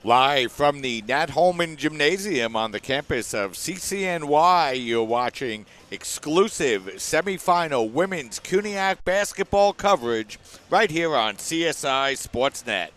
Live from the Nat Holman Gymnasium on the campus of CCNY, you're watching exclusive semifinal women's CUNYAC basketball coverage right here on CSI Sportsnet.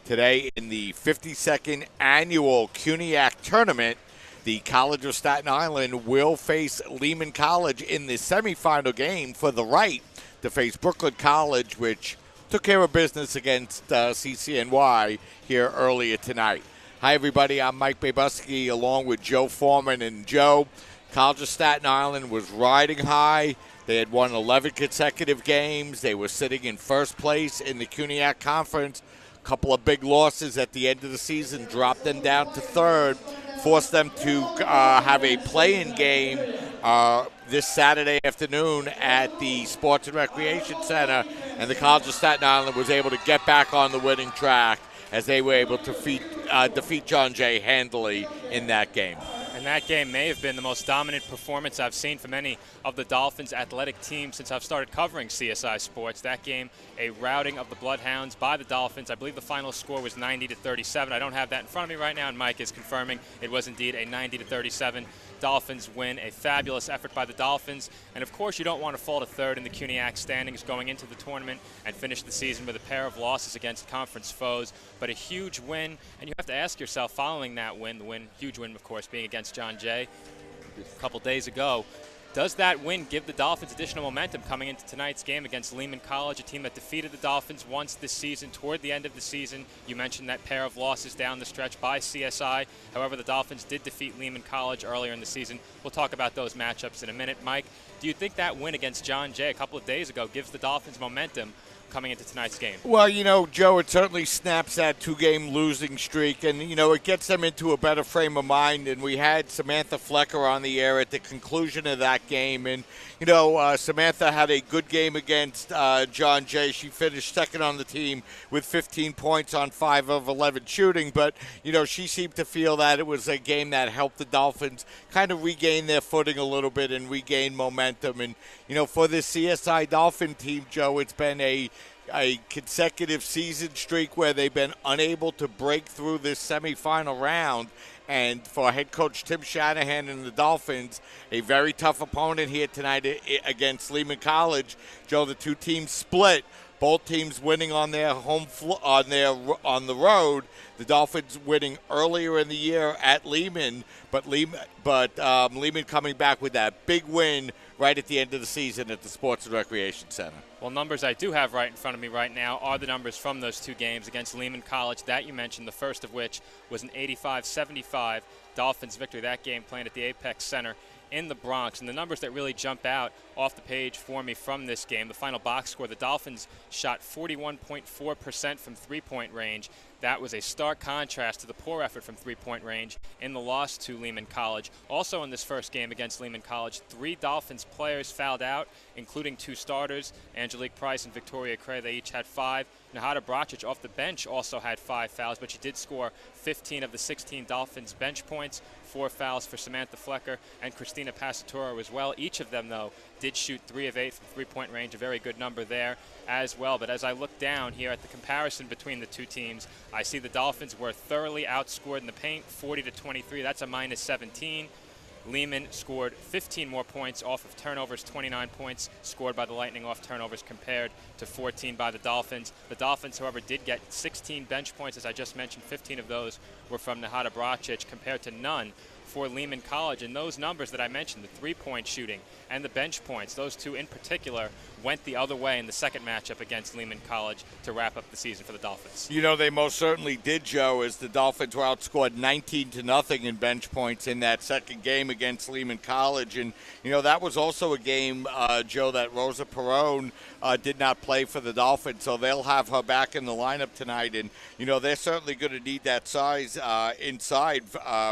Today in the 52nd annual CUNYAC tournament, the College of Staten Island will face Lehman College in the semifinal game for the right to face Brooklyn College, which took care of business against CCNY here earlier tonight. Hi, everybody. I'm Mike Babuski along with Joe Foreman. And Joe, College of Staten Island was riding high. They had won 11 consecutive games. They were sitting in first place in the CUNYAC Conference. A couple of big losses at the end of the season dropped them down to third, forced them to have a play-in game this Saturday afternoon at the Sports and Recreation Center, and the College of Staten Island was able to get back on the winning track as they were able to defeat John Jay handily in that game. And that game may have been the most dominant performance I've seen from any of the Dolphins' athletic teams since I've started covering CSI Sports. That game, a routing of the Bloodhounds by the Dolphins. I believe the final score was 90-37. I don't have that in front of me right now, and Mike is confirming it was indeed a 90-37 Dolphins win. A fabulous effort by the Dolphins. And of course, you don't want to fall to third in the CUNYAC standings going into the tournament and finish the season with a pair of losses against conference foes. But a huge win, and you have to ask yourself following that win, huge win, of course, being against John Jay a couple days ago, does that win give the Dolphins additional momentum coming into tonight's game against Lehman College, a team that defeated the Dolphins once this season, toward the end of the season? You mentioned that pair of losses down the stretch by CSI. However, the Dolphins did defeat Lehman College earlier in the season. We'll talk about those matchups in a minute. Mike, do you think that win against John Jay a couple of days ago gives the Dolphins momentum coming into tonight's game? Well, Joe, it certainly snaps that two-game losing streak, and, it gets them into a better frame of mind. And we had Samantha Flecker on the air at the conclusion of that game. And, Samantha had a good game against John Jay. She finished second on the team with 15 points on 5 of 11 shooting. But, she seemed to feel that it was a game that helped the Dolphins kind of regain their footing a little bit and regain momentum. And, for this CSI Dolphin team, Joe, it's been a consecutive season streak where they've been unable to break through this semifinal round. And for head coach Tim Shanahan and the Dolphins, a very tough opponent here tonight against Lehman College. Joe, the two teams split. Both teams winning on their on the road. The Dolphins winning earlier in the year at Lehman, but Lehman coming back with that big win right at the end of the season at the Sports and Recreation Center. Well, numbers I do have right in front of me right now are the numbers from those two games against Lehman College that you mentioned, the first of which was an 85-75 Dolphins victory. That game playing at the Apex Center in the Bronx. And the numbers that really jump out off the page for me from this game, the final box score, the Dolphins shot 41.4% from three-point range. That was a stark contrast to the poor effort from three-point range in the loss to Lehman College. Also in this first game against Lehman College, 3 Dolphins players fouled out, including 2 starters, Angelique Price and Victoria Cray. They each had 5. Nahada Bracic off the bench also had 5 fouls, but she did score 15 of the 16 Dolphins bench points, 4 fouls for Samantha Flecker and Christina Passatoro as well. Each of them, though, did shoot 3 of 8 from three-point range, a very good number there as well. But as I look down here at the comparison between the two teams, I see the Dolphins were thoroughly outscored in the paint, 40-23. That's a minus 17. Lehman scored 15 more points off of turnovers, 29 points scored by the Lightning off turnovers compared to 14 by the Dolphins. The Dolphins, however, did get 16 bench points. As I just mentioned, 15 of those were from Nahada Bracic compared to none for Lehman College. And those numbers that I mentioned, the three-point shooting and the bench points, those two in particular went the other way in the second matchup against Lehman College to wrap up the season for the Dolphins. They most certainly did, Joe, as the Dolphins were outscored 19-0 in bench points in that second game against Lehman College. And, that was also a game, Joe, that Rosa Perone did not play for the Dolphins, so they'll have her back in the lineup tonight. And, they're certainly going to need that size inside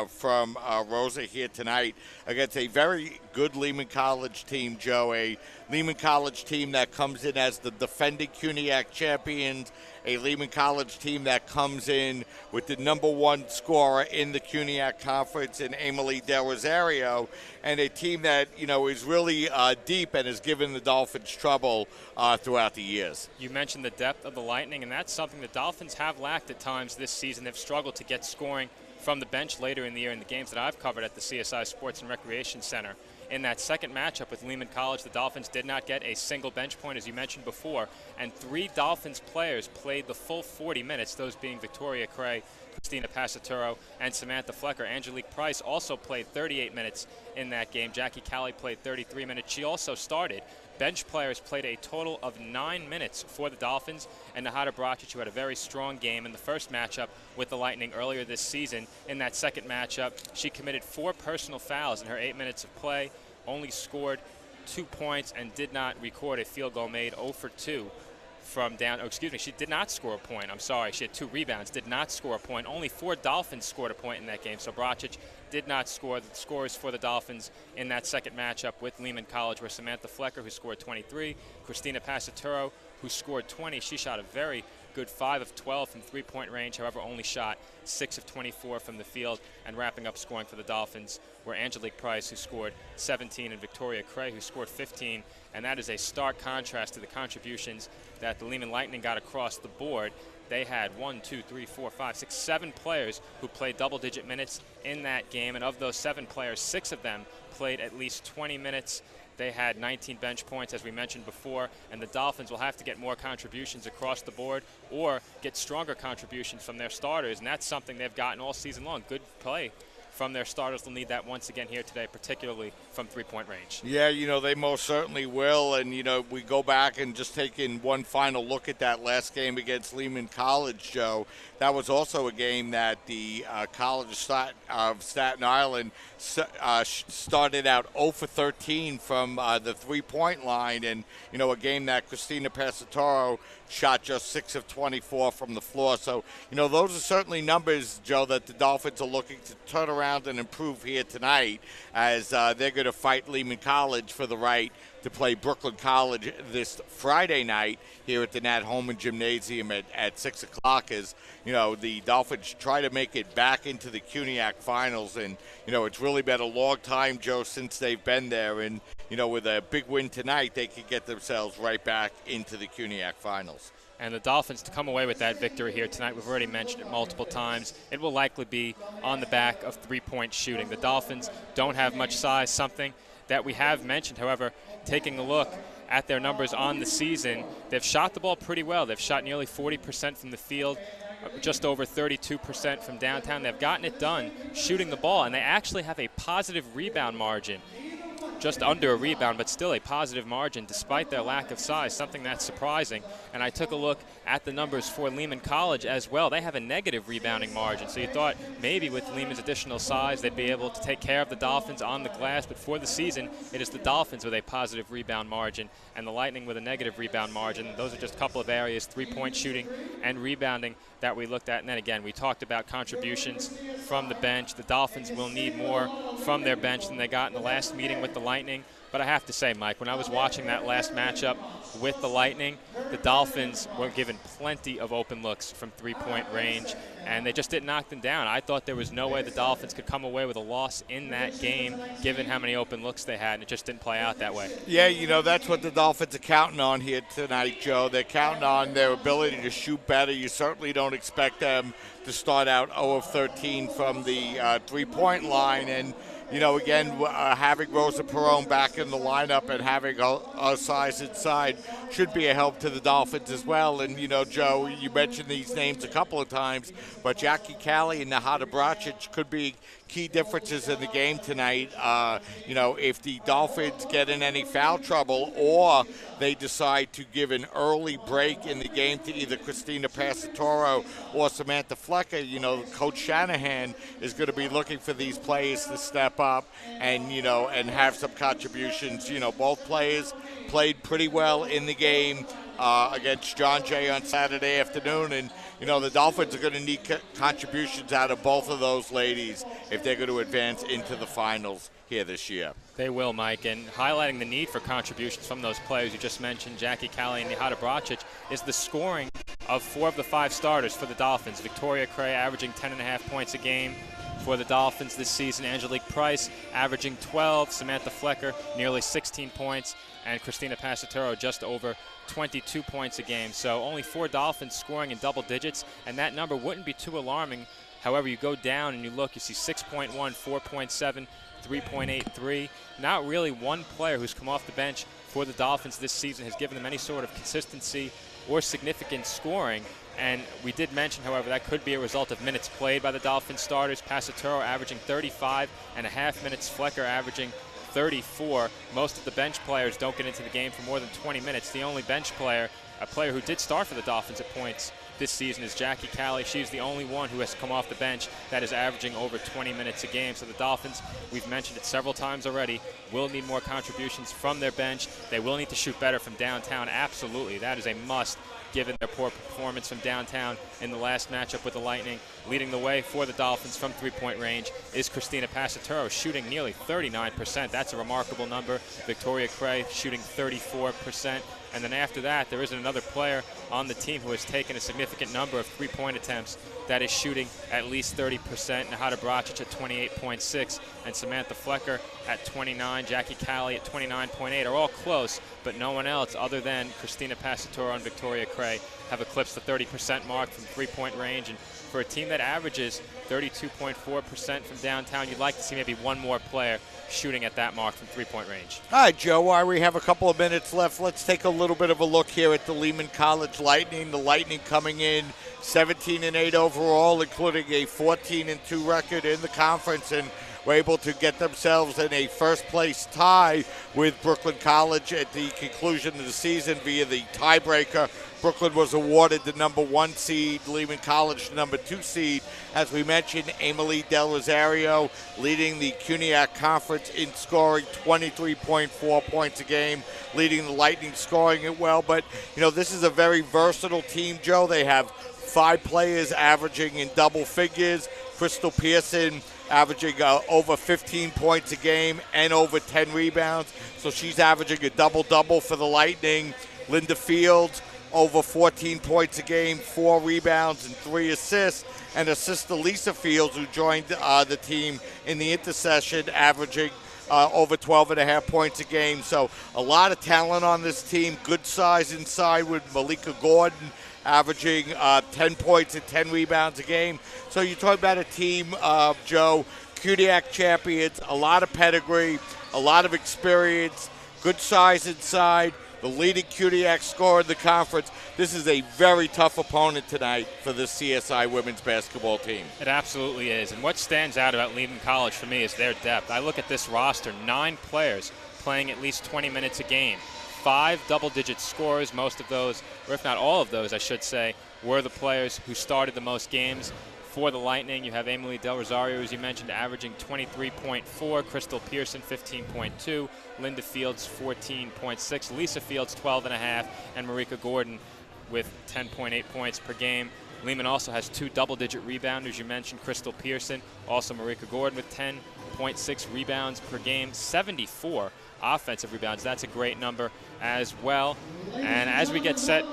from Rosa here tonight against a very good Lehman College team, Joe, a Lehman College team that comes in as the defending CUNYAC champions a Lehman College team that comes in with the #1 scorer in the CUNYAC Conference in Emily Del Rosario, and a team that, is really deep and has given the Dolphins trouble throughout the years. You mentioned the depth of the Lightning, and that's something the Dolphins have lacked at times this season. They've struggled to get scoring from the bench later in the year in the games that I've covered at the CSI Sports and Recreation Center. In that second matchup with Lehman College, the Dolphins did not get a single bench point, as you mentioned before, and 3 Dolphins players played the full 40 minutes, those being Victoria Cray, Christina Passaturo, and Samantha Flecker. Angelique Price also played 38 minutes in that game. Jackie Callie played 33 minutes. She also started. Bench players played a total of 9 minutes for the Dolphins, and Nahada Bracic, who had a very strong game in the first matchup with the Lightning earlier this season. In that second matchup, she committed 4 personal fouls in her 8 minutes of play, only scored 2 points, and did not record a field goal made 0 for 2 from down. Oh, excuse me, she did not score a point. I'm sorry, she had 2 rebounds, did not score a point. Only 4 Dolphins scored a point in that game, so Bracic did not score. The scores for the Dolphins in that second matchup with Lehman College were Samantha Flecker, who scored 23, Christina Passaturo, who scored 20. She shot a very good 5 of 12 from three-point range, however only shot 6 of 24 from the field. And wrapping up scoring for the Dolphins were Angelique Price, who scored 17, and Victoria Cray, who scored 15. And that is a stark contrast to the contributions that the Lehman Lightning got across the board. They had 7 players who played double-digit minutes in that game, and of those 7 players, 6 of them played at least 20 minutes. They had 19 bench points, as we mentioned before, and the Dolphins will have to get more contributions across the board or get stronger contributions from their starters, and that's something they've gotten all season long. Good play from their starters. They'll need that once again here today, particularly from three-point range. Yeah, they most certainly will. And, we go back and just take in one final look at that last game against Lehman College, Joe. That was also a game that the College of Staten Island started out 0 for 13 from the three-point line. And, a game that Christina Passatoro shot just 6 of 24 from the floor. So, those are certainly numbers, Joe, that the Dolphins are looking to turn around and improve here tonight, as they're going to fight Lehman College for the right to play Brooklyn College this Friday night here at the Nat Holman Gymnasium at 6 o'clock, as, the Dolphins try to make it back into the CUNYAC Finals. And, it's really been a long time, Joe, since they've been there. And, with a big win tonight, they could get themselves right back into the CUNYAC Finals. And the Dolphins to come away with that victory here tonight, we've already mentioned it multiple times, it will likely be on the back of three-point shooting. The Dolphins don't have much size, something that we have mentioned. However, taking a look at their numbers on the season, they've shot the ball pretty well. They've shot nearly 40% from the field, just over 32% from downtown. They've gotten it done shooting the ball, and they actually have a positive rebound margin. Just under a rebound, but still a positive margin despite their lack of size, something that's surprising. And I took a look at the numbers for Lehman College as well. They have a negative rebounding margin, so you thought maybe with Lehman's additional size they'd be able to take care of the Dolphins on the glass, but for the season it is the Dolphins with a positive rebound margin and the Lightning with a negative rebound margin. Those are just a couple of areas, three-point shooting and rebounding, that we looked at. And then again, we talked about contributions from the bench. The Dolphins will need more from their bench than they got in the last meeting with the Lightning. But I have to say, Mike, when I was watching that last matchup with the Lightning, the Dolphins were given plenty of open looks from three-point range, and they just didn't knock them down. I thought there was no way the Dolphins could come away with a loss in that game, given how many open looks they had, and it just didn't play out that way. Yeah, that's what the Dolphins are counting on here tonight, Joe. They're counting on their ability to shoot better. You certainly don't expect them to start out 0 of 13 from the three-point line. And, again, having Rosa Perone back in the lineup and having a size inside should be a help to the Dolphins as well. And, Joe, you mentioned these names a couple of times, but Jackie Callie and Nahada Bracic could be key differences in the game tonight. If the Dolphins get in any foul trouble or they decide to give an early break in the game to either Christina Passatoro or Samantha Flecker, Coach Shanahan is going to be looking for these players to step up and, and have some contributions. Both players played pretty well in the game against John Jay on Saturday afternoon, and the Dolphins are going to need contributions out of both of those ladies if they're going to advance into the finals here this year. They will, Mike, and highlighting the need for contributions from those players you just mentioned, Jackie Callie and Nihada Bracic, is the scoring of 4 of the 5 starters for the Dolphins. Victoria Cray averaging 10.5 points a game for the Dolphins this season. Angelique Price averaging 12. Samantha Flecker nearly 16 points. And Christina Passatero just over 22 points a game. So only 4 Dolphins scoring in double digits, and that number wouldn't be too alarming. However, you go down and you look, you see 6.1, 4.7, 3.83. Not really one player who's come off the bench for the Dolphins this season has given them any sort of consistency or significant scoring. And we did mention, however, that could be a result of minutes played by the Dolphins starters. Passatero averaging 35.5 minutes, Flecker averaging 34. Most of the bench players don't get into the game for more than 20 minutes. The only bench player, a player who did start for the Dolphins at points this season, is Jackie Callie. She's the only one who has come off the bench that is averaging over 20 minutes a game. So the Dolphins, we've mentioned it several times already, will need more contributions from their bench. They will need to shoot better from downtown. Absolutely. That is a must, given their poor performance from downtown in the last matchup with the Lightning. Leading the way for the Dolphins from three-point range is Christina Passatero, shooting nearly 39%. That's a remarkable number. Victoria Cray shooting 34%. And then after that, there isn't another player on the team who has taken a significant number of three-point attempts that is shooting at least 30%. Nihada Bracic at 28.6, and Samantha Flecker at 29, Jackie Callie at 29.8 are all close, but no one else other than Christina Passatero and Victoria Cray have eclipsed the 30% mark from three-point range. And for a team that averages 32.4% from downtown, you'd like to see maybe one more player shooting at that mark from three-point range. All right, Joe, while we have a couple of minutes left, let's take a little bit of a look here at the Lehman College Lightning. The Lightning coming in 17-8 overall, including a 14-2 record in the conference, and were able to get themselves in a first-place tie with Brooklyn College at the conclusion of the season via the tiebreaker. Brooklyn was awarded the number 1 seed, Lehman College the number 2 seed. As we mentioned, Emily Del Rosario leading the CUNYAC Conference in scoring 23.4 points a game, leading the Lightning scoring it well. But, you know, this is a very versatile team, Joe. They have 5 players averaging in double figures. Crystal Pearson averaging over 15 points a game and over 10 rebounds. So she's averaging a double-double for the Lightning. Linda Fields, over 14 points a game, 4 rebounds and 3 assists. And her sister Lisa Fields, who joined the team in the intercession, averaging over 12.5 points a game. So a lot of talent on this team. Good size inside with Malika Gordon averaging 10 points and 10 rebounds a game. So you talk about a team, Joe, CUNYAC champions, a lot of pedigree, a lot of experience, good size inside, the leading CUNYAC scorer in the conference. This is a very tough opponent tonight for the CSI women's basketball team. It absolutely is. And what stands out about Lehman College for me is their depth. I look at this roster, 9 players playing at least 20 minutes a game. 5 double-digit scorers. Most of those, or if not all of those, I should say, were the players who started the most games. For the Lightning, you have Emily Del Rosario, as you mentioned, averaging 23.4, Crystal Pearson 15.2, Linda Fields 14.6, Lisa Fields 12.5, and Marika Gordon with 10.8 points per game. Lehman also has 2 double-digit rebounders. You mentioned Crystal Pearson, also Marika Gordon with 10.6 rebounds per game, 74 offensive rebounds. That's a great number as well. And as we get set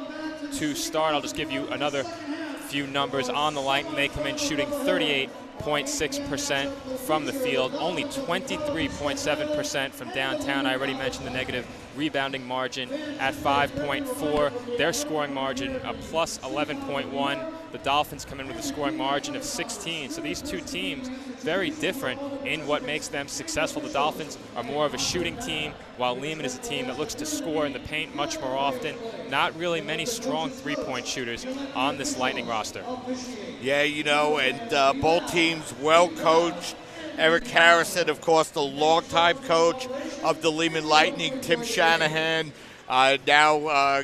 to start, I'll just give you another few numbers on the Lightning. They come in shooting 38.6% from the field, only 23.7% from downtown. I already mentioned the negative rebounding margin at 5.4. Their scoring margin a plus 11.1. The Dolphins come in with a scoring margin of 16. So these two teams, very different in what makes them successful. The Dolphins are more of a shooting team, while Lehman is a team that looks to score in the paint much more often. Not really many strong three-point shooters on this Lightning roster. Yeah, you know, and both teams well coached. Eric Harrison, of course, the longtime coach of the Lehman Lightning. Tim Shanahan, now,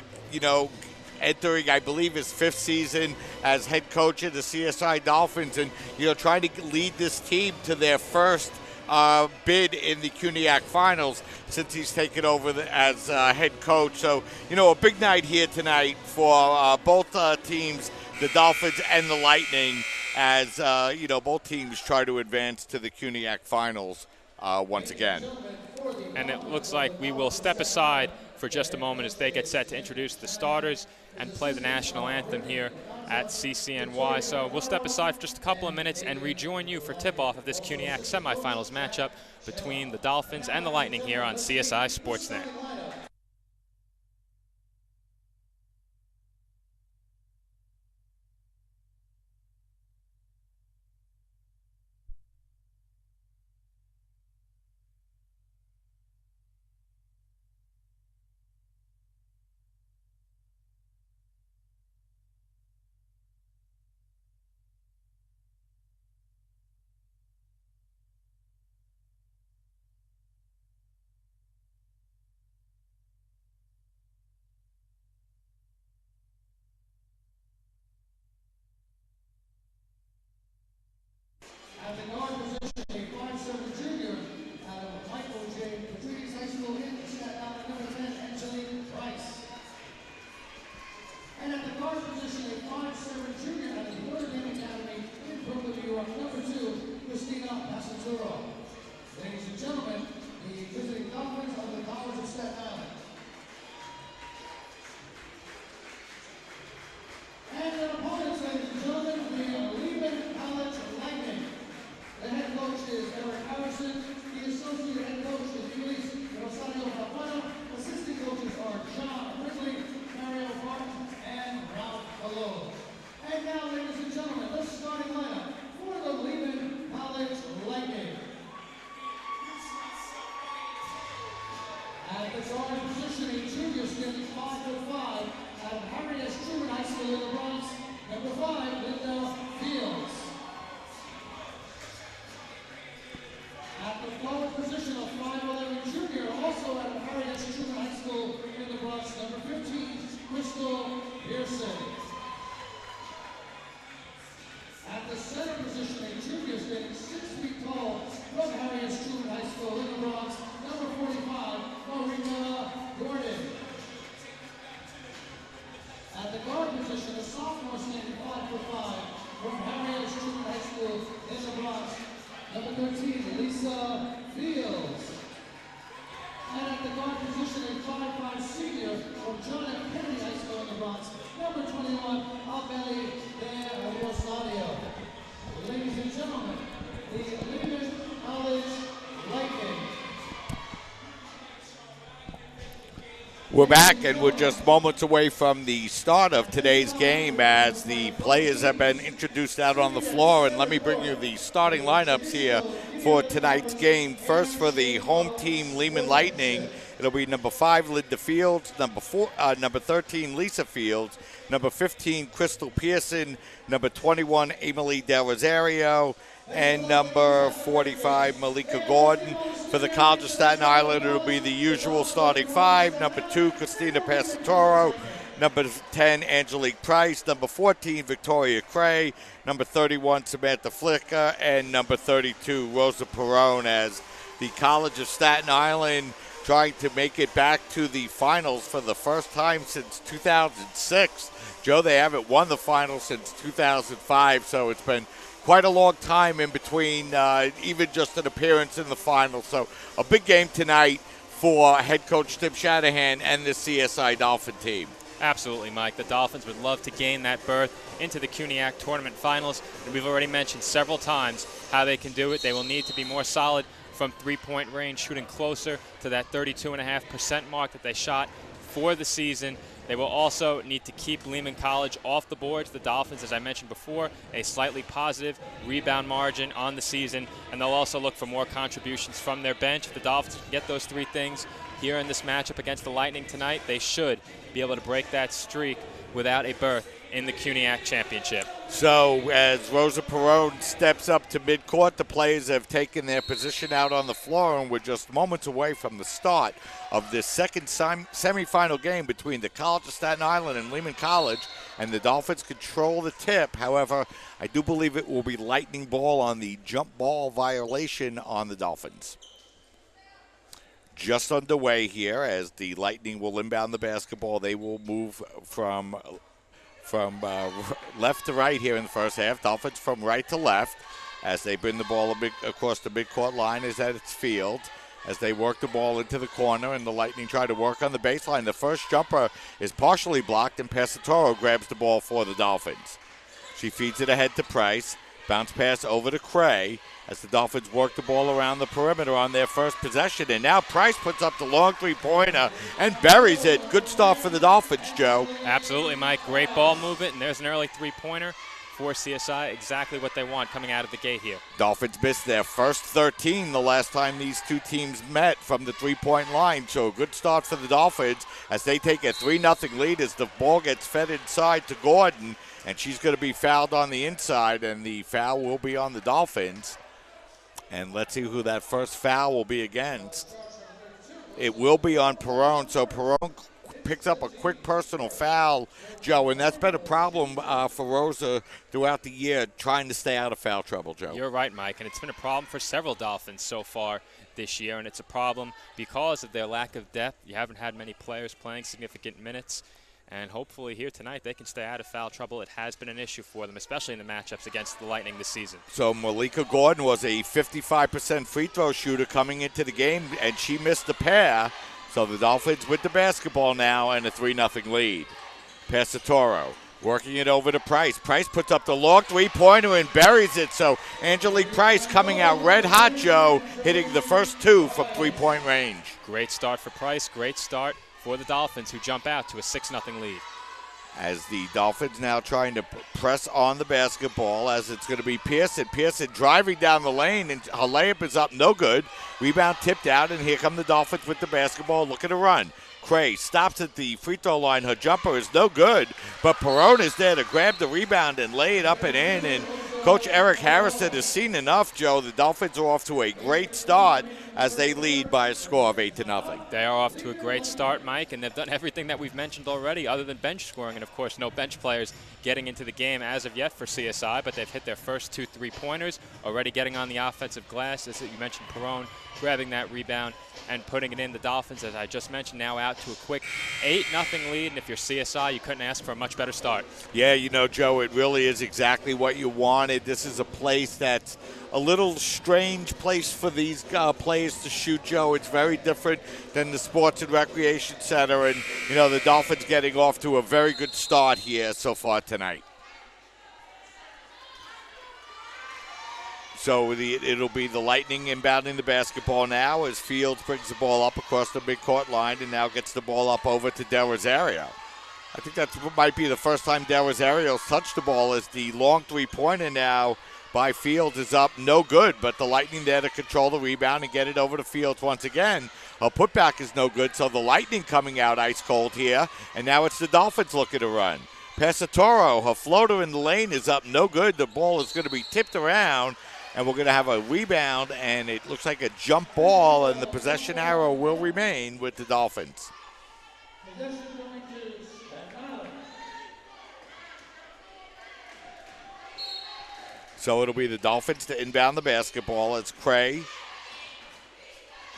entering, I believe, his 5th season as head coach of the CSI Dolphins, and, trying to lead this team to their first bid in the CUNYAC Finals since he's taken over as head coach. So, a big night here tonight for both teams, the Dolphins and the Lightning, as, both teams try to advance to the CUNYAC Finals once again. And it looks like we will step aside for just a moment as they get set to introduce the starters and play the national anthem here at CCNY. So we'll step aside for just a couple of minutes and rejoin you for tip-off of this CUNYAC semifinals matchup between the Dolphins and the Lightning here on CSI Sportsnet. At the guard position, a 5'7" junior out of Michael J. Patrice High School in Staten Island, number 10, Angelique Price. And at the guard position, a 5'7" junior out of the Notre Dame Academy in Brooklyn, New York, number 2, Christina Passanturo. Ladies and gentlemen, the visiting Dolphins of the College of Staten Island. And their opponents, ladies and gentlemen, the Lehman College Lightning. The head coach is Eric Harrison. The associate head coach is Luis Rosario Papano. Assistant coaches are John Ridley, Mario Barton, and Ralph Hello. And now, ladies and gentlemen, the starting lineup for the Lehman College Lightning. At the guard position, a junior skin, 5'5", out of Harry S. Truman High School in the Bronx, number 5, Linda Fields. At the forward position of 5'11" junior, also out of Harry S. Truman High School in the Bronx, number 15, Crystal Pearson. At the center position, a junior standing 6 feet tall from Harry S. Truman High School in the Bronx, number 45, Marina Gordon. At the guard position, a sophomore standing 5'5", from Harry S. Truman High School in the Bronx, number 13, Lisa Fields. And at the guard position, a 5'5" senior from John F. Kennedy High School in the Bronx, number 21, Abeli De Rosario. Ladies and gentlemen, the Lehman College Lightning. We're back, and we're just moments away from the start of today's game as the players have been introduced out on the floor. And let me bring you the starting lineups here for tonight's game. First, for the home team, Lehman Lightning, it'll be number 5, Linda Fields, number 13, Lisa Fields, number 15, Crystal Pearson, number 21, Emily Del Rosario, and number 45, Malika Gordon. For the College of Staten Island, it'll be the usual starting 5. Number 2, Christina Passantoro. Number 10, Angelique Price. Number 14, Victoria Cray. Number 31, Samantha Flicker. And number 32, Rosa Perone, as the College of Staten Island trying to make it back to the finals for the first time since 2006. Joe, they haven't won the finals since 2005, so it's been quite a long time in between, even just an appearance in the final. So a big game tonight for head coach Tim Shanahan and the CSI Dolphin team. Absolutely, Mike. The Dolphins would love to gain that berth into the CUNYAC tournament finals. And we've already mentioned several times how they can do it. They will need to be more solid from three-point range, shooting closer to that 32.5% mark that they shot for the season. They will also need to keep Lehman College off the boards. The Dolphins, as I mentioned before, a slightly positive rebound margin on the season, and they'll also look for more contributions from their bench. If the Dolphins can get those three things here in this matchup against the Lightning tonight, they should be able to break that streak without a berth in the CUNYAC championship. So as Rosa Perone steps up to midcourt, the players have taken their position out on the floor, and we're just moments away from the start of this second semifinal game between the College of Staten Island and Lehman College, and the Dolphins control the tip. However, I do believe it will be lightning ball on the jump ball violation on the Dolphins. Just underway here as the Lightning will inbound the basketball. They will move from left to right here in the first half. Dolphins from right to left. as they bring the ball across the midcourt line is at its field. As they work the ball into the corner, and the Lightning try to work on the baseline. The first jumper is partially blocked, and Passatoro grabs the ball for the Dolphins. She feeds it ahead to Price. Bounce pass over to Cray as the Dolphins work the ball around the perimeter on their first possession. And now Price puts up the long three-pointer and buries it. Good start for the Dolphins, Joe. Absolutely, Mike. Great ball movement, and there's an early three-pointer for CSI, exactly what they want coming out of the gate here. Dolphins missed their first 13 the last time these two teams met from the three-point line. So a good start for the Dolphins as they take a 3-0 lead as the ball gets fed inside to Gordon, and she's going to be fouled on the inside, and the foul will be on the Dolphins. And let's see who that first foul will be against. It will be on Perone, so Perone picks up a quick personal foul, Joe, and that's been a problem for Rosa throughout the year, trying to stay out of foul trouble, Joe. You're right, Mike, and it's been a problem for several Dolphins so far this year, and it's a problem because of their lack of depth. You haven't had many players playing significant minutes, and hopefully here tonight they can stay out of foul trouble. It has been an issue for them, especially in the matchups against the Lightning this season. So Malika Gordon was a 55% free throw shooter coming into the game, and she missed the pair. So the Dolphins with the basketball now and a 3-0 lead. Passatoro working it over to Price. Price puts up the long three-pointer and buries it. So Angelique Price coming out red hot, Joe, hitting the first two from three-point range. Great start for Price. Great start for the Dolphins, who jump out to a 6-0 lead. As the Dolphins now trying to press on the basketball, as it's going to be Pearson. Pearson driving down the lane, and her layup is up, no good. Rebound tipped out, and here come the Dolphins with the basketball looking to run. Cray stops at the free throw line. Her jumper is no good, but Perone is there to grab the rebound and lay it up and in. And Coach Eric Harrison has seen enough, Joe. The Dolphins are off to a great start as they lead by a score of 8-0. They are off to a great start, Mike, and they've done everything that we've mentioned already other than bench scoring. And, of course, no bench players getting into the game as of yet for CSI, but they've hit their first 2 3-pointers, already getting on the offensive glass. As you mentioned, Perone grabbing that rebound and putting it in. The Dolphins, as I just mentioned, now out to a quick 8-0 lead. And if you're CSI, you couldn't ask for a much better start. Yeah, you know, Joe, it really is exactly what you wanted. This is a place that's a little strange place for these players to shoot, Joe. It's very different than the Sports and Recreation Center. And, you know, the Dolphins getting off to a very good start here so far tonight. So it'll be the Lightning inbounding the basketball now as Fields brings the ball up across the midcourt line and now gets the ball up over to Del Rosario. I think that might be the first time Del Rosario's touched the ball, as the long three-pointer now by Fields is up, no good, but the Lightning there to control the rebound and get it over to Fields once again. A putback is no good, so the Lightning coming out ice cold here, and now it's the Dolphins looking to run. Passatoro, her floater in the lane is up, no good. The ball is going to be tipped around, and we're going to have a rebound, and it looks like a jump ball, and the possession arrow will remain with the Dolphins. So it'll be the Dolphins to inbound the basketball. It's Cray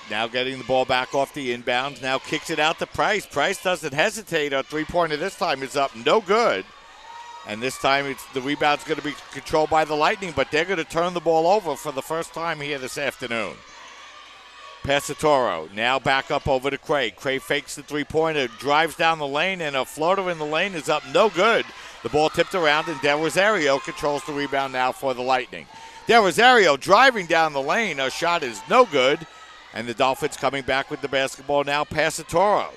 now getting the ball back off the inbound. Now kicks it out to Price. Price doesn't hesitate. Our three-pointer this time is up, no good. And this time the rebound's going to be controlled by the Lightning, but they're going to turn the ball over for the first time here this afternoon. Passatoro now back up over to Cray. Cray fakes the three-pointer, drives down the lane, and a floater in the lane is up, no good. The ball tipped around, and Del Rosario controls the rebound now for the Lightning. Del Rosario driving down the lane. A shot is no good, and the Dolphins coming back with the basketball now. Passatoro.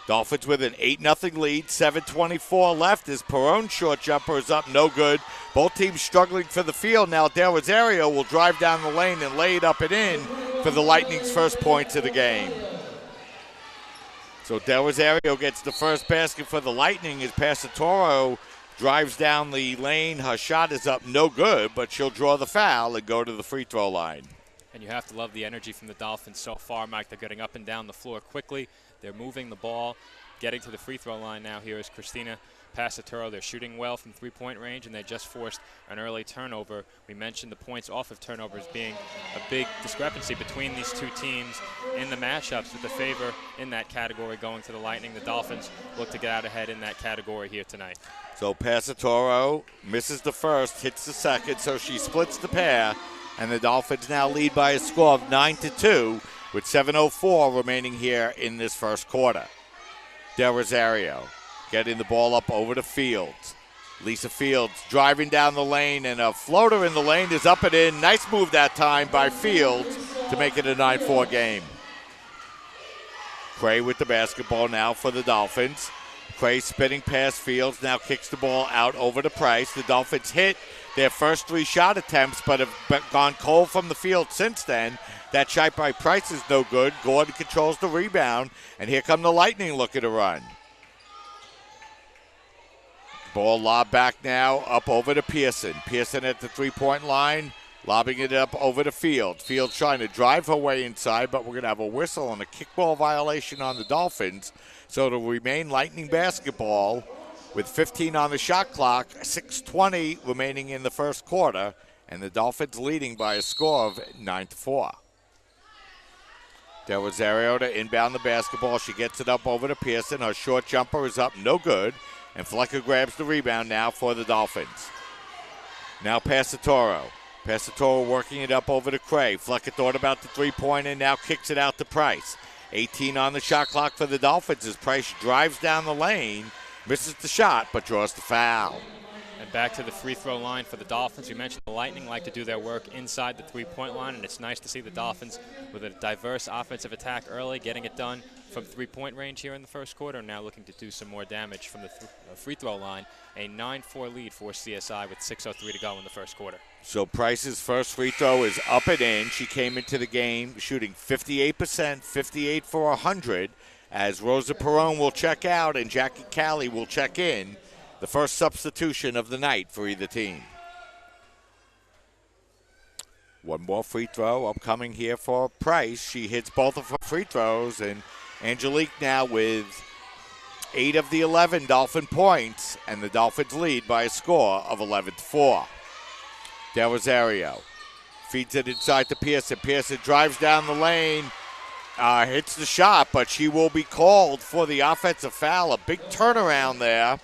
Dolphins with an 8-0 lead, 7:24 left as Perone's short jumper is up, no good. Both teams struggling for the field. Now Del Rosario will drive down the lane and lay it up and in for the Lightning's first points of the game. So Del Rosario gets the first basket for the Lightning as Passatoro drives down the lane. Her shot is up, no good, but she'll draw the foul and go to the free throw line. And you have to love the energy from the Dolphins so far, Mike. They're getting up and down the floor quickly. They're moving the ball, getting to the free throw line now. Here is Christina Passatoro. They're shooting well from three-point range, and they just forced an early turnover. We mentioned the points off of turnovers being a big discrepancy between these two teams in the matchups, with the favor in that category going to the Lightning. The Dolphins look to get out ahead in that category here tonight. So Pasatoro misses the first, hits the second, so she splits the pair, and the Dolphins now lead by a score of 9-2 with 7:04 remaining here in this first quarter. Del Rosario getting the ball up over the Fields. Lisa Fields driving down the lane, and a floater in the lane is up and in. Nice move that time by Fields to make it a 9-4 game. Cray with the basketball now for the Dolphins. Cray spinning past Fields, now kicks the ball out over to Price. The Dolphins hit their first 3 shot attempts, but have gone cold from the field since then. That shot by Price is no good. Gordon controls the rebound, and here come the Lightning looking to run. Ball lobbed back now up over to Pearson. Pearson at the three-point line, lobbing it up over to Fields. Fields trying to drive her way inside, but we're going to have a whistle and a kickball violation on the Dolphins. So it'll remain Lightning basketball with 15 on the shot clock, 6:20 remaining in the first quarter, and the Dolphins leading by a score of 9-4. Del Rosario to inbound the basketball. She gets it up over to Pearson. Her short jumper is up, no good. And Flecker grabs the rebound now for the Dolphins. Now Pasatoro. Pasatoro working it up over to Cray. Flecker thought about the three-pointer, now kicks it out to Price. 18 on the shot clock for the Dolphins as Price drives down the lane, misses the shot, but draws the foul. And back to the free throw line for the Dolphins. We mentioned the Lightning like to do their work inside the three-point line, and it's nice to see the Dolphins with a diverse offensive attack early, getting it done from three-point range here in the first quarter, now looking to do some more damage from the free throw line. A 9-4 lead for CSI with 6:03 to go in the first quarter. So Price's first free throw is up and in. She came into the game shooting 58%, 58 for 100, as Rosa Perone will check out and Jackie Callie will check in. The first substitution of the night for either team. One more free throw upcoming here for Price. She hits both of her free throws, and Angelique now with 8 of the 11 Dolphin points, and the Dolphins lead by a score of 11-4. Del Rosario feeds it inside to Pearson. Pearson drives down the lane, hits the shot, but she will be called for the offensive foul. A big turnaround there,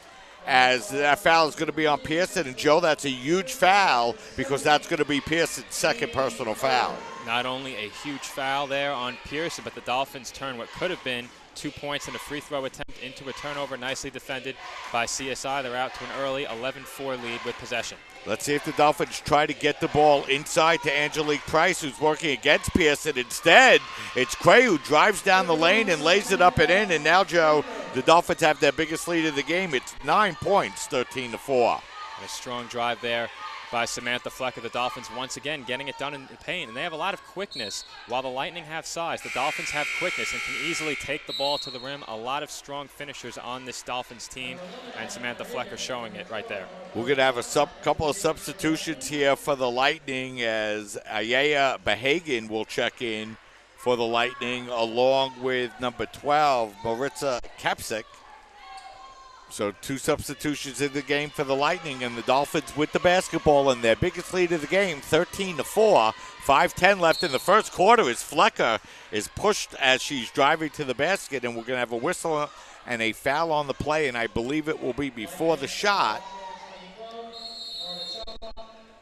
as that foul is going to be on Pearson. And, Joe, that's a huge foul because that's going to be Pearson's second personal foul. Not only a huge foul there on Pearson, but the Dolphins turn what could have been 2 points in a free throw attempt into a turnover. Nicely defended by CSI. They're out to an early 11-4 lead with possession. Let's see if the Dolphins try to get the ball inside to Angelique Price, who's working against Pearson. Instead, it's Cray who drives down the lane and lays it up and in. And now, Joe, the Dolphins have their biggest lead of the game. It's 9 points, 13-4. A strong drive there by Samantha Flecker. The Dolphins once again getting it done in the paint, and they have a lot of quickness. While the Lightning have size, the Dolphins have quickness and can easily take the ball to the rim. A lot of strong finishers on this Dolphins team, and Samantha Flecker showing it right there. We're going to have a couple of substitutions here for the Lightning, as Ayaya Behagan will check in for the Lightning along with number 12, Maritza Kapsik. So 2 substitutions in the game for the Lightning, and the Dolphins with the basketball in their biggest lead of the game, 13-4. 5:10 left in the first quarter as Flecker is pushed as she's driving to the basket, and we're going to have a whistle and a foul on the play, and I believe it will be before the shot.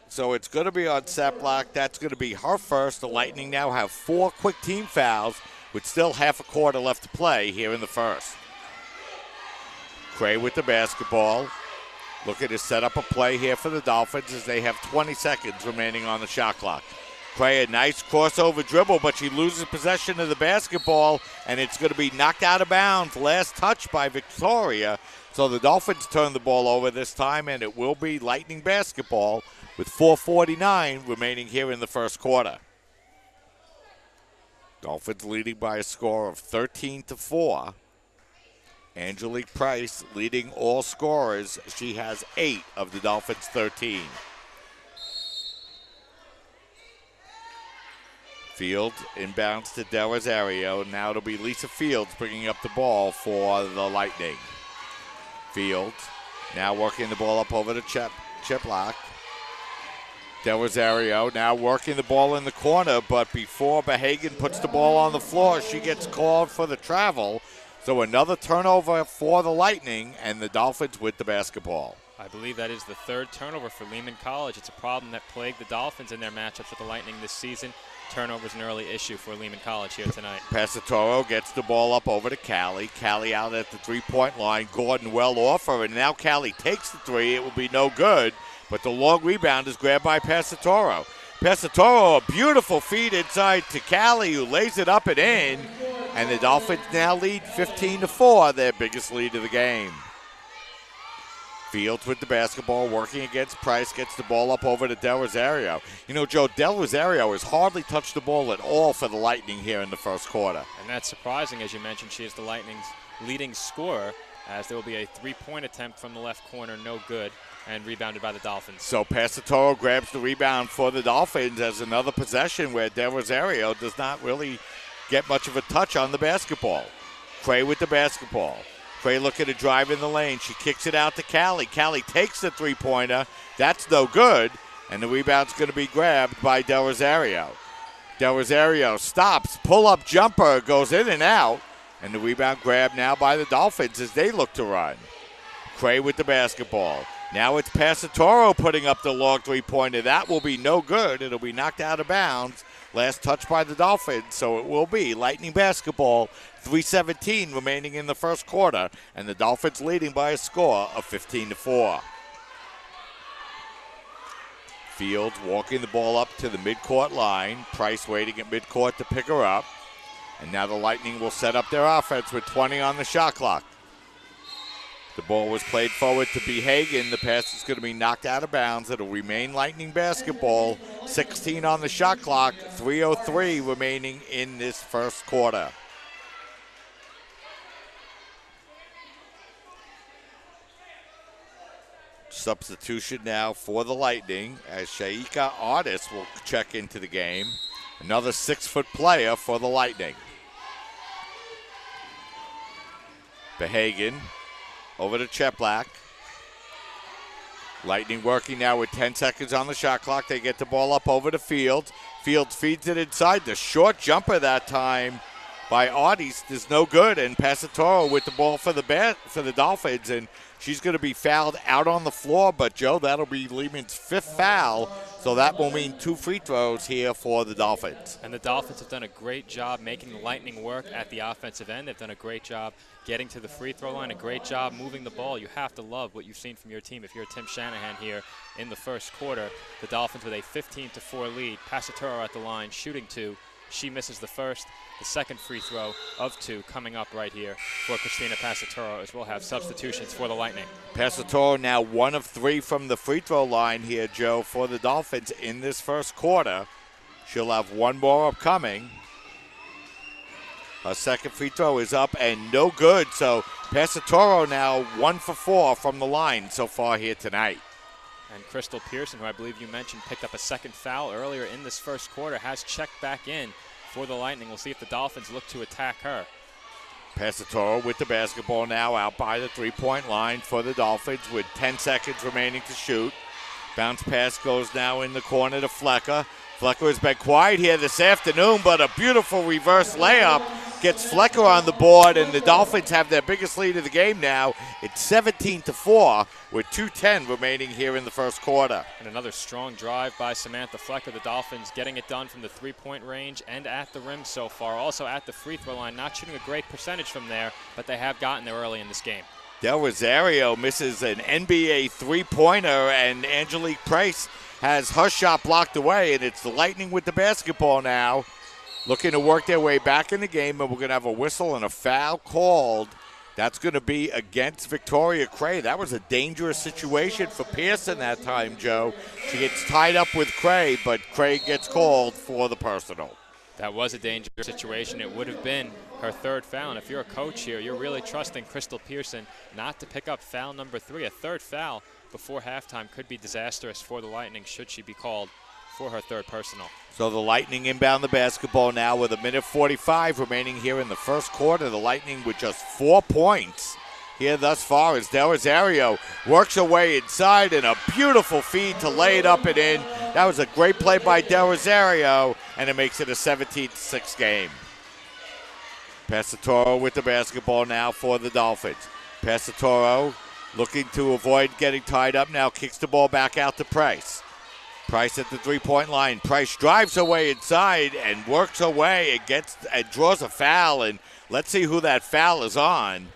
So it's going to be on Saplock. That's going to be her first. The Lightning now have 4 quick team fouls with still half a quarter left to play here in the first. Cray with the basketball. Looking to set up a play here for the Dolphins as they have 20 seconds remaining on the shot clock. Cray, a nice crossover dribble, but she loses possession of the basketball, and it's going to be knocked out of bounds. Last touch by Victoria. So the Dolphins turn the ball over this time, and it will be Lightning basketball with 4:49 remaining here in the first quarter. Dolphins leading by a score of 13-4. Angelique Price leading all scorers. She has 8 of the Dolphins' 13. Fields inbounds to Del Rosario. Now it'll be Lisa Fields bringing up the ball for the Lightning. Fields now working the ball up over to Chiplock. Del Rosario now working the ball in the corner, but before Behagan puts the ball on the floor, she gets called for the travel. So another turnover for the Lightning, and the Dolphins with the basketball. I believe that is the third turnover for Lehman College. It's a problem that plagued the Dolphins in their matchups with the Lightning this season. Turnover's an early issue for Lehman College here tonight. Passatoro gets the ball up over to Callie. Callie out at the three-point line. Gordon well off her, and now Callie takes the three. It will be no good, but the long rebound is grabbed by Passatoro. Passatoro, a beautiful feed inside to Callie, who lays it up and in, and the Dolphins now lead 15-4, their biggest lead of the game. Fields with the basketball, working against Price, gets the ball up over to Del Rosario. You know, Joe, Del Rosario has hardly touched the ball at all for the Lightning here in the first quarter. And that's surprising, as you mentioned. She is the Lightning's leading scorer, as there will be a three-point attempt from the left corner, no good, and rebounded by the Dolphins. So Passatoro grabs the rebound for the Dolphins as another possession where Del Rosario does not really get much of a touch on the basketball. Cray with the basketball. Cray looking to drive in the lane. She kicks it out to Callie. Callie takes the three-pointer. That's no good. And the rebound's going to be grabbed by Del Rosario. Del Rosario stops. Pull-up jumper goes in and out. And the rebound grabbed now by the Dolphins as they look to run. Cray with the basketball. Now it's Passatoro putting up the long three-pointer. That will be no good. It'll be knocked out of bounds. Last touch by the Dolphins, so it will be Lightning basketball. 3:17 remaining in the first quarter, and the Dolphins leading by a score of 15-4. Fields walking the ball up to the midcourt line. Price waiting at midcourt to pick her up. And now the Lightning will set up their offense with 20 on the shot clock. The ball was played forward to Behagen. The pass is going to be knocked out of bounds. It'll remain Lightning basketball. 16 on the shot clock. 3:03 remaining in this first quarter. Substitution now for the Lightning as Shaika Artis will check into the game. Another 6-foot player for the Lightning. Behagen over to Cheplack. Lightning working now with 10 seconds on the shot clock. They get the ball up over to Fields. Fields feeds it inside. The short jumper that time by Artis is no good. And Passatoro with the ball for the Dolphins. And she's going to be fouled out on the floor. But, Joe, that'll be Lehman's 5th foul. So that will mean 2 free throws here for the Dolphins. And the Dolphins have done a great job making the Lightning work at the offensive end. They've done a great job getting to the free throw line, a great job moving the ball. You have to love what you've seen from your team if you're Tim Shanahan here in the first quarter. The Dolphins with a 15-4 lead. Passatoro at the line, shooting 2. She misses the first. The second free throw of 2 coming up right here for Christina Passatoro, as we'll have substitutions for the Lightning. Passatoro now 1 of 3 from the free throw line here, Joe, for the Dolphins in this first quarter. She'll have 1 more upcoming. Her second free throw is up and no good. So Passatoro now 1 for 4 from the line so far here tonight. And Crystal Pearson, who I believe you mentioned picked up a second foul earlier in this first quarter, has checked back in for the Lightning. We'll see if the Dolphins look to attack her. Passatoro with the basketball now out by the three-point line for the Dolphins with 10 seconds remaining to shoot. Bounce pass goes now in the corner to Flecker. Flecker has been quiet here this afternoon, but a beautiful reverse layup gets Flecker on the board, and the Dolphins have their biggest lead of the game now. It's 17-4 with 2:10 remaining here in the first quarter. And another strong drive by Samantha Flecker. The Dolphins getting it done from the three-point range and at the rim so far. Also at the free throw line, not shooting a great percentage from there, but they have gotten there early in this game. Del Rosario misses an NBA three-pointer, and Angelique Price has her shot blocked away, and it's the Lightning with the basketball now, looking to work their way back in the game, and we're going to have a whistle and a foul called. That's going to be against Victoria Cray. That was a dangerous situation for Pearson that time, Joe. She gets tied up with Cray, but Cray gets called for the personal. That was a dangerous situation. It would have been her 3rd foul. And if you're a coach here, you're really trusting Crystal Pearson not to pick up foul number 3. A 3rd foul before halftime could be disastrous for the Lightning should she be called for her 3rd personal. So the Lightning inbound the basketball now with 1:45 remaining here in the first quarter. The Lightning with just 4 points here thus far as Del Rosario works her way inside, and a beautiful feed to lay it up and in. That was a great play by Del Rosario, and it makes it a 17-6 game. Passatoro with the basketball now for the Dolphins. Passatoro looking to avoid getting tied up now, kicks the ball back out to Price. Price at the three-point line. Price drives away inside and works away and draws a foul, and let's see who that foul is on.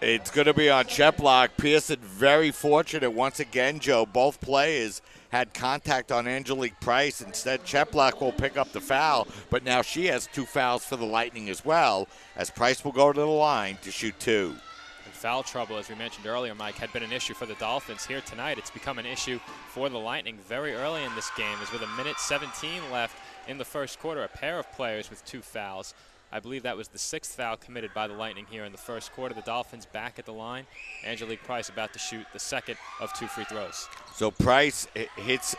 It's going to be on Cheplock. Pearson very fortunate once again, Joe. Both players had contact on Angelique Price. Instead, Cheplock will pick up the foul, but now she has 2 fouls for the Lightning as well, as Price will go to the line to shoot 2. And foul trouble, as we mentioned earlier, Mike, had been an issue for the Dolphins. Here tonight, it's become an issue for the Lightning very early in this game, as with 1:17 left in the first quarter, a pair of players with 2 fouls. I believe that was the 6th foul committed by the Lightning here in the first quarter. The Dolphins back at the line. Angelique Price about to shoot the second of 2 free throws. So Price hits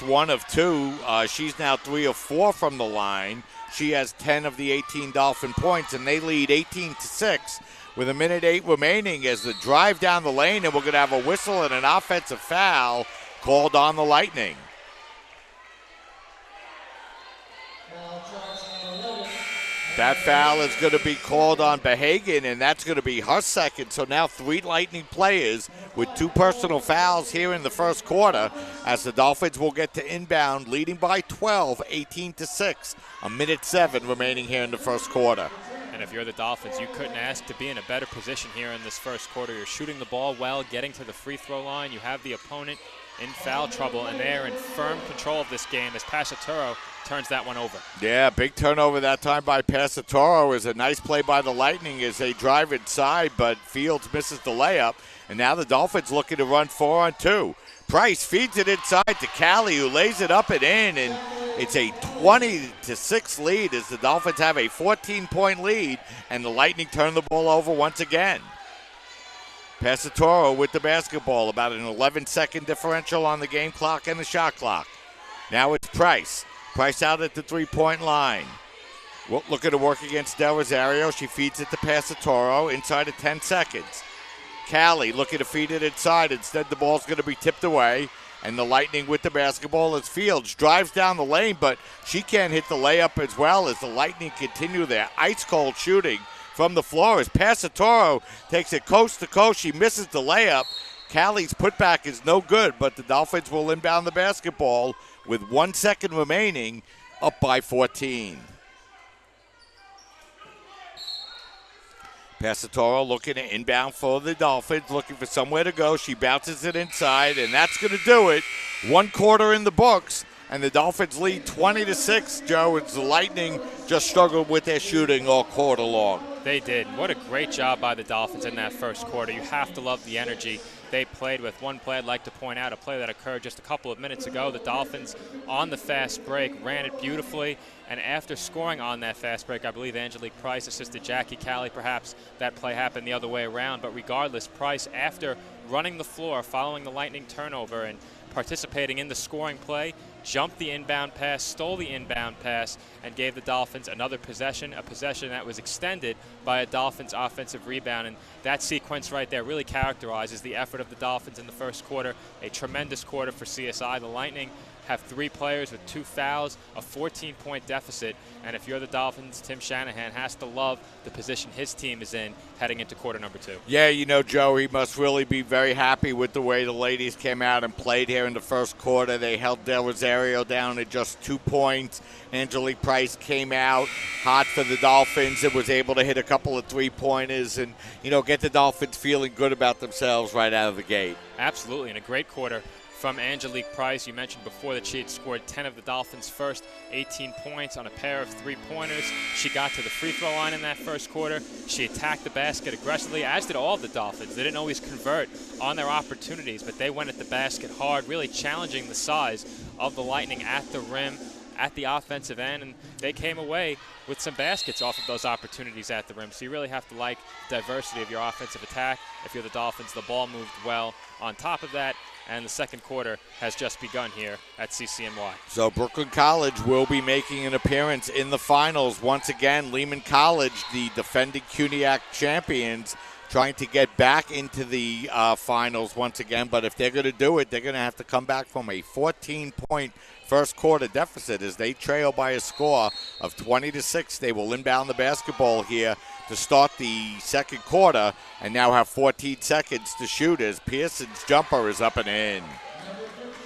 1 of 2. She's now 3 of 4 from the line. She has 10 of the 18 Dolphin points, and they lead 18-6 with 1:08 remaining as the drive down the lane, and we're going to have a whistle and an offensive foul called on the Lightning. That foul is going to be called on Behagen, and that's going to be her second. So now 3 Lightning players with 2 personal fouls here in the first quarter, as the Dolphins will get to inbound, leading by 12, 18-6. 1:07 remaining here in the first quarter. And if you're the Dolphins, you couldn't ask to be in a better position here in this first quarter. You're shooting the ball well, getting to the free throw line. You have the opponent in foul trouble, and they're in firm control of this game as Pasatoro turns that one over. Yeah, big turnover that time by Pasatoro. Is a nice play by the Lightning as they drive inside, but Fields misses the layup. And now the Dolphins looking to run 4-on-2. Price feeds it inside to Callie, who lays it up and in, and it's a 20-6 lead as the Dolphins have a 14-point lead, and the Lightning turn the ball over once again. Pasatoro with the basketball, about an 11-second differential on the game clock and the shot clock. Now it's Price. Price out at the three-point line. Looking to work against Del Rosario. She feeds it to Pasatoro inside of 10 seconds. Callie looking to feed it inside. Instead, the ball's going to be tipped away. And the Lightning with the basketball as Fields drives down the lane, but she can't hit the layup as well as the Lightning continue their ice-cold shooting from the floor as Pasatoro takes it coast to coast. She misses the layup. Callie's putback is no good, but the Dolphins will inbound the basketball with 1 second remaining, up by 14. Pasatoro looking to inbound for the Dolphins, looking for somewhere to go. She bounces it inside, and that's going to do it. 1 quarter in the books, and the Dolphins lead 20-6, Joe. It's the Lightning just struggled with their shooting all quarter long. They did. What a great job by the Dolphins in that first quarter. You have to love the energy they played with. One play I'd like to point out, a play that occurred just a couple of minutes ago. The Dolphins on the fast break ran it beautifully, and after scoring on that fast break, I believe Angelique Price assisted Jackie Callie. Perhaps that play happened the other way around, but regardless, Price, after running the floor following the Lightning turnover and participating in the scoring play, jumped the inbound pass, stole the inbound pass, and gave the Dolphins another possession, a possession that was extended by a Dolphins offensive rebound. And that sequence right there really characterizes the effort of the Dolphins in the first quarter. A tremendous quarter for CSI. The Lightning have 3 players with 2 fouls, a 14-point deficit, and if you're the Dolphins, Tim Shanahan has to love the position his team is in heading into quarter number 2. Yeah, you know, Joe, he must really be very happy with the way the ladies came out and played here in the first quarter. They held Del Rosario down at just 2 points. Angelique Price came out hot for the Dolphins and was able to hit a couple of 3-pointers and, you know, get the Dolphins feeling good about themselves right out of the gate. Absolutely, and a great quarter from Angelique Price. You mentioned before that she had scored 10 of the Dolphins' first 18 points on a pair of 3-pointers. She got to the free throw line in that first quarter. She attacked the basket aggressively, as did all of the Dolphins. They didn't always convert on their opportunities, but they went at the basket hard, really challenging the size of the Lightning at the rim, at the offensive end, and they came away with some baskets off of those opportunities at the rim. So you really have to like the diversity of your offensive attack. If you're the Dolphins, the ball moved well on top of that, and the second quarter has just begun here at CCNY. So Brooklyn College will be making an appearance in the finals once again. Lehman College, the defending CUNYAC champions, trying to get back into the finals once again. But if they're going to do it, they're going to have to come back from a 14-point first quarter deficit as they trail by a score of 20-6. They will inbound the basketball here to start the second quarter and now have 14 seconds to shoot as Pearson's jumper is up and in.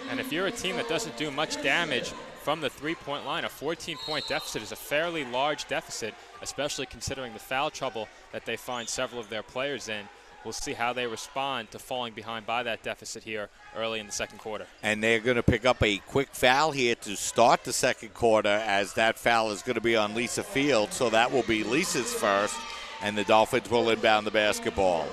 And if you're a team that doesn't do much damage from the three-point line, a 14-point deficit is a fairly large deficit, especially considering the foul trouble that they find several of their players in. We'll see how they respond to falling behind by that deficit here early in the second quarter. And they're going to pick up a quick foul here to start the second quarter, as that foul is going to be on Lisa Fields, so that will be Lisa's first, and the Dolphins will inbound the basketball.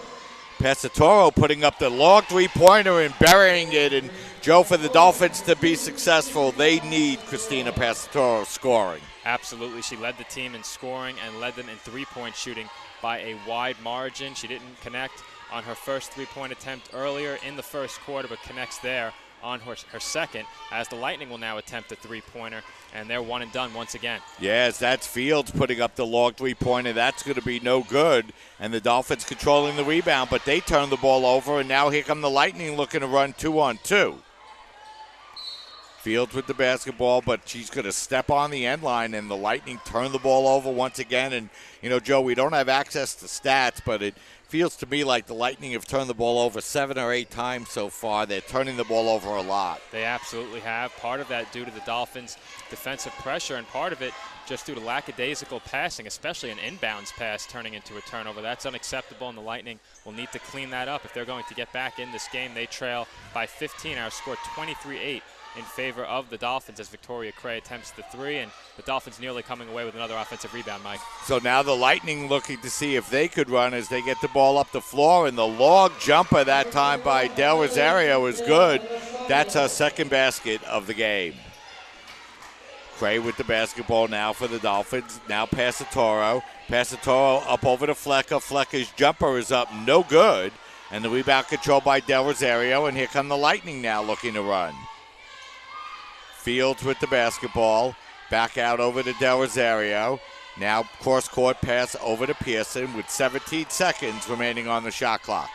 Pesatoro putting up the long three-pointer and burying it. And, Joe, for the Dolphins to be successful, they need Christina Pesatoro scoring. Absolutely. She led the team in scoring and led them in three-point shooting by a wide margin. She didn't connect on her first three-point attempt earlier in the first quarter, but connects there on her second, as the Lightning will now attempt a three-pointer, and they're one and done once again. Yes, that's Fields putting up the long three-pointer. That's going to be no good, and the Dolphins controlling the rebound, but they turn the ball over, and now here come the Lightning looking to run 2-on-2. Fields with the basketball, but she's going to step on the end line, and the Lightning turn the ball over once again. And, you know, Joe, we don't have access to stats, but it feels to me like the Lightning have turned the ball over 7 or 8 times so far. They're turning the ball over a lot. They absolutely have. Part of that due to the Dolphins' defensive pressure, and part of it just due to lackadaisical passing, especially an inbounds pass turning into a turnover. That's unacceptable, and the Lightning will need to clean that up if they're going to get back in this game. They trail by 15. Our score 23-8 in favor of the Dolphins as Victoria Cray attempts the three, and the Dolphins nearly coming away with another offensive rebound, Mike. So now the Lightning looking to see if they could run as they get the ball up the floor, and the long jumper that time by Del Rosario is good. That's her second basket of the game. Cray with the basketball now for the Dolphins. Now Pesatoro. Pesatoro up over to Flecker. Flecker's jumper is up, no good. And the rebound control by Del Rosario, and here come the Lightning now looking to run. Fields with the basketball. Back out over to Del Rosario. Now cross-court pass over to Pearson with 17 seconds remaining on the shot clock.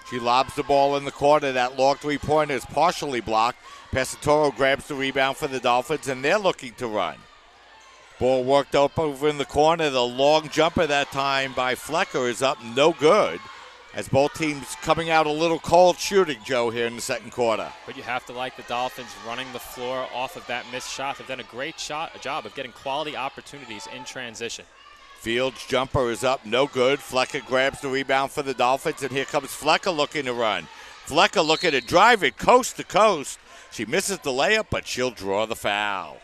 She lobs the ball in the corner. That long three-pointer is partially blocked. Pesatoro grabs the rebound for the Dolphins, and they're looking to run. Ball worked up over in the corner. The long jumper that time by Flecker is up, no good, as both teams coming out a little cold shooting, Joe, here in the second quarter. But you have to like the Dolphins running the floor off of that missed shot. They've done a great job of getting quality opportunities in transition. Fields' jumper is up, no good. Flecker grabs the rebound for the Dolphins, and here comes Flecker looking to run. Flecker looking to drive it coast to coast. She misses the layup, but she'll draw the foul.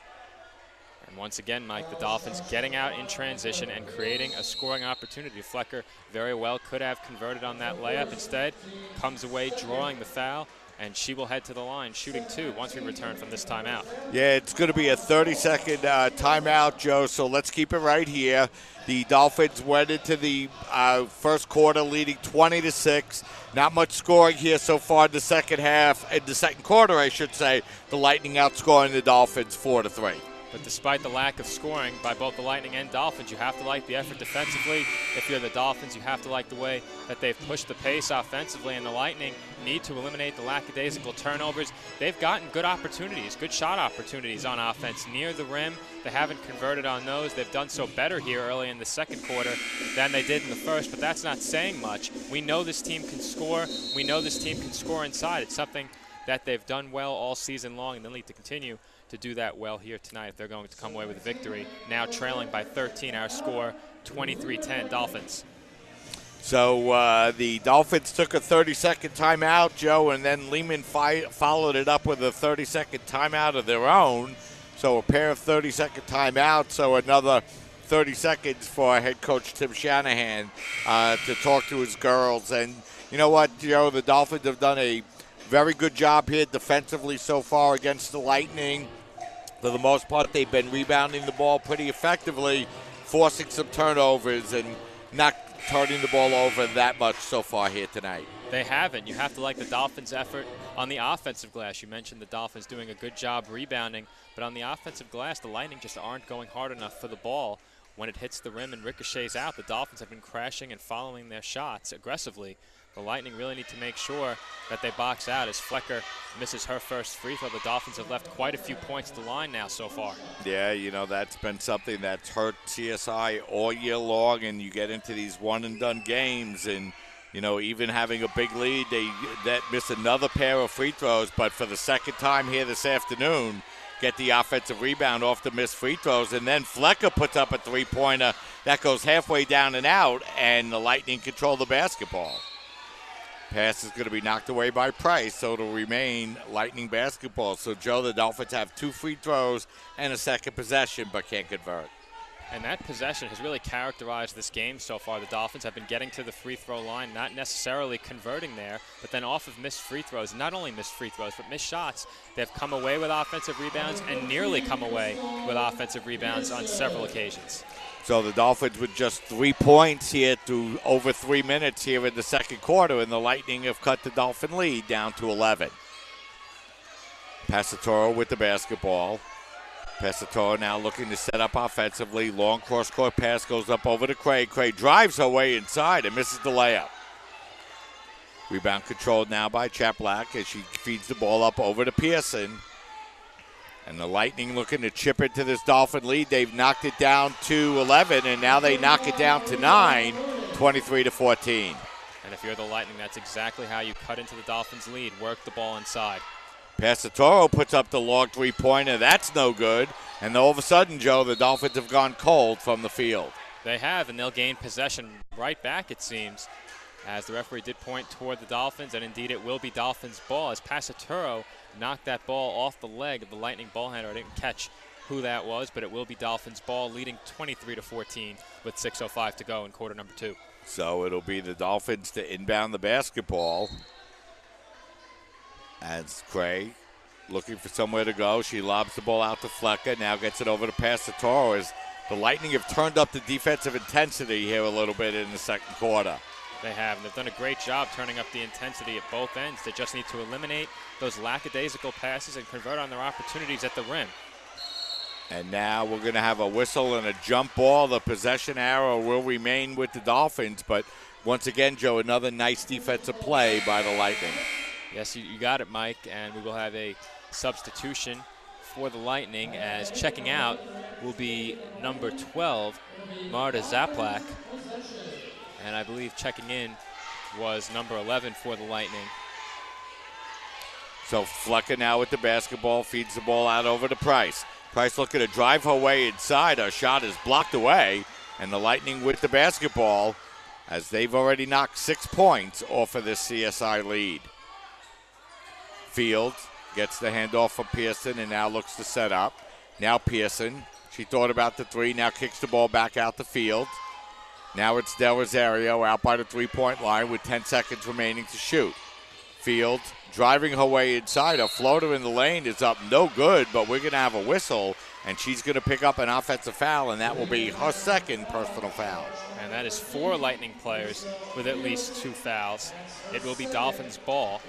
And once again, Mike, the Dolphins getting out in transition and creating a scoring opportunity. Flecker very well could have converted on that layup. Instead, comes away drawing the foul, and she will head to the line shooting two once we return from this timeout. Yeah, it's going to be a 30-second timeout, Joe, so let's keep it right here. The Dolphins went into the first quarter leading 20-6. Not much scoring here so far in the second half. In the second quarter, I should say, the Lightning outscoring the Dolphins 4-3. But despite the lack of scoring by both the Lightning and Dolphins, you have to like the effort defensively. If you're the Dolphins, you have to like the way that they've pushed the pace offensively, and the Lightning need to eliminate the lackadaisical turnovers. They've gotten good opportunities, good shot opportunities on offense near the rim. They haven't converted on those. They've done so better here early in the second quarter than they did in the first, but that's not saying much. We know this team can score. We know this team can score inside. It's something that they've done well all season long, and they'll need to continue to do that well here tonight if they're going to come away with a victory. Now trailing by 13, our score 23-10 Dolphins. So the Dolphins took a 30-second timeout, Joe, and then Lehman followed it up with a 30-second timeout of their own. So a pair of 30-second timeouts, so another 30 seconds for head coach Tim Shanahan to talk to his girls. And you know what, Joe, the Dolphins have done a very good job here defensively so far against the Lightning. For the most part, they've been rebounding the ball pretty effectively, forcing some turnovers and not turning the ball over that much so far here tonight. They haven't. You have to like the Dolphins' effort on the offensive glass. You mentioned the Dolphins doing a good job rebounding, but on the offensive glass, the Lightning just aren't going hard enough for the ball. when it hits the rim and ricochets out, the Dolphins have been crashing and following their shots aggressively. The Lightning really need to make sure that they box out. As Flecker misses her first free throw, the Dolphins have left quite a few points to the line now so far. Yeah, that's been something that's hurt CSI all year long, and you get into these one-and-done games, and, even having a big lead, they miss another pair of free throws, but for the second time here this afternoon, get the offensive rebound off the missed free throws, and then Flecker puts up a three-pointer that goes halfway down and out, and the Lightning control the basketball. Pass is going to be knocked away by Price, so it'll remain Lightning basketball. So, Joe, the Dolphins have 2 free throws and a second possession, but can't convert. And that possession has really characterized this game so far. The Dolphins have been getting to the free throw line, not necessarily converting there, but then off of missed free throws, not only missed free throws, but missed shots, they've come away with offensive rebounds and nearly come away with offensive rebounds on several occasions. So the Dolphins with just 3 points here through over 3 minutes here in the second quarter, and the Lightning have cut the Dolphin lead down to 11. Passatoro with the basketball. Passatoro now looking to set up offensively. Long cross-court pass goes up over to Craig. Craig drives her way inside and misses the layup. Rebound controlled now by Chaplak as she feeds the ball up over to Pearson. And the Lightning looking to chip into this Dolphin lead. They've knocked it down to 11, and now they knock it down to 9, 23-14. And if you're the Lightning, that's exactly how you cut into the Dolphins' lead. Work the ball inside. Passatoro puts up the long three-pointer. That's no good. And all of a sudden, Joe, the Dolphins have gone cold from the field. They have, and they'll gain possession right back, it seems, as the referee did point toward the Dolphins, and indeed it will be Dolphins' ball as Passatoro knocked that ball off the leg of the Lightning ball handler. I didn't catch who that was, but it will be Dolphins' ball, leading 23-14 with 6:05 to go in quarter number 2. So it'll be the Dolphins to inbound the basketball. As Craig looking for somewhere to go, she lobs the ball out to Flecker, now gets it over to Passatoro as the Lightning have turned up the defensive intensity here a little bit in the second quarter. They have, and they've done a great job turning up the intensity at both ends. They just need to eliminate those lackadaisical passes and convert on their opportunities at the rim. And now we're going to have a whistle and a jump ball. The possession arrow will remain with the Dolphins, but once again, Joe, another nice defensive play by the Lightning. Yes, you got it, Mike, and we will have a substitution for the Lightning as checking out will be number 12, Marta Zaplak. And I believe checking in was number 11 for the Lightning. So Flecker now with the basketball, feeds the ball out over to Price. Price looking to drive her way inside. Her shot is blocked away, and the Lightning with the basketball as they've already knocked 6 points off of this CSI lead. Fields gets the handoff from Pearson and now looks to set up. Now Pearson, she thought about the three, now kicks the ball back out the field. Now it's Del Rosario out by the three-point line with 10 seconds remaining to shoot. Fields driving her way inside. A floater in the lane is up no good, but we're going to have a whistle, and she's going to pick up an offensive foul, and that will be her second personal foul. And that is 4 Lightning players with at least 2 fouls. It will be Dolphins' ball.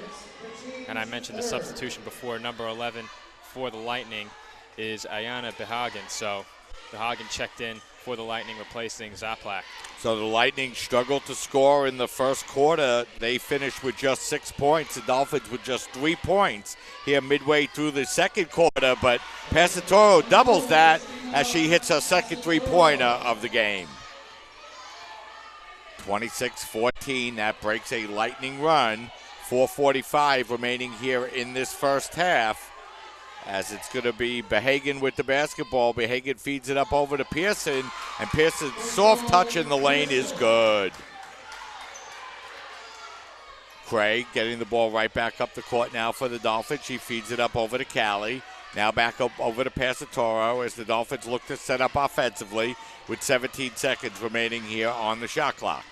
And I mentioned the substitution before. Number 11 for the Lightning is Ayana Behagen. So Behagen checked in for the Lightning, replacing Zaplak. So the Lightning struggled to score in the first quarter. They finished with just 6 points. The Dolphins with just 3 points here midway through the second quarter. But Passatoro doubles that as she hits her second three-pointer of the game. 26-14, that breaks a Lightning run. 4:45 remaining here in this first half. As it's going to be Behagen with the basketball. Behagen feeds it up over to Pearson, and Pearson's soft touch in the lane is good. Craig getting the ball right back up the court now for the Dolphins. She feeds it up over to Callie. Now back up over to Passatoro as the Dolphins look to set up offensively with 17 seconds remaining here on the shot clock.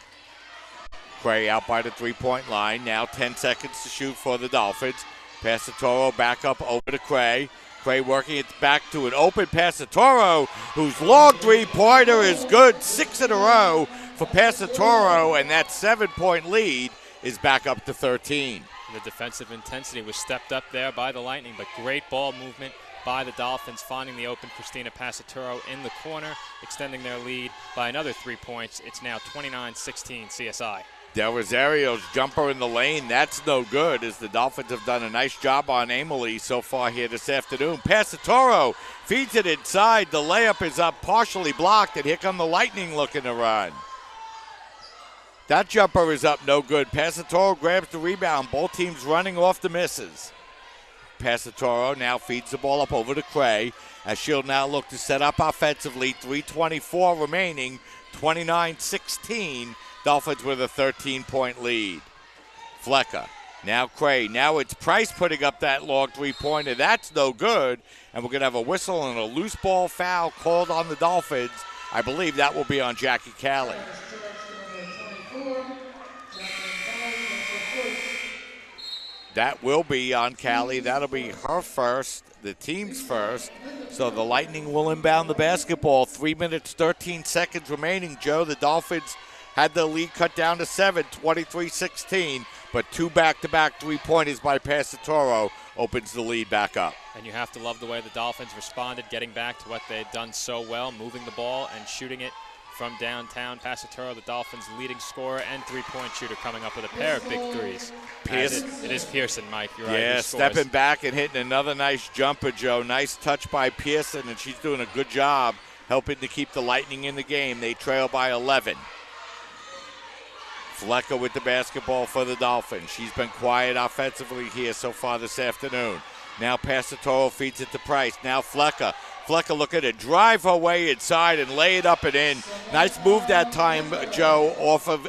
Craig out by the three-point line. Now 10 seconds to shoot for the Dolphins. Passatoro back up over to Craig. Craig working it back to an open Passatoro, whose long three-pointer is good. 6 in a row for Passatoro, and that 7-point lead is back up to 13. The defensive intensity was stepped up there by the Lightning, but great ball movement by the Dolphins, finding the open Christina Passaturo in the corner, extending their lead by another 3 points. It's now 29-16 CSI. Del Rosario's jumper in the lane, that's no good, as the Dolphins have done a nice job on Emily so far here this afternoon. Passatoro feeds it inside. The layup is up, partially blocked, and here come the Lightning looking to run. That jumper is up, no good. Passatoro grabs the rebound. Both teams running off the misses. Passatoro now feeds the ball up over to Cray, as she'll now look to set up offensively. 3:24 remaining, 29-16. Dolphins with a 13-point lead. Flecker, now Cray. Now it's Price putting up that long three-pointer. That's no good. And we're going to have a whistle and a loose ball foul called on the Dolphins. I believe that will be on Jackie Callie. That will be on Callie. That'll be her first, the team's first. So the Lightning will inbound the basketball. 3 minutes, 13 seconds remaining, Joe. The Dolphins had the lead cut down to 7, 23-16, but two back-to-back three-pointers by Passatoro opens the lead back up. And you have to love the way the Dolphins responded, getting back to what they had done so well, moving the ball and shooting it from downtown. Passatoro, the Dolphins' leading scorer and three-point shooter, coming up with a pair of big threes. Pearson. It is Pearson, Mike. You're right. Yeah, stepping back and hitting another nice jumper, Joe. Nice touch by Pearson, and she's doing a good job helping to keep the Lightning in the game. They trail by 11. Flecker with the basketball for the Dolphins. She's been quiet offensively here so far this afternoon. Now Passatoro feeds it to Price. Now Flecker. Flecker looking to drive her way inside and lay it up and in. Nice move that time, Joe, off of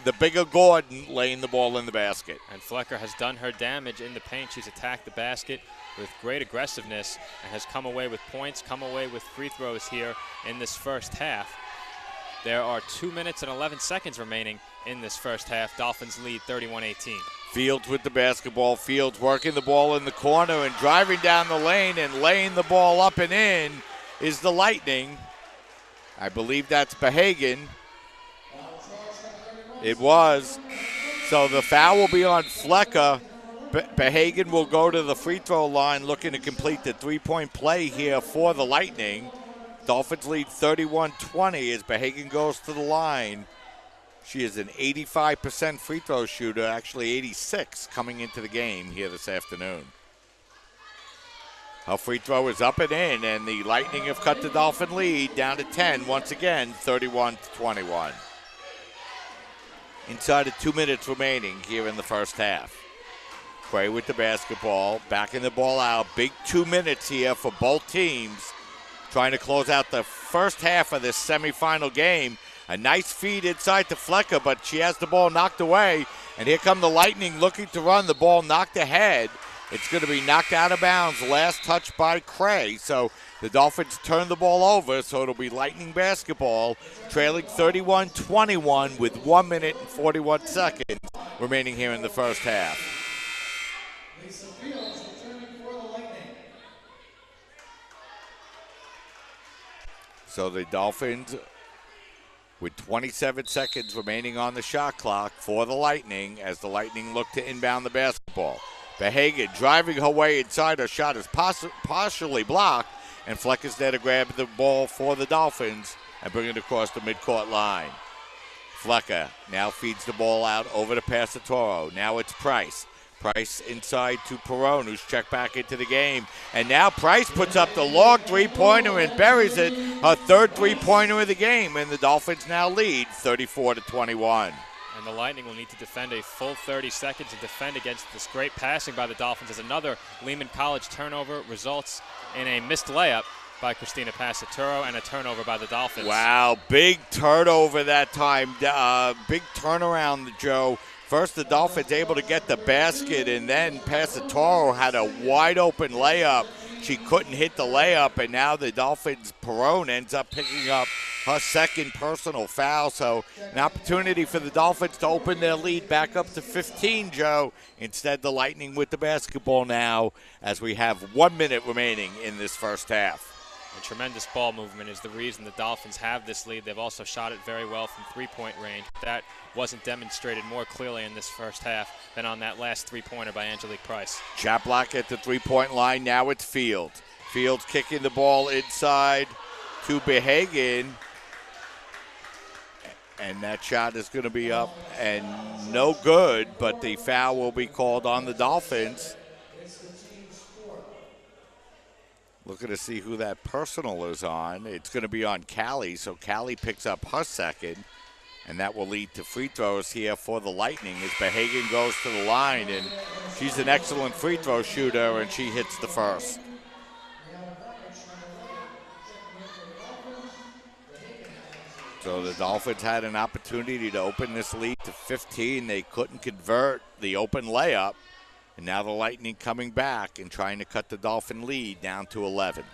the bigger Gordon, laying the ball in the basket. And Flecker has done her damage in the paint. She's attacked the basket with great aggressiveness and has come away with points, come away with free throws here in this first half. There are 2 minutes and 11 seconds remaining in this first half. Dolphins lead 31-18. Fields with the basketball. Fields working the ball in the corner and driving down the lane and laying the ball up and in is the Lightning. I believe that's Behagen. It was. So the foul will be on Flecker. Behagen will go to the free throw line looking to complete the three-point play here for the Lightning. Dolphins lead 31-20 as Behagen goes to the line. She is an 85% free throw shooter, actually 86 coming into the game here this afternoon. Her free throw is up and in, and the Lightning have cut the Dolphin lead down to 10 once again, 31-21. Inside of 2 minutes remaining here in the first half. Cray with the basketball, backing the ball out. Big 2 minutes here for both teams, trying to close out the first half of this semifinal game. A nice feed inside to Flecker, but she has the ball knocked away. And here come the Lightning looking to run. The ball knocked ahead. It's going to be knocked out of bounds. Last touch by Cray. So the Dolphins turn the ball over, so it'll be Lightning basketball, trailing 31-21 with 1 minute and 41 seconds remaining here in the first half. So the Dolphins, with 27 seconds remaining on the shot clock for the Lightning, as the Lightning look to inbound the basketball. Behagen driving her way inside. Her shot is partially blocked, and Flecker's there to grab the ball for the Dolphins and bring it across the midcourt line. Flecker now feeds the ball out over to Passatoro. Now it's Price. Price inside to Perone, who's checked back into the game. And now Price puts up the long three-pointer and buries it. Her third three-pointer of the game, and the Dolphins now lead 34-21. And the Lightning will need to defend a full 30 seconds to defend against this great passing by the Dolphins, as another Lehman College turnover results in a missed layup by Christina Passatoro and a turnover by the Dolphins. Wow, big turnover that time. Big turnaround, Joe. First, the Dolphins able to get the basket, and then Passatoro had a wide-open layup. She couldn't hit the layup, and now the Dolphins' Perone ends up picking up her second personal foul. So an opportunity for the Dolphins to open their lead back up to 15, Joe. Instead, the Lightning with the basketball now, as we have 1 minute remaining in this first half. And tremendous ball movement is the reason the Dolphins have this lead. They've also shot it very well from three-point range. That wasn't demonstrated more clearly in this first half than on that last three-pointer by Angelique Price. Shot block at the three-point line. Now it's Fields. Fields kicking the ball inside to Behagen. And that shot is going to be up and no good, but the foul will be called on the Dolphins. Looking to see who that personal is on. It's going to be on Callie, so Callie picks up her second, and that will lead to free throws here for the Lightning as Behagen goes to the line, and she's an excellent free throw shooter, and she hits the first. So the Dolphins had an opportunity to open this lead to 15. They couldn't convert the open layup. And now the Lightning coming back and trying to cut the Dolphin lead down to 11.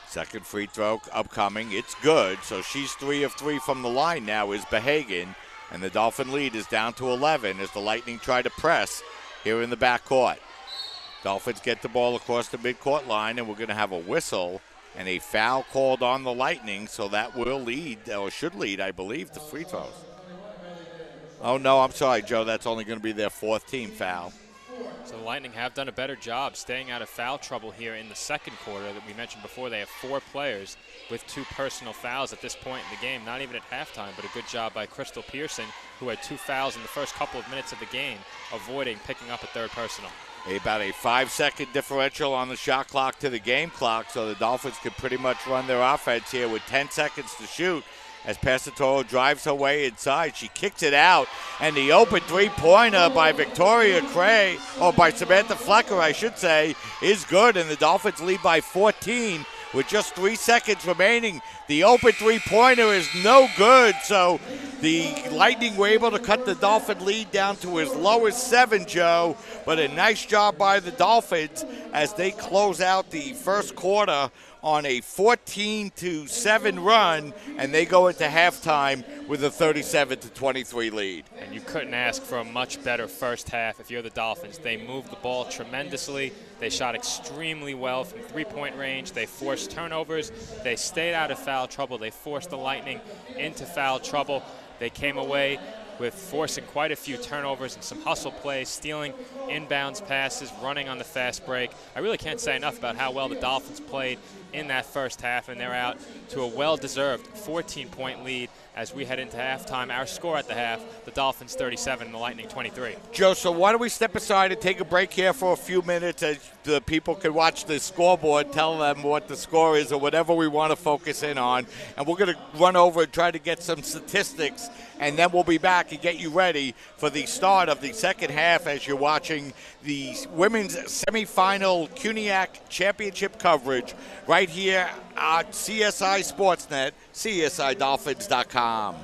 Second free throw upcoming. It's good. So she's 3 of 3 from the line now is Behagen. And the Dolphin lead is down to 11 as the Lightning try to press here in the backcourt. Dolphins get the ball across the midcourt line, and we're going to have a whistle and a foul called on the Lightning, so that will lead, or should lead, I believe, to free throws. Oh, no, I'm sorry, Joe. That's only going to be their 4th team foul. So the Lightning have done a better job staying out of foul trouble here in the second quarter. That we mentioned before, they have 4 players with 2 personal fouls at this point in the game, not even at halftime, but a good job by Crystal Pearson, who had 2 fouls in the first couple of minutes of the game, avoiding picking up a 3rd personal. About a 5-second differential on the shot clock to the game clock, so the Dolphins could pretty much run their offense here with 10 seconds to shoot. As Passatoro drives her way inside, she kicks it out, and the open three-pointer by Victoria Cray, or by Samantha Flecker, I should say, is good, and the Dolphins lead by 14 with just 3 seconds remaining. The open three-pointer is no good, so the Lightning were able to cut the Dolphin lead down to as low as 7, Joe, but a nice job by the Dolphins as they close out the first quarter on a 14-7 run, and they go into halftime with a 37-23 lead. And you couldn't ask for a much better first half if you're the Dolphins. They moved the ball tremendously. They shot extremely well from three-point range. They forced turnovers. They stayed out of foul trouble. They forced the Lightning into foul trouble. They came away with forcing quite a few turnovers and some hustle plays, stealing inbounds passes, running on the fast break. I really can't say enough about how well the Dolphins played in that first half, and they're out to a well-deserved 14-point lead as we head into halftime. Our score at the half, the Dolphins 37 and the Lightning 23. Joe, so why don't we step aside and take a break here for a few minutes as the people can watch the scoreboard, tell them what the score is or whatever we want to focus in on. And we're going to run over and try to get some statistics, and then we'll be back and get you ready for the start of the second half as you're watching the women's semifinal CUNYAC championship coverage right here on CSI Sportsnet, CSIDolphins.com.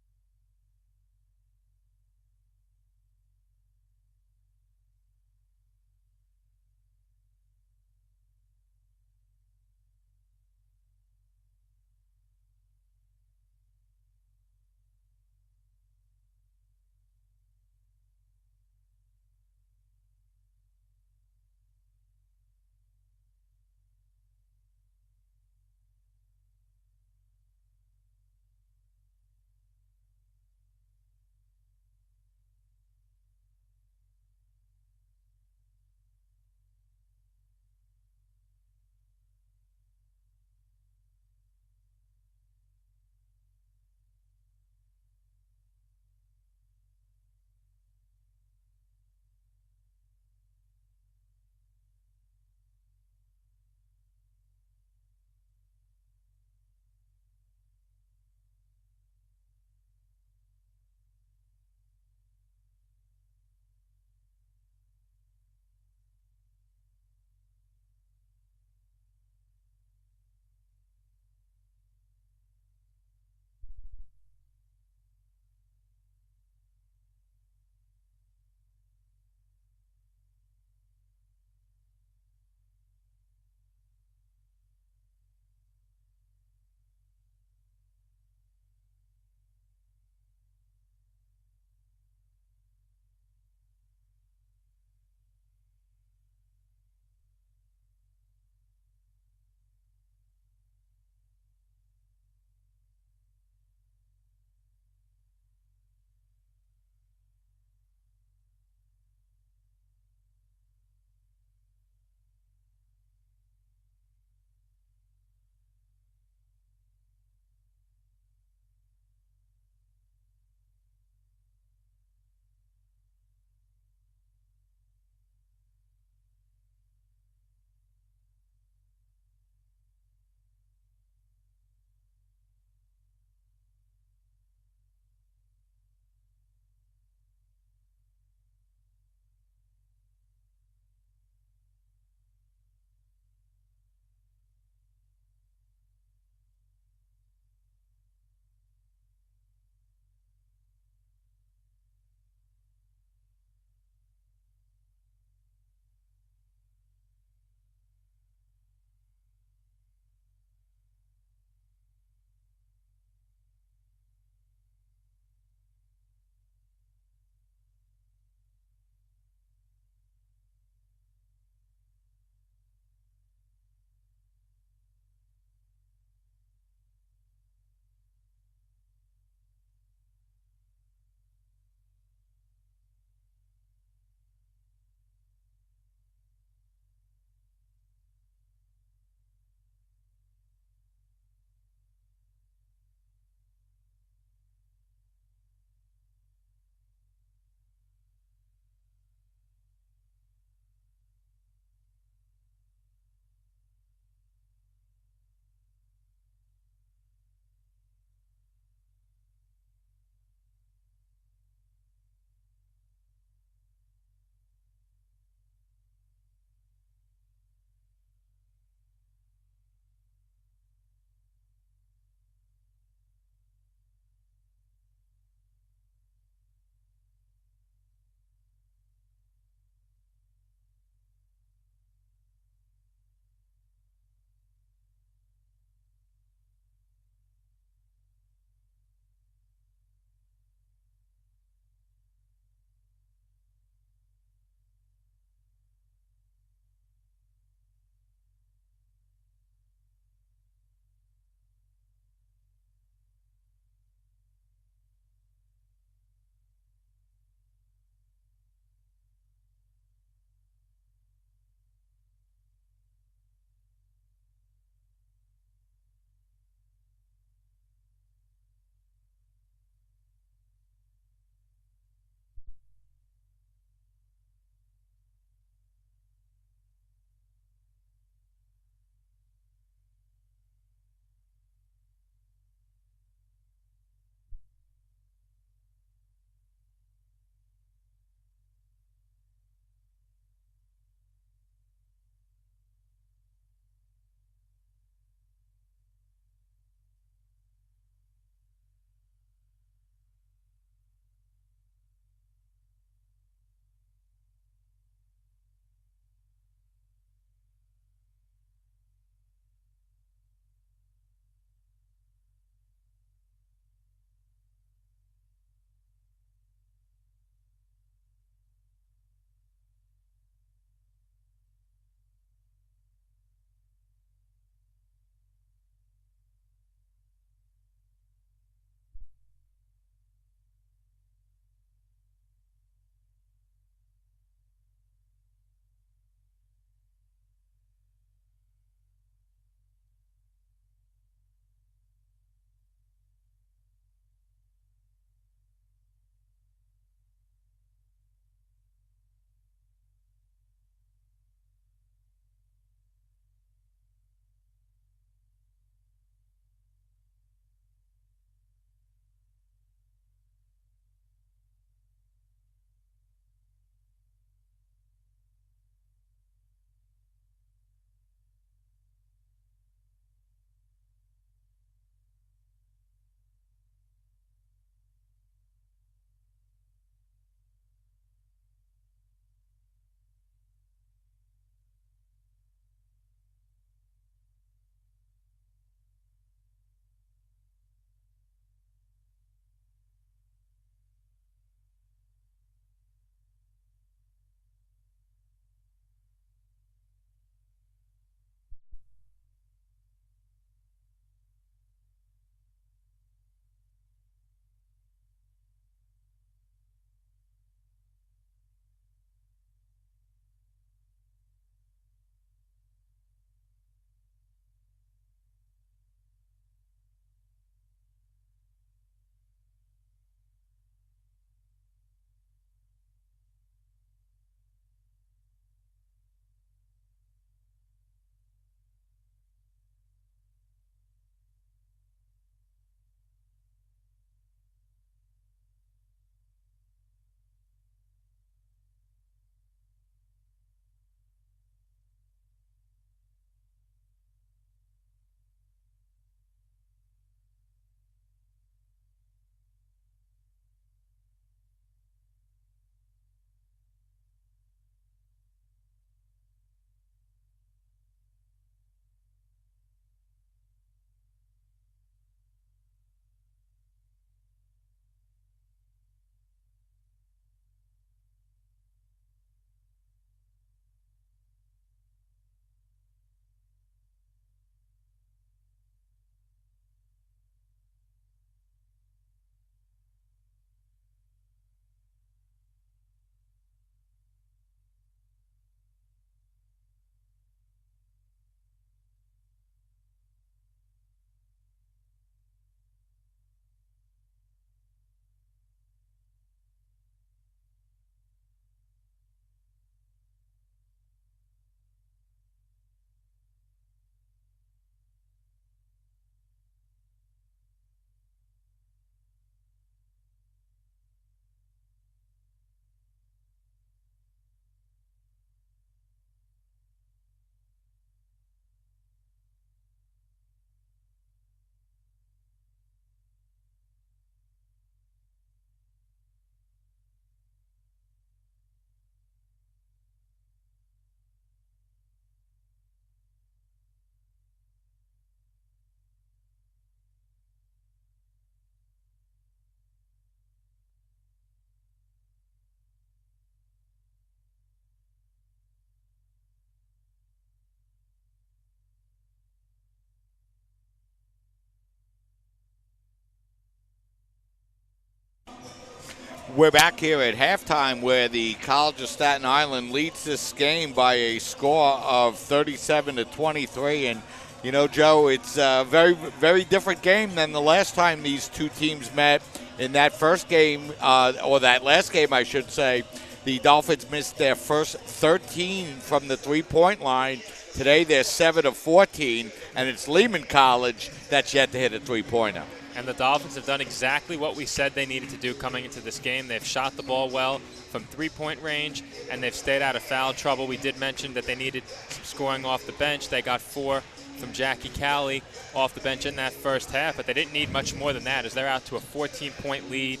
We're back here at halftime where the College of Staten Island leads this game by a score of 37-23. And, you know, Joe, it's a very, very different game than the last time these two teams met. In that first game, or that last game, I should say, the Dolphins missed their first 13 from the three-point line. Today they're 7 of 14, and it's Lehman College that's yet to hit a three-pointer. And the Dolphins have done exactly what we said they needed to do coming into this game. They've shot the ball well from three-point range, and they've stayed out of foul trouble. We did mention that they needed some scoring off the bench. They got 4 from Jackie Cowley off the bench in that first half, but they didn't need much more than that as they're out to a 14-point lead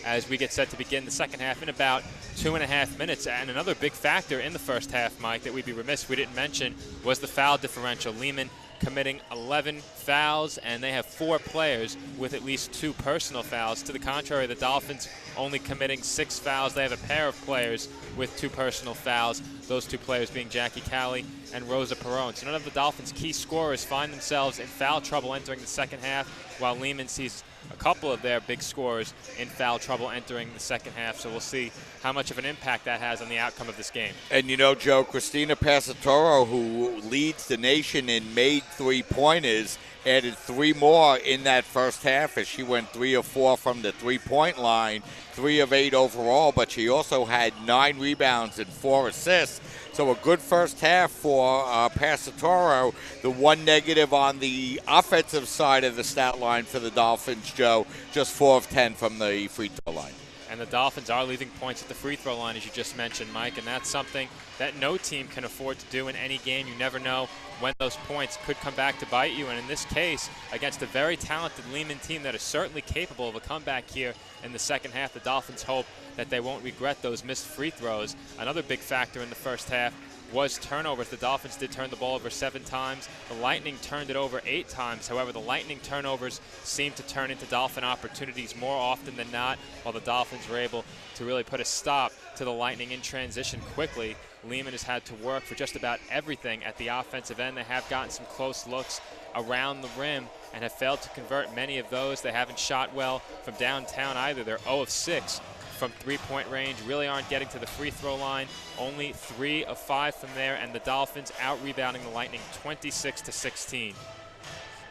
as we get set to begin the second half in about 2.5 minutes. And another big factor in the first half, Mike, that we'd be remiss if we didn't mention was the foul differential. Lehman committing 11 fouls, and they have 4 players with at least 2 personal fouls. To the contrary, the Dolphins only committing 6 fouls. They have a pair of players with 2 personal fouls, those 2 players being Jackie Cowley and Rosa Perone. So none of the Dolphins' key scorers find themselves in foul trouble entering the second half, while Lehman sees a couple of their big scorers in foul trouble entering the second half. So we'll see how much of an impact that has on the outcome of this game. And, you know, Joe, Christina Passatoro, who leads the nation in made three-pointers, added 3 more in that first half as she went 3 of 4 from the three-point line, 3 of 8 overall, but she also had 9 rebounds and 4 assists. So a good first half for Passatoro. The one negative on the offensive side of the stat line for the Dolphins, Joe, just 4 of 10 from the free throw line. And the Dolphins are leaving points at the free throw line, as you just mentioned, Mike, and that's something that no team can afford to do in any game. You never know when those points could come back to bite you, and in this case, against a very talented Lehman team that is certainly capable of a comeback here in the second half, the Dolphins hope that they won't regret those missed free throws. Another big factor in the first half was turnovers. The Dolphins did turn the ball over 7 times. The Lightning turned it over 8 times. However, the Lightning turnovers seemed to turn into Dolphin opportunities more often than not, while the Dolphins were able to really put a stop to the Lightning in transition quickly. Lehman has had to work for just about everything at the offensive end. They have gotten some close looks around the rim and have failed to convert many of those. They haven't shot well from downtown either. They're 0 of 6 from three-point range, really aren't getting to the free throw line. Only 3 of 5 from there, and the Dolphins out-rebounding the Lightning 26-16.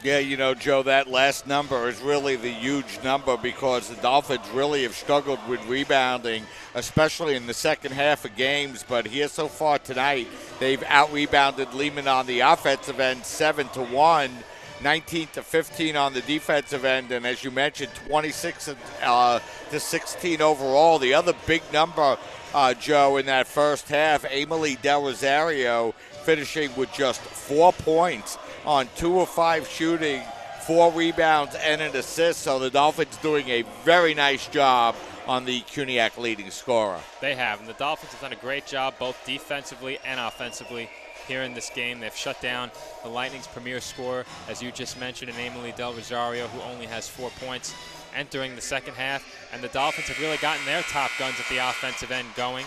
Yeah, you know, Joe, that last number is really the huge number because the Dolphins really have struggled with rebounding, especially in the second half of games. But here so far tonight, they've out-rebounded Lehman on the offensive end 7-1. 19-15 on the defensive end, and as you mentioned, 26-16 overall. The other big number, Joe, in that first half, Emily Del Rosario finishing with just 4 points on 2 of 5 shooting, 4 rebounds, and an assist. So the Dolphins doing a very nice job on the CUNYAC leading scorer. They have, and the Dolphins have done a great job both defensively and offensively here in this game. They've shut down the Lightning's premier scorer, as you just mentioned, in Emily Del Rosario, who only has 4 points entering the second half. And the Dolphins have really gotten their top guns at the offensive end going,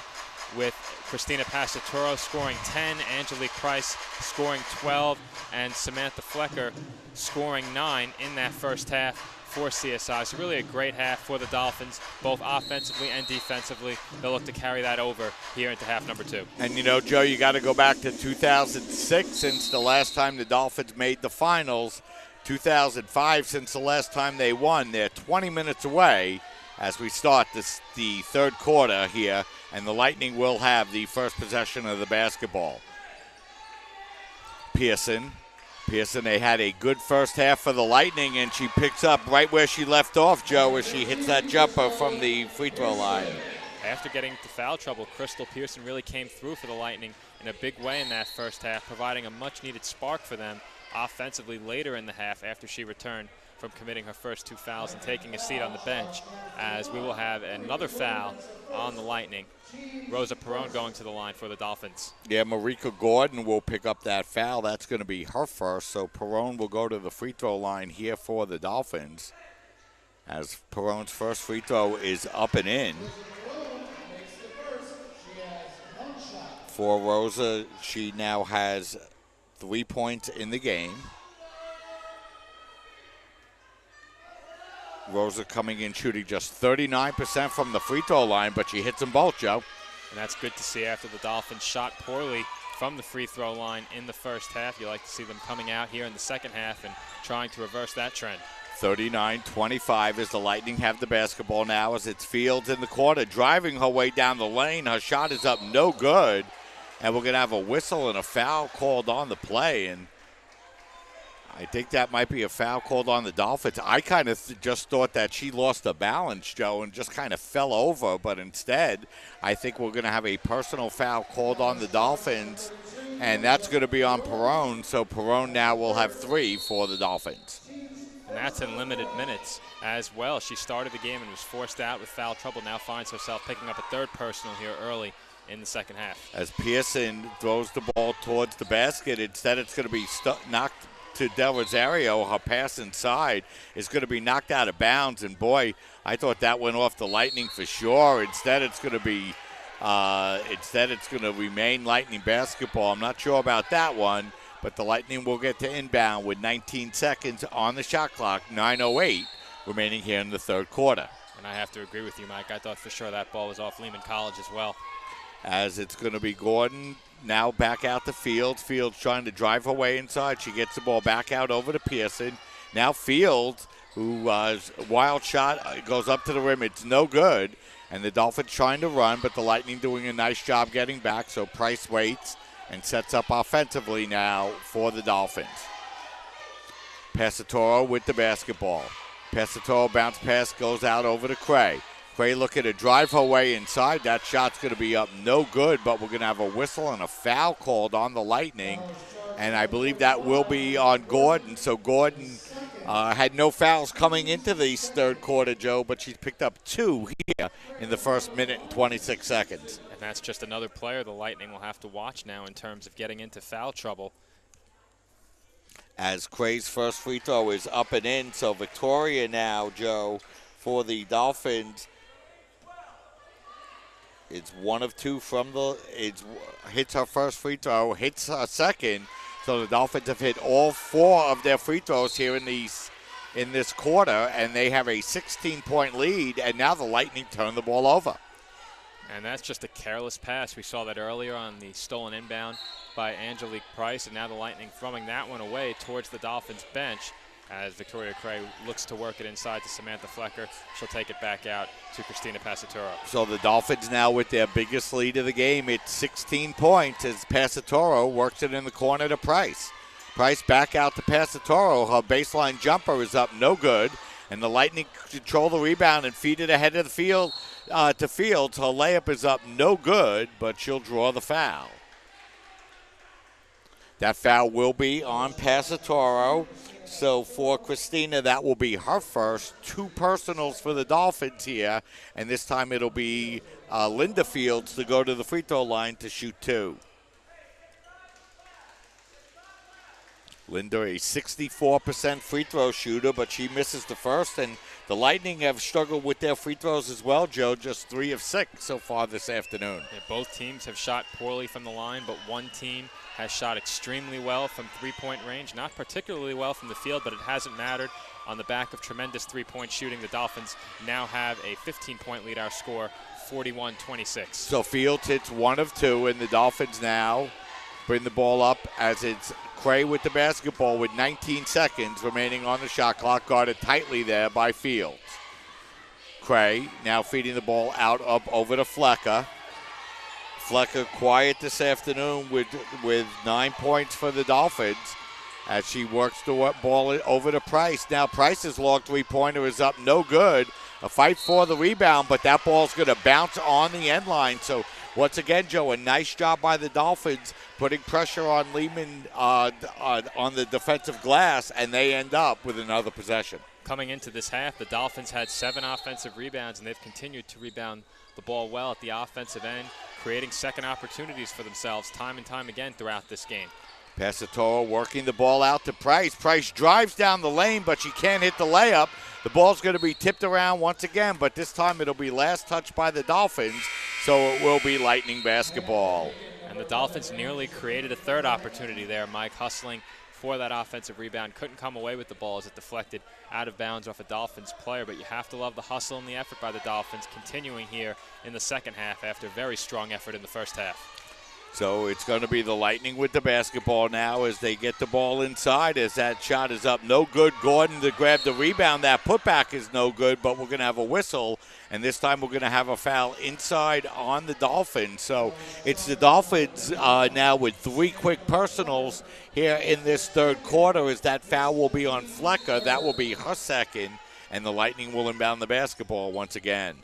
with Christina Passatoro scoring 10, Angelique Price scoring 12, and Samantha Flecker scoring 9 in that first half for CSI. So really a great half for the Dolphins, both offensively and defensively. They'll look to carry that over here into half number 2. And, you know, Joe, you got to go back to 2006 since the last time the Dolphins made the finals, 2005 since the last time they won. They're 20 minutes away as we start the third quarter here, and the Lightning will have the first possession of the basketball. Pearson, they had a good first half for the Lightning, and she picks up right where she left off, Joe, as she hits that jumper from the free throw line. After getting into foul trouble, Crystal Pearson really came through for the Lightning in a big way in that first half, providing a much-needed spark for them offensively later in the half after she returned from committing her first 2 fouls and taking a seat on the bench, as we will have another foul on the Lightning. Rosa Perone going to the line for the Dolphins. Yeah, Marika Gordon will pick up that foul. That's going to be her first, so Perone will go to the free throw line here for the Dolphins, as Perone's first free throw is up and in. For Rosa, she now has 3 points in the game. Rosa coming in shooting just 39% from the free throw line, but she hits them both, Joe. And that's good to see after the Dolphins shot poorly from the free throw line in the first half. You like to see them coming out here in the second half and trying to reverse that trend. 39-25 as the Lightning have the basketball now as it's Fields in the corner, driving her way down the lane. Her shot is up no good, and we're going to have a whistle and a foul called on the play, and I think that might be a foul called on the Dolphins. I kind of just thought that she lost the balance, Joe, and just kind of fell over, but instead I think we're going to have a personal foul called on the Dolphins, and that's going to be on Perrone, so Perrone now will have 3 for the Dolphins. And that's in limited minutes as well. She started the game and was forced out with foul trouble. Now finds herself picking up a third personal here early in the second half. As Pearson throws the ball towards the basket, instead it's going to be knocked to Del Rosario. Her pass inside is going to be knocked out of bounds. And, boy, I thought that went off the Lightning for sure. Instead it's going to remain Lightning basketball. I'm not sure about that one. But the Lightning will get to inbound with 19 seconds on the shot clock, 9:08 remaining here in the third quarter. And I have to agree with you, Mike. I thought for sure that ball was off Lehman College as well. As it's going to be Gordon now back out to Fields. Fields trying to drive her way inside. She gets the ball back out over to Pearson. Now Fields, who wild shot, goes up to the rim. It's no good. And the Dolphins trying to run, but the Lightning doing a nice job getting back. So Price waits and sets up offensively now for the Dolphins. Passatoro with the basketball. Passatoro bounce pass goes out over to Cray. Cray looking to drive her way inside. That shot's going to be up no good, but we're going to have a whistle and a foul called on the Lightning. And I believe that will be on Gordon. So Gordon had no fouls coming into this third quarter, Joe, but she's picked up 2 here in the first minute and 26 seconds. And that's just another player the Lightning will have to watch now in terms of getting into foul trouble. As Cray's first free throw is up and in, so Victoria now, Joe, for the Dolphins. It's 1 of 2 from hits her first free throw, hits her second. So the Dolphins have hit all 4 of their free throws here in this quarter, and they have a 16-point lead, and now the Lightning turn the ball over. And that's just a careless pass. We saw that earlier on the stolen inbound by Angelique Price, and now the Lightning throwing that one away towards the Dolphins bench as Victoria Cray looks to work it inside to Samantha Flecker. She'll take it back out to Christina Passatoro. So the Dolphins now with their biggest lead of the game. It's 16 points as Passatoro works it in the corner to Price. Price back out to Passatoro. Her baseline jumper is up no good, and the Lightning control the rebound and feed it ahead of the field to Fields. Her layup is up no good, but she'll draw the foul. That foul will be on Passatoro. So for Christina, that will be her first. 2 personals for the Dolphins here, and this time it'll be Linda Fields to go to the free throw line to shoot 2. Linda, a 64% free throw shooter, but she misses the first, and the Lightning have struggled with their free throws as well, Joe, just 3 of 6 so far this afternoon. Yeah, both teams have shot poorly from the line, but one team has shot extremely well from three-point range, not particularly well from the field, but it hasn't mattered. On the back of tremendous three-point shooting, the Dolphins now have a 15-point lead. Our score, 41-26. So Fields hits 1 of 2, and the Dolphins now bring the ball up as it's Cray with the basketball with 19 seconds remaining on the shot clock, guarded tightly there by Fields. Cray now feeding the ball out up over to Flecker. Flecker quiet this afternoon with 9 points for the Dolphins as she works the ball over to Price. Now Price's long three-pointer is up no good. A fight for the rebound, but that ball's going to bounce on the end line. So once again, Joe, a nice job by the Dolphins putting pressure on Lehman on the defensive glass, and they end up with another possession. Coming into this half, the Dolphins had 7 offensive rebounds, and they've continued to rebound the ball well at the offensive end, creating second opportunities for themselves time and time again throughout this game. Passatoro working the ball out to Price. Price drives down the lane, but she can't hit the layup. The ball's going to be tipped around once again, but this time it'll be last touch by the Dolphins, so it will be Lightning basketball. And the Dolphins nearly created a third opportunity there, Mike, hustling for that offensive rebound. Couldn't come away with the ball as it deflected out of bounds off a Dolphins player, but you have to love the hustle and the effort by the Dolphins continuing here in the second half after a very strong effort in the first half. So it's going to be the Lightning with the basketball now as they get the ball inside, as that shot is up. No good. Gordon to grab the rebound. That putback is no good, but we're going to have a whistle, and this time we're going to have a foul inside on the Dolphins. So it's the Dolphins now with 3 quick personals here in this third quarter, as that foul will be on Flecker. That will be her second, and the Lightning will inbound the basketball once again.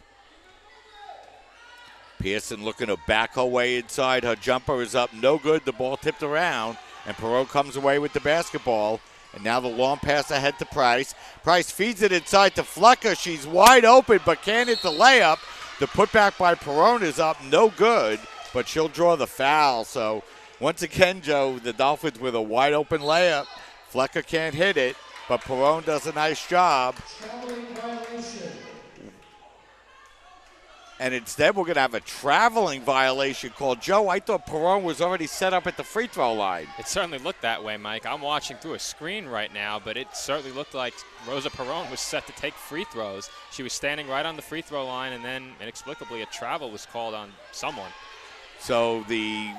Pearson looking to back her way inside. Her jumper is up, no good. The ball tipped around, and Perot comes away with the basketball. And now the long pass ahead to Price. Price feeds it inside to Flecker. She's wide open, but can't hit the layup. The putback by Perot is up, no good, but she'll draw the foul. So once again, Joe, the Dolphins with a wide open layup. Flecker can't hit it, but Perot does a nice job. And instead, we're going to have a traveling violation called. Joe, I thought Perron was already set up at the free throw line. It certainly looked that way, Mike. I'm watching through a screen right now, but it certainly looked like Rosa Perron was set to take free throws. She was standing right on the free throw line, and then inexplicably a travel was called on someone. So the